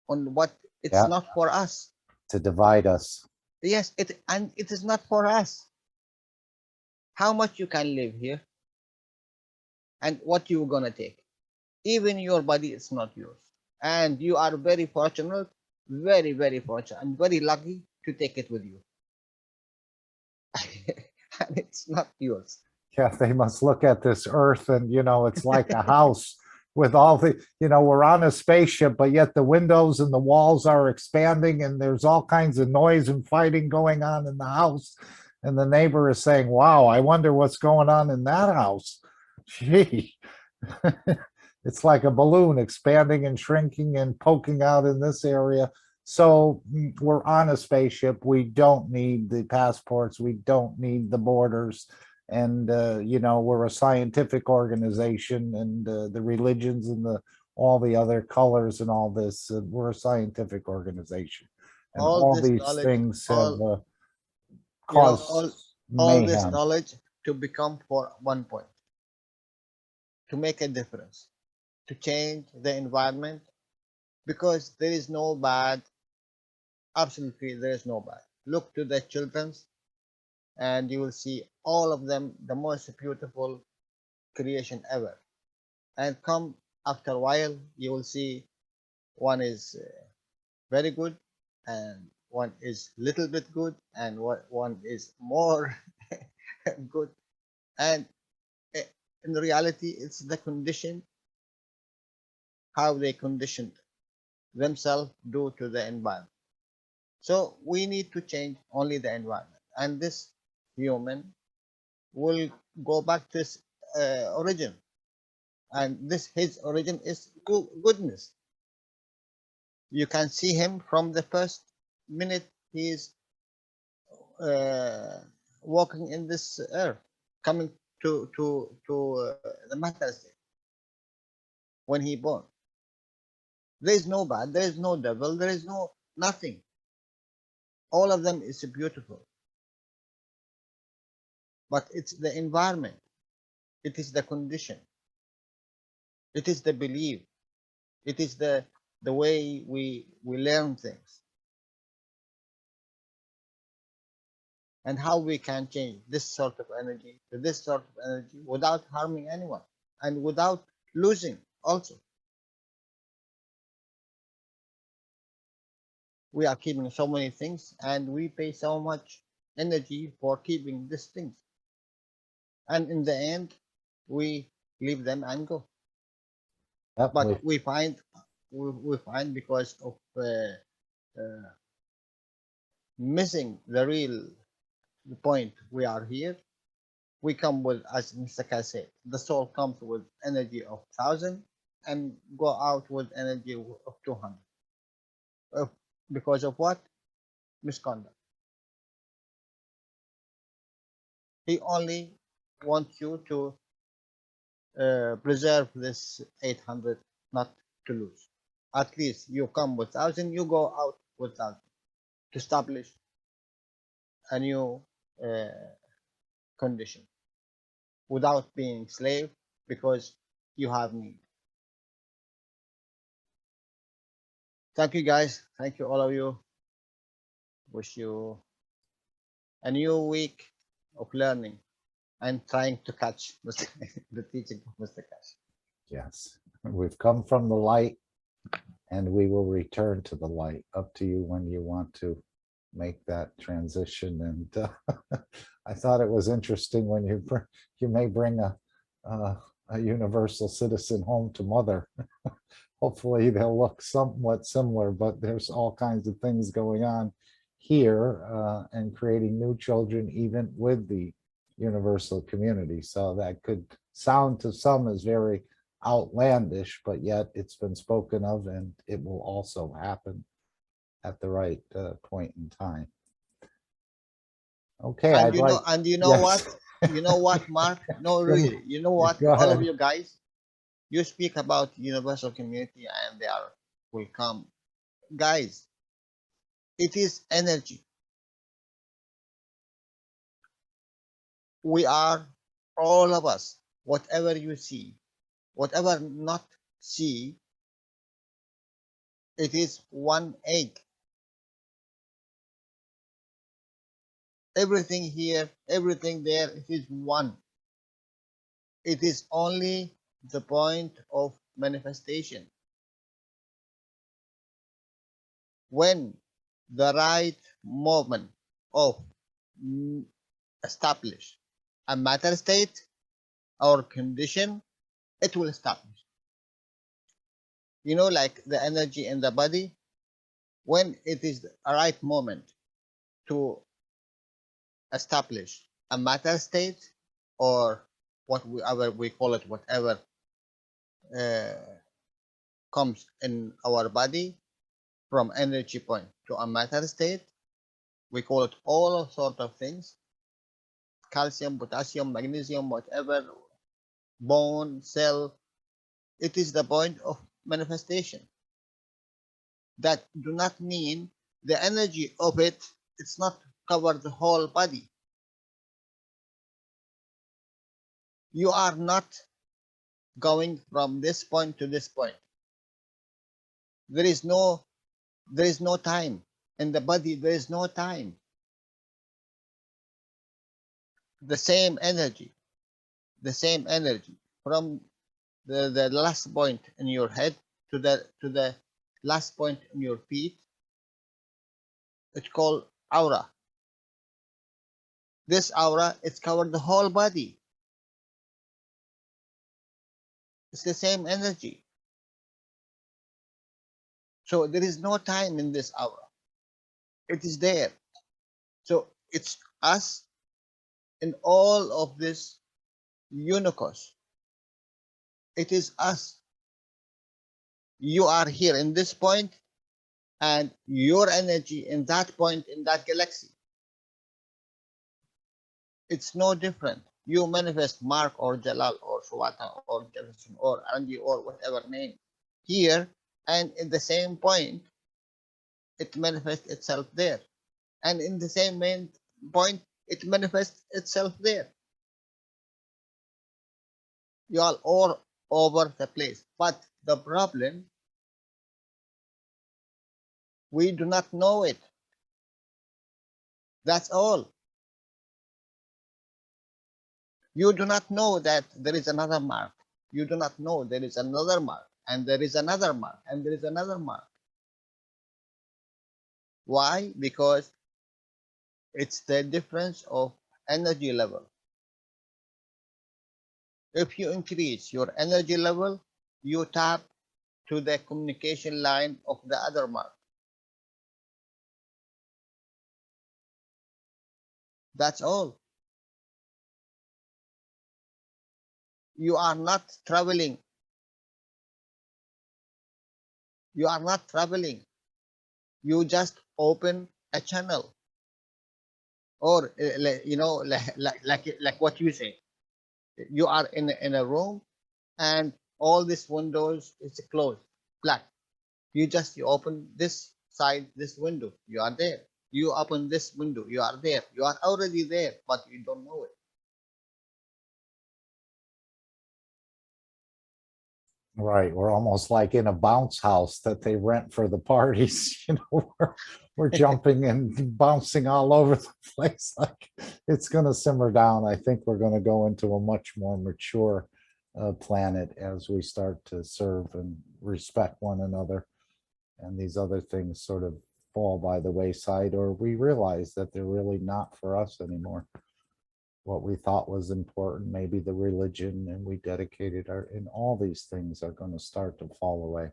on what it's Yeah, not for us. to divide us. Yes, it is not for us. How much you can live here and what you gonna take. Even your body is not yours. And you are very fortunate, very, very fortunate, and very lucky to take it with you. And it's not yours. Yeah, they must look at this earth and, it's like a house with all the, we're on a spaceship, but yet the windows and the walls are expanding and there's all kinds of noise and fighting going on in the house. And the neighbor is saying, wow, I wonder what's going on in that house. Gee, it's like a balloon expanding and shrinking and poking out in this area. So we're on a spaceship. We don't need the passports. We don't need the borders. And, we're a scientific organization, and the religions and all the other colors and all this, we're a scientific organization. And All all this these knowledge, things have all caused all this mayhem. knowledge to become for one point, to make a difference, to change the environment, because there is no bad. Absolutely, there is no bad. Look to the children's, and you will see all of them the most beautiful creation ever. And come after a while, you will see one is very good, and one is little bit good, and one is more good. And in reality, it's the condition, how they conditioned themselves due to the environment. So we need to change only the environment, and this human will go back to his origin, and this his origin is goodness. You can see him from the first minute he is walking in this earth, coming to the matter state. When he born, there is no bad, there is no devil, there is no nothing. All of them is beautiful, but it's the environment, it is the condition, it is the belief, it is the way we learn things, and how we can change this sort of energy to this sort of energy without harming anyone and without losing also. We are keeping so many things, and we pay so much energy for keeping these things, and in the end we leave them and go. Yep, But we find because of missing the real point, we are here. We come with, as Mr. Kai said, the soul comes with energy of 1,000 and go out with energy of 200. Because of what? Misconduct. He only wants you to preserve this 800, not to lose. At least you come with 1,000, you go out with 1,000 to establish a new condition without being slave, because you have need. Thank you, guys. Thank you, all of you. Wish you a new week of learning and trying to catch the teaching of Mr. Cash. yes, we've come from the light and we will return to the light. Up to you when you want to make that transition. And I thought it was interesting when you may bring a universal citizen home to mother. Hopefully they'll look somewhat similar, but there's all kinds of things going on here and creating new children even with the universal community. So that could sound to some as very outlandish, but yet it's been spoken of, and it will also happen at the right point in time. Okay, And I'd like, and you know yes. what? You know what, Mark? No, really. You know what? Go All of ahead. you guys, you speak about universal community and they will come. Guys, it is energy. We are, all of us, whatever you see, whatever not see, it is one egg. Everything here, everything there, it is one. It is only the point of manifestation. When the right moment of establish a matter state or condition, it will establish. You know, like the energy in the body, when it is a right moment to establish a matter state or whatever we call it, whatever uh, comes in our body from energy point to a matter state, we call it all sort of things: calcium, potassium, magnesium, whatever, bone, cell. It is the point of manifestation. That do not mean the energy of it, it's not cover the whole body. You are not going from this point to this point. There is no time in the body. There is no time. The same energy from the last point in your head to the last point in your feet, it's called aura. This aura, it's covered the whole body. It's the same energy. So there is no time in this aura. It is there. So it's us in all of this unicos. It is us. You are here in this point, and your energy in that point in that galaxy. It's no different. You manifest Mark or Jalal or Suwata or Jefferson or Andy or whatever name here, and in the same point, it manifests itself there. And in the same main point, it manifests itself there. You are all over the place. But the problem, we do not know it. That's all. You do not know that there is another mark. You do not know there is another mark, and there is another mark, and there is another mark. Why? Because it's the difference of energy level. If you increase your energy level, you tap to the communication line of the other mark. That's all. You are not traveling. You are not traveling. You just open a channel. Or, you know, like what you say. You are in a room and all these windows is closed, black. You open this side, this window, you are there. You open this window, you are there. You are already there, but you don't know it. Right. We're almost like in a bounce house that they rent for the parties. You know, we're jumping and bouncing all over the place. Like it's going to simmer down. I think we're going to go into a much more mature planet as we start to serve and respect one another. And these other things sort of fall by the wayside, or we realize that they're really not for us anymore. What we thought was important, maybe the religion, and we dedicated our, and all these things are going to start to fall away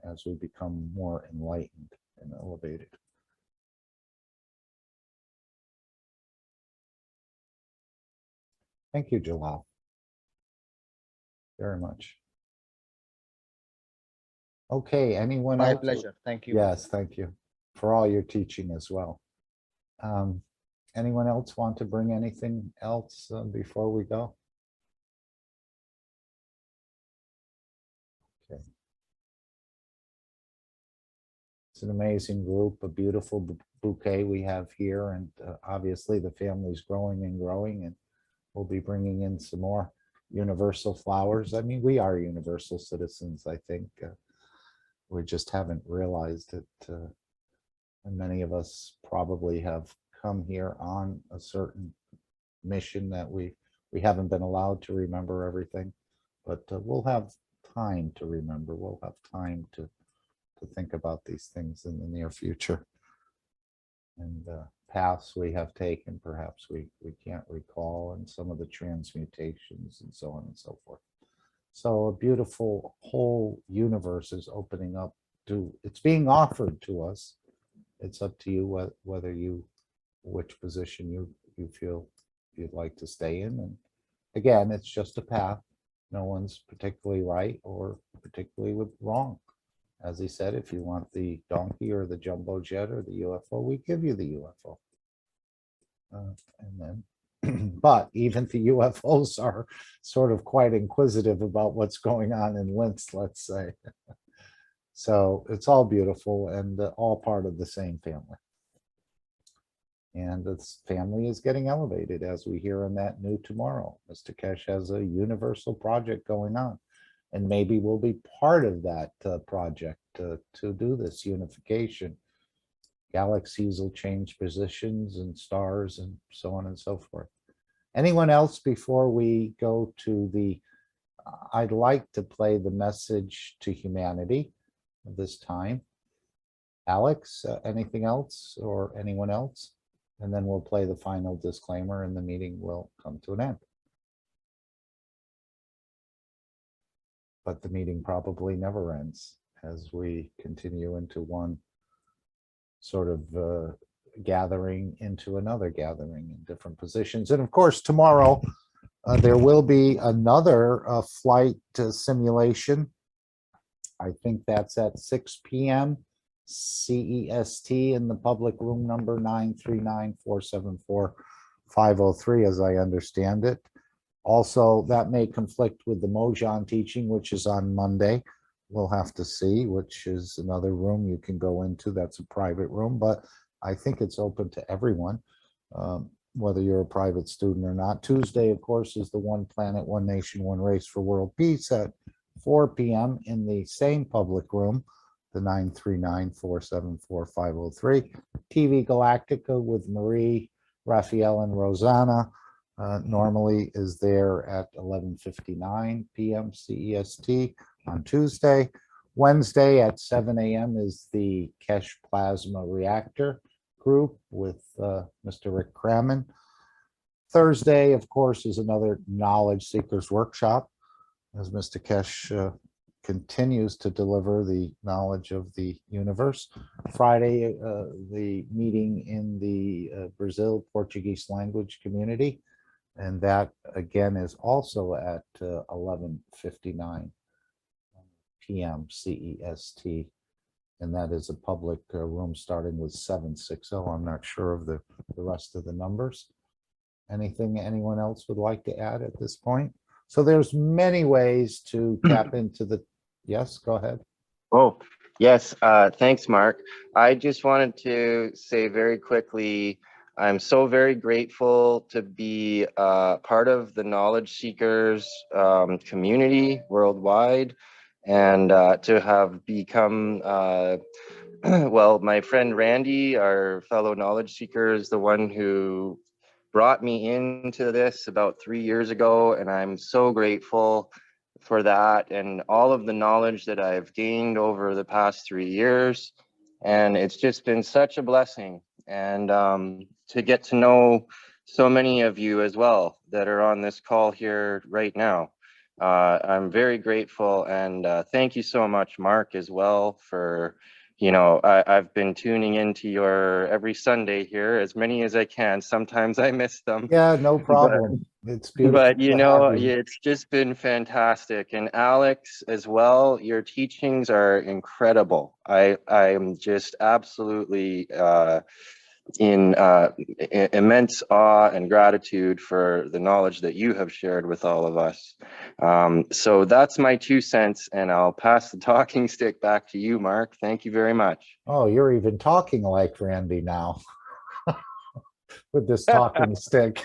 as we become more enlightened and elevated. Thank you, Jalal, very much. Okay, anyone My else? pleasure. Thank you. Yes, thank you for all your teaching as well. Anyone else want to bring anything else before we go? Okay. It's an amazing group, a beautiful bouquet we have here, and obviously the family's growing and growing, and we'll be bringing in some more universal flowers. I mean, we are universal citizens, I think. We just haven't realized it. And many of us probably have come here on a certain mission that we haven't been allowed to remember everything, but we'll have time to remember. We'll have time to think about these things in the near future. And paths we have taken, perhaps we can't recall, and some of the transmutations and so on and so forth. So a beautiful whole universe is opening up to, it's being offered to us. It's up to you whether you, which position you feel you'd like to stay in. And again, it's just a path. No one's particularly right or particularly wrong. As he said, if you want the donkey or the jumbo jet or the UFO, we give you the UFO. And then, but even the UFOs are sort of quite inquisitive about what's going on in Linz, let's say. So it's all beautiful and all part of the same family. And this family is getting elevated, as we hear in that New Tomorrow. Mr. Kesh has a universal project going on, and maybe we'll be part of that project to do this unification. Galaxies will change positions and stars and so on and so forth. Anyone else before we go to the, I'd like to play the message to humanity this time. Alex, anything else or anyone else? And then we'll play the final disclaimer and the meeting will come to an end. But the meeting probably never ends as we continue into one sort of gathering into another gathering in different positions. And of course, tomorrow there will be another flight simulation. I think that's at 6 p.m. CEST in the public room number 939-474-503, as I understand it. Also, that may conflict with the Mojan teaching, which is on Monday. We'll have to see, which is another room you can go into. That's a private room, but I think it's open to everyone, whether you're a private student or not. Tuesday, of course, is the One Planet, One Nation, One Race for World Peace at 4 p.m. in the same public room, the 939-474-503. TV Galactica with Marie, Raphael, and Rosanna normally is there at 11:59 p.m. CEST on Tuesday. Wednesday at 7 a.m. is the Kesh Plasma Reactor group with Mr. Rick Crammon. Thursday, of course, is another Knowledge Seekers Workshop, as Mr. Kesh continues to deliver the knowledge of the universe. Friday, the meeting in the Brazil Portuguese language community, and that again is also at 11:59 p.m. CEST, and that is a public room starting with 760. I'm not sure of the rest of the numbers. Anything anyone else would like to add at this point? So there's many ways to tap into the, yes, go ahead. Oh, yes, thanks, Mark. I just wanted to say very quickly, I'm so very grateful to be part of the Knowledge Seekers community worldwide, and to have become, well, my friend Randy, our fellow Knowledge Seeker, is the one who brought me into this about 3 years ago, and I'm so grateful for that and all of the knowledge that I've gained over the past 3 years. And it's just been such a blessing, and to get to know so many of you as well that are on this call here right now. I'm very grateful, and thank you so much, Mark, as well, for, you know, I've been tuning into your every Sunday here, as many as I can. Sometimes I miss them. Yeah, no problem. It's beautiful. But, you to know, have you. it's just been fantastic. And Alex as well, your teachings are incredible. I'm just absolutely in immense awe and gratitude for the knowledge that you have shared with all of us. So that's my 2 cents, and I'll pass the talking stick back to you, Mark. Thank you very much. Oh, you're even talking like Randy now with this talking stick.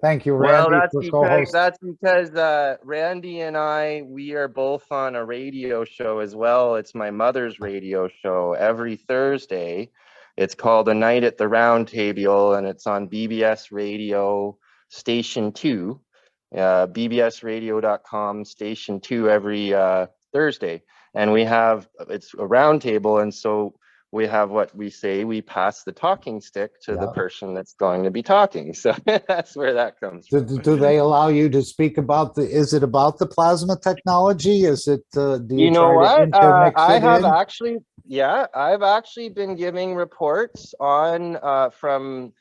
Thank you, Well, Randy, for co-hosting. that's because Randy and we are both on a radio show as well. It's my mother's radio show every Thursday. It's called A Night at the Round Table, and it's on BBS Radio Station 2, bbsradio.com Station 2 every Thursday. And it's a round table, and so we have what we say, we pass the talking stick to the Yeah. person that's going to be talking. So that's where that comes from. Do they allow you to speak about is it about the plasma technology? Is it, do you You know try to what? intermix I it have in? actually, yeah, I've actually been giving reports on from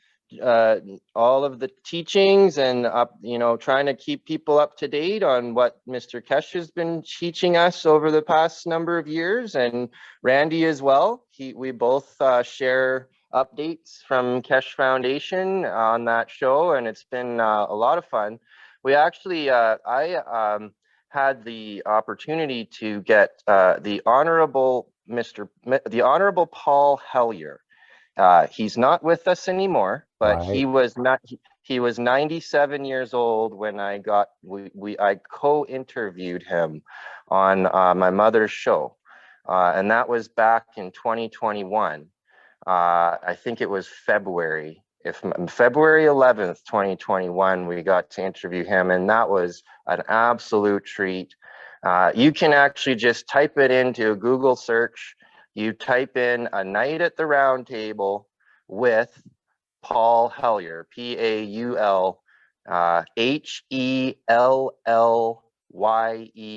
all of the teachings and up, you know, trying to keep people up to date on what Mr. Kesh has been teaching us over the past number of years, and Randy as well. We both share updates from Kesh Foundation on that show, and it's been a lot of fun. We actually, had the opportunity to get the Honorable Paul Hellyer. He's not with us anymore, but Right. he was 97 years old when I co-interviewed him on my mother's show, and that was back in 2021. I think it was February. February 11th, 2021, we got to interview him, and that was an absolute treat. You can actually just type it into a Google search. You type in "a night at the round table" with Paul Hellyer, Paul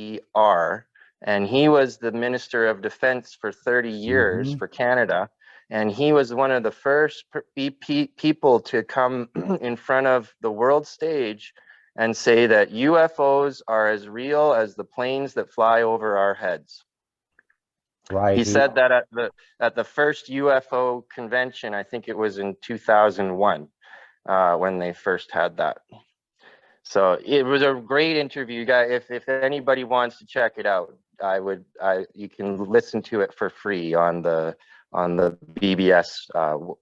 Hellyer, and he was the Minister of Defense for 30 years Mhm. for Canada. And he was one of the first people to come in front of the world stage and say that UFOs are as real as the planes that fly over our heads. Right. He said that at the first UFO convention, I think it was in 2001, when they first had that. So it was a great interview, guys. If anybody wants to check it out, you can listen to it for free on the BBS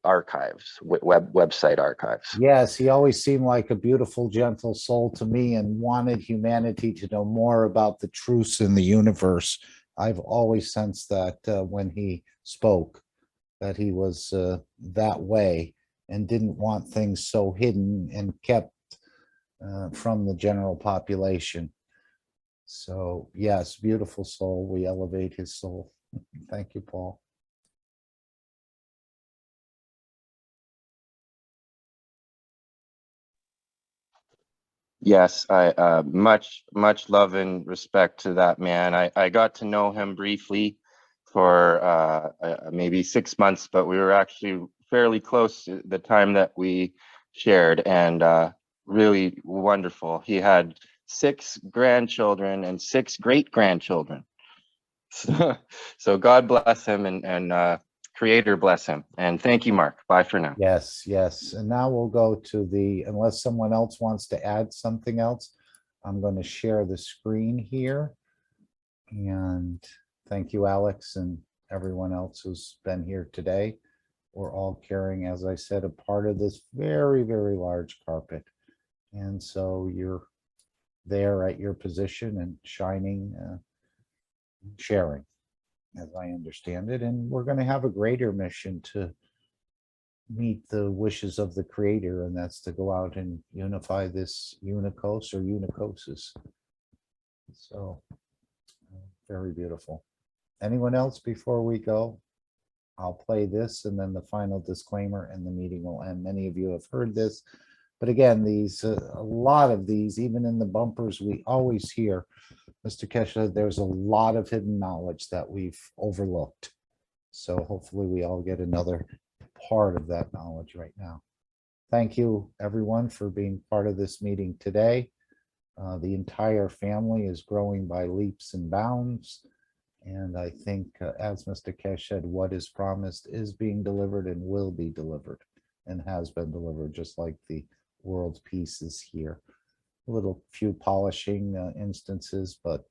archives, website archives. Yes, he always seemed like a beautiful, gentle soul to me and wanted humanity to know more about the truths in the universe. I've always sensed that when he spoke, that he was that way and didn't want things so hidden and kept from the general population. So yes, beautiful soul. We elevate his soul. Thank you, Paul. Yes, I much love and respect to that man. I got to know him briefly for maybe 6 months, but we were actually fairly close at the time that we shared, and really wonderful. He had 6 grandchildren and 6 great-grandchildren. So God bless him, and Creator bless him. And thank you, Mark. Bye for now. Yes, yes. And now we'll go to unless someone else wants to add something else, I'm going to share the screen here. And thank you, Alex, and everyone else who's been here today. We're all carrying, as I said, a part of this very, very large carpet. And so you're there at your position and shining, sharing, as I understand it. And we're going to have a greater mission to meet the wishes of the Creator, and that's to go out and unify this unicos or unicosis. So very beautiful. Anyone else before we go? I'll play this and then the final disclaimer, and the meeting will end. Many of you have heard this, but again, these a lot of these, even in the bumpers, we always hear, Mr. Kesha, there's a lot of hidden knowledge that we've overlooked. So hopefully we all get another part of that knowledge right now. Thank you, everyone, for being part of this meeting today. The entire family is growing by leaps and bounds. And I think, as Mr. Kesh said, what is promised is being delivered and will be delivered and has been delivered, just like the world peace is here. A little few polishing instances, but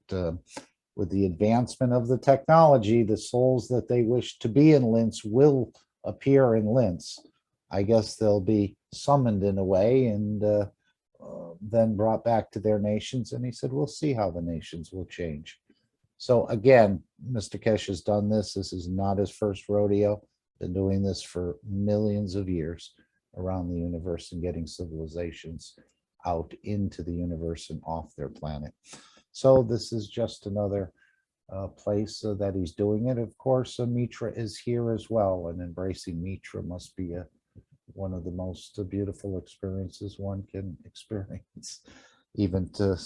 with the advancement of the technology, the souls that they wish to be in Linz will appear in Linz. I guess they'll be summoned in a way and then brought back to their nations. And he said, we'll see how the nations will change. So again, Mr. Kesh has done this. This is not his first rodeo. Been doing this for millions of years around the universe and getting civilizations out into the universe and off their planet. So this is just another place that he's doing it. Of course, Mitra is here as well, and embracing Mitra must be one of the most beautiful experiences one can experience, even to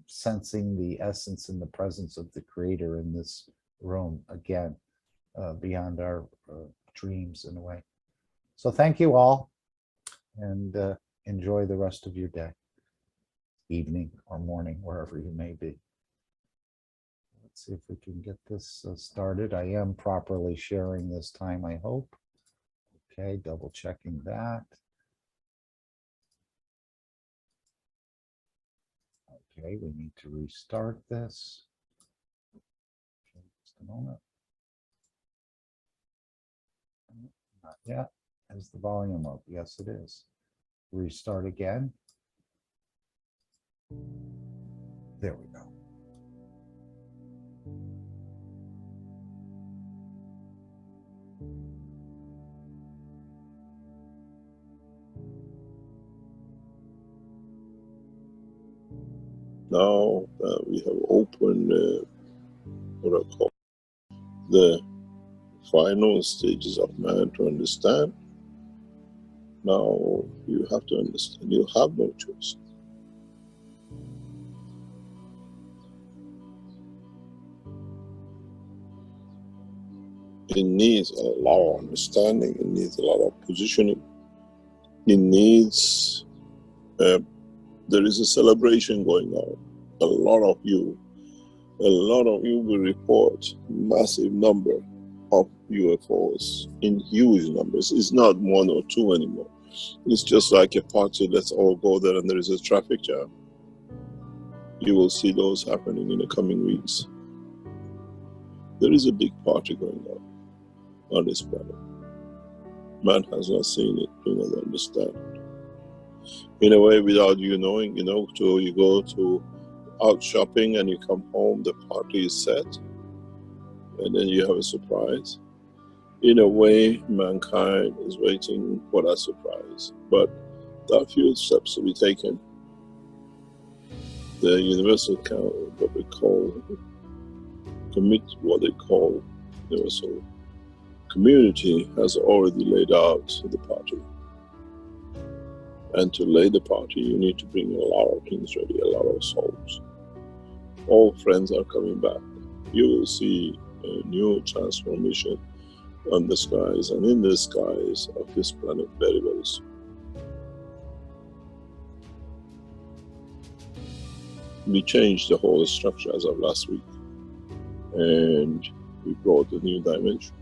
sensing the essence and the presence of the Creator in this room again, beyond our dreams in a way. So thank you all, and enjoy the rest of your day, evening or morning, wherever you may be. Let's see if we can get this started. I am properly sharing this time, I hope. Okay, double checking that. Okay, we need to restart this. Okay, just a moment. Not yet. Is the volume up? Yes, it is. Restart again. There we go. Now we have opened what I call the final stages of man to understand. Now you have to understand you have no choice. It needs a lot of understanding, it needs a lot of positioning, it needs, there is a celebration going on. A lot of you will report massive number of UFOs in huge numbers. It's not one or two anymore. It's just like a party, let's all go there and there is a traffic jam. You will see those happening in the coming weeks. There is a big party going on this planet. Man has not seen it, do not understand. In a way, without you knowing, you go to out shopping and you come home, the party is set, and then you have a surprise. In a way, mankind is waiting for that surprise, but there are few steps to be taken. The universal what they call universal community has already laid out the party. And to lay the party, you need to bring a lot of things ready, a lot of souls. All friends are coming back. You will see a new transformation on the skies and in the skies of this planet very, very soon. We changed the whole structure as of last week, and we brought a new dimension.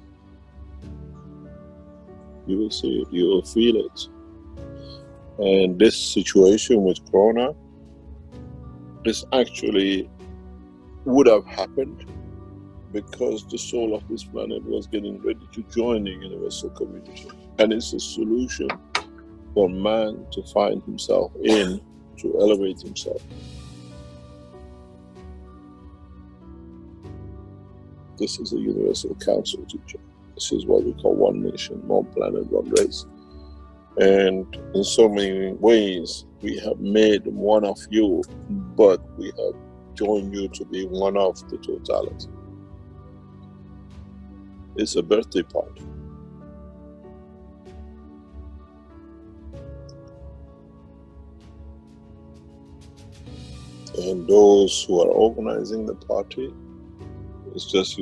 You will see it, you will feel it. And this situation with Corona, this actually would have happened because the soul of this planet was getting ready to join the universal community. And it's a solution for man to find himself in, to elevate himself. This is a universal council teaching. This is what we call one nation, one planet, one race. And in so many ways, we have made one of you, but we have joined you to be one of the totality. It's a birthday party. And those who are organizing the party, it's just,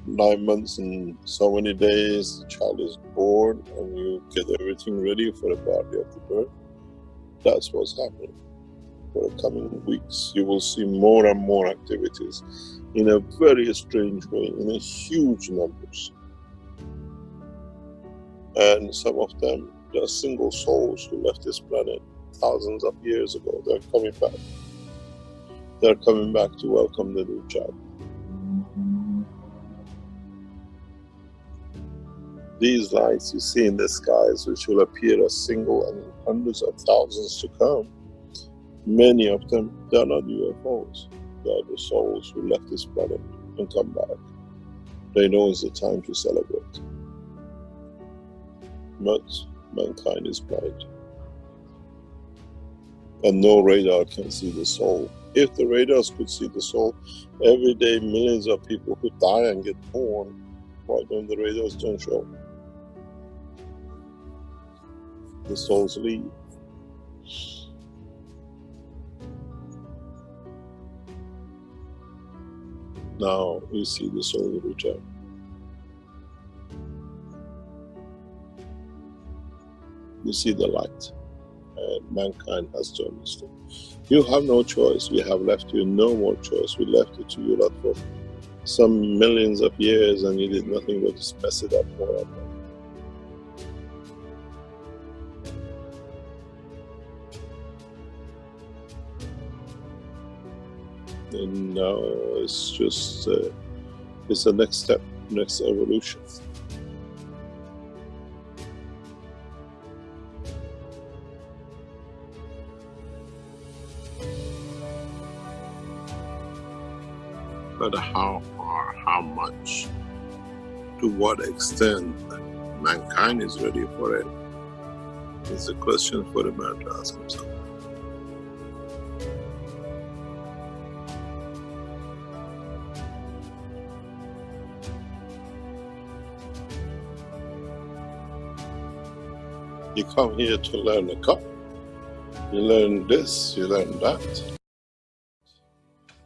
9 months and so many days, the child is born and you get everything ready for the party of the birth. That's what's happening. For the coming weeks, you will see more and more activities in a very strange way, in a huge numbers. And some of them, they are single souls who left this planet thousands of years ago. They're coming back. They're coming back to welcome the new child. These lights you see in the skies, which will appear as single and in hundreds of thousands to come, many of them, they are not UFOs. They are the souls who left this planet and come back. They know it's the time to celebrate. But mankind is blind. And no radar can see the soul If the radars could see the soul, every day millions of people who die and get born, why don't the radars don't show? The souls leave. Now we see the soul return. You see the light, and mankind has to understand. You have no choice. We have left you no more choice. We left it to you lot for some millions of years, and you did nothing but just mess it up more and more. And now it's just it's the next step, next evolution. But how far, how much, to what extent mankind is ready for it is a question for the man to ask himself. You come here to learn a cup, you learn this, you learn that.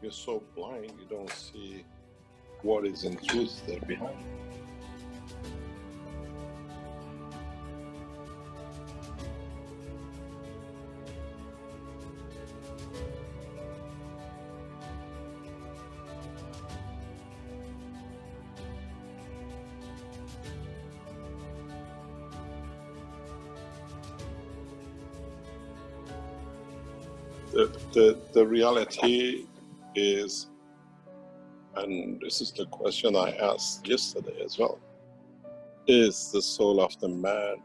You're so blind, you don't see what is in truth there behind. The reality is, and this is the question I asked yesterday as well, is the soul of the man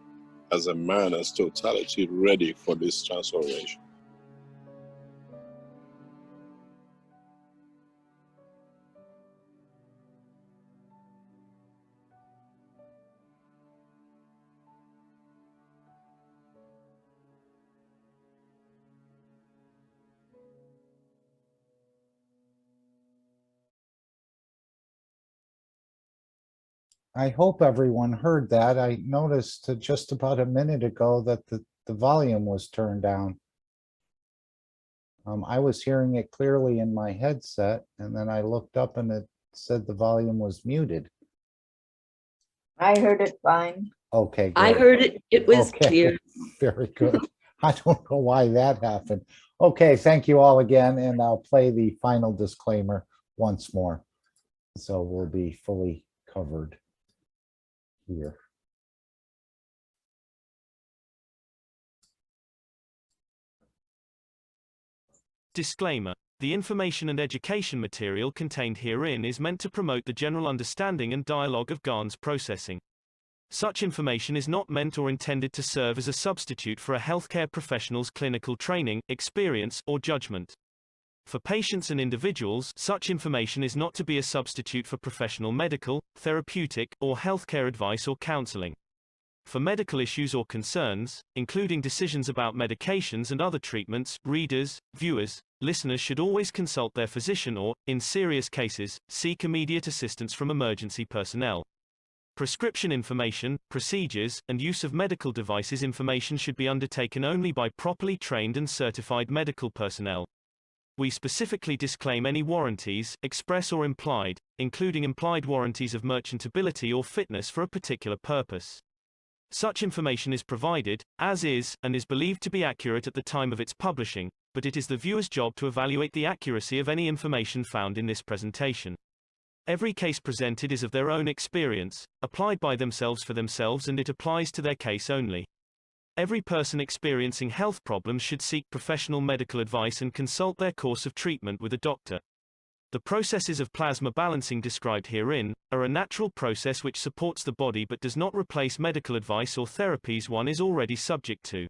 as a man as totality ready for this transformation? I hope everyone heard that. I noticed just about a minute ago that the volume was turned down. I was hearing it clearly in my headset, and then I looked up and it said the volume was muted. I heard it fine. Okay, I good. heard it. It was Okay, clear. very good. I don't know why that happened. Okay, thank you all again, and I'll play the final disclaimer once more. So we'll be fully covered here. Disclaimer. The information and education material contained herein is meant to promote the general understanding and dialogue of GAN's processing. Such information is not meant or intended to serve as a substitute for a healthcare professional's clinical training, experience, or judgment. For patients and individuals, such information is not to be a substitute for professional medical, therapeutic, or healthcare advice or counseling. For medical issues or concerns, including decisions about medications and other treatments, readers, viewers, listeners should always consult their physician or, in serious cases, seek immediate assistance from emergency personnel. Prescription information, procedures, and use of medical devices information should be undertaken only by properly trained and certified medical personnel. We specifically disclaim any warranties, express or implied, including implied warranties of merchantability or fitness for a particular purpose. Such information is provided, as is, and is believed to be accurate at the time of its publishing, but it is the viewer's job to evaluate the accuracy of any information found in this presentation. Every case presented is of their own experience, applied by themselves for themselves, and it applies to their case only. Every person experiencing health problems should seek professional medical advice and consult their course of treatment with a doctor. The processes of plasma balancing described herein are a natural process which supports the body but does not replace medical advice or therapies one is already subject to.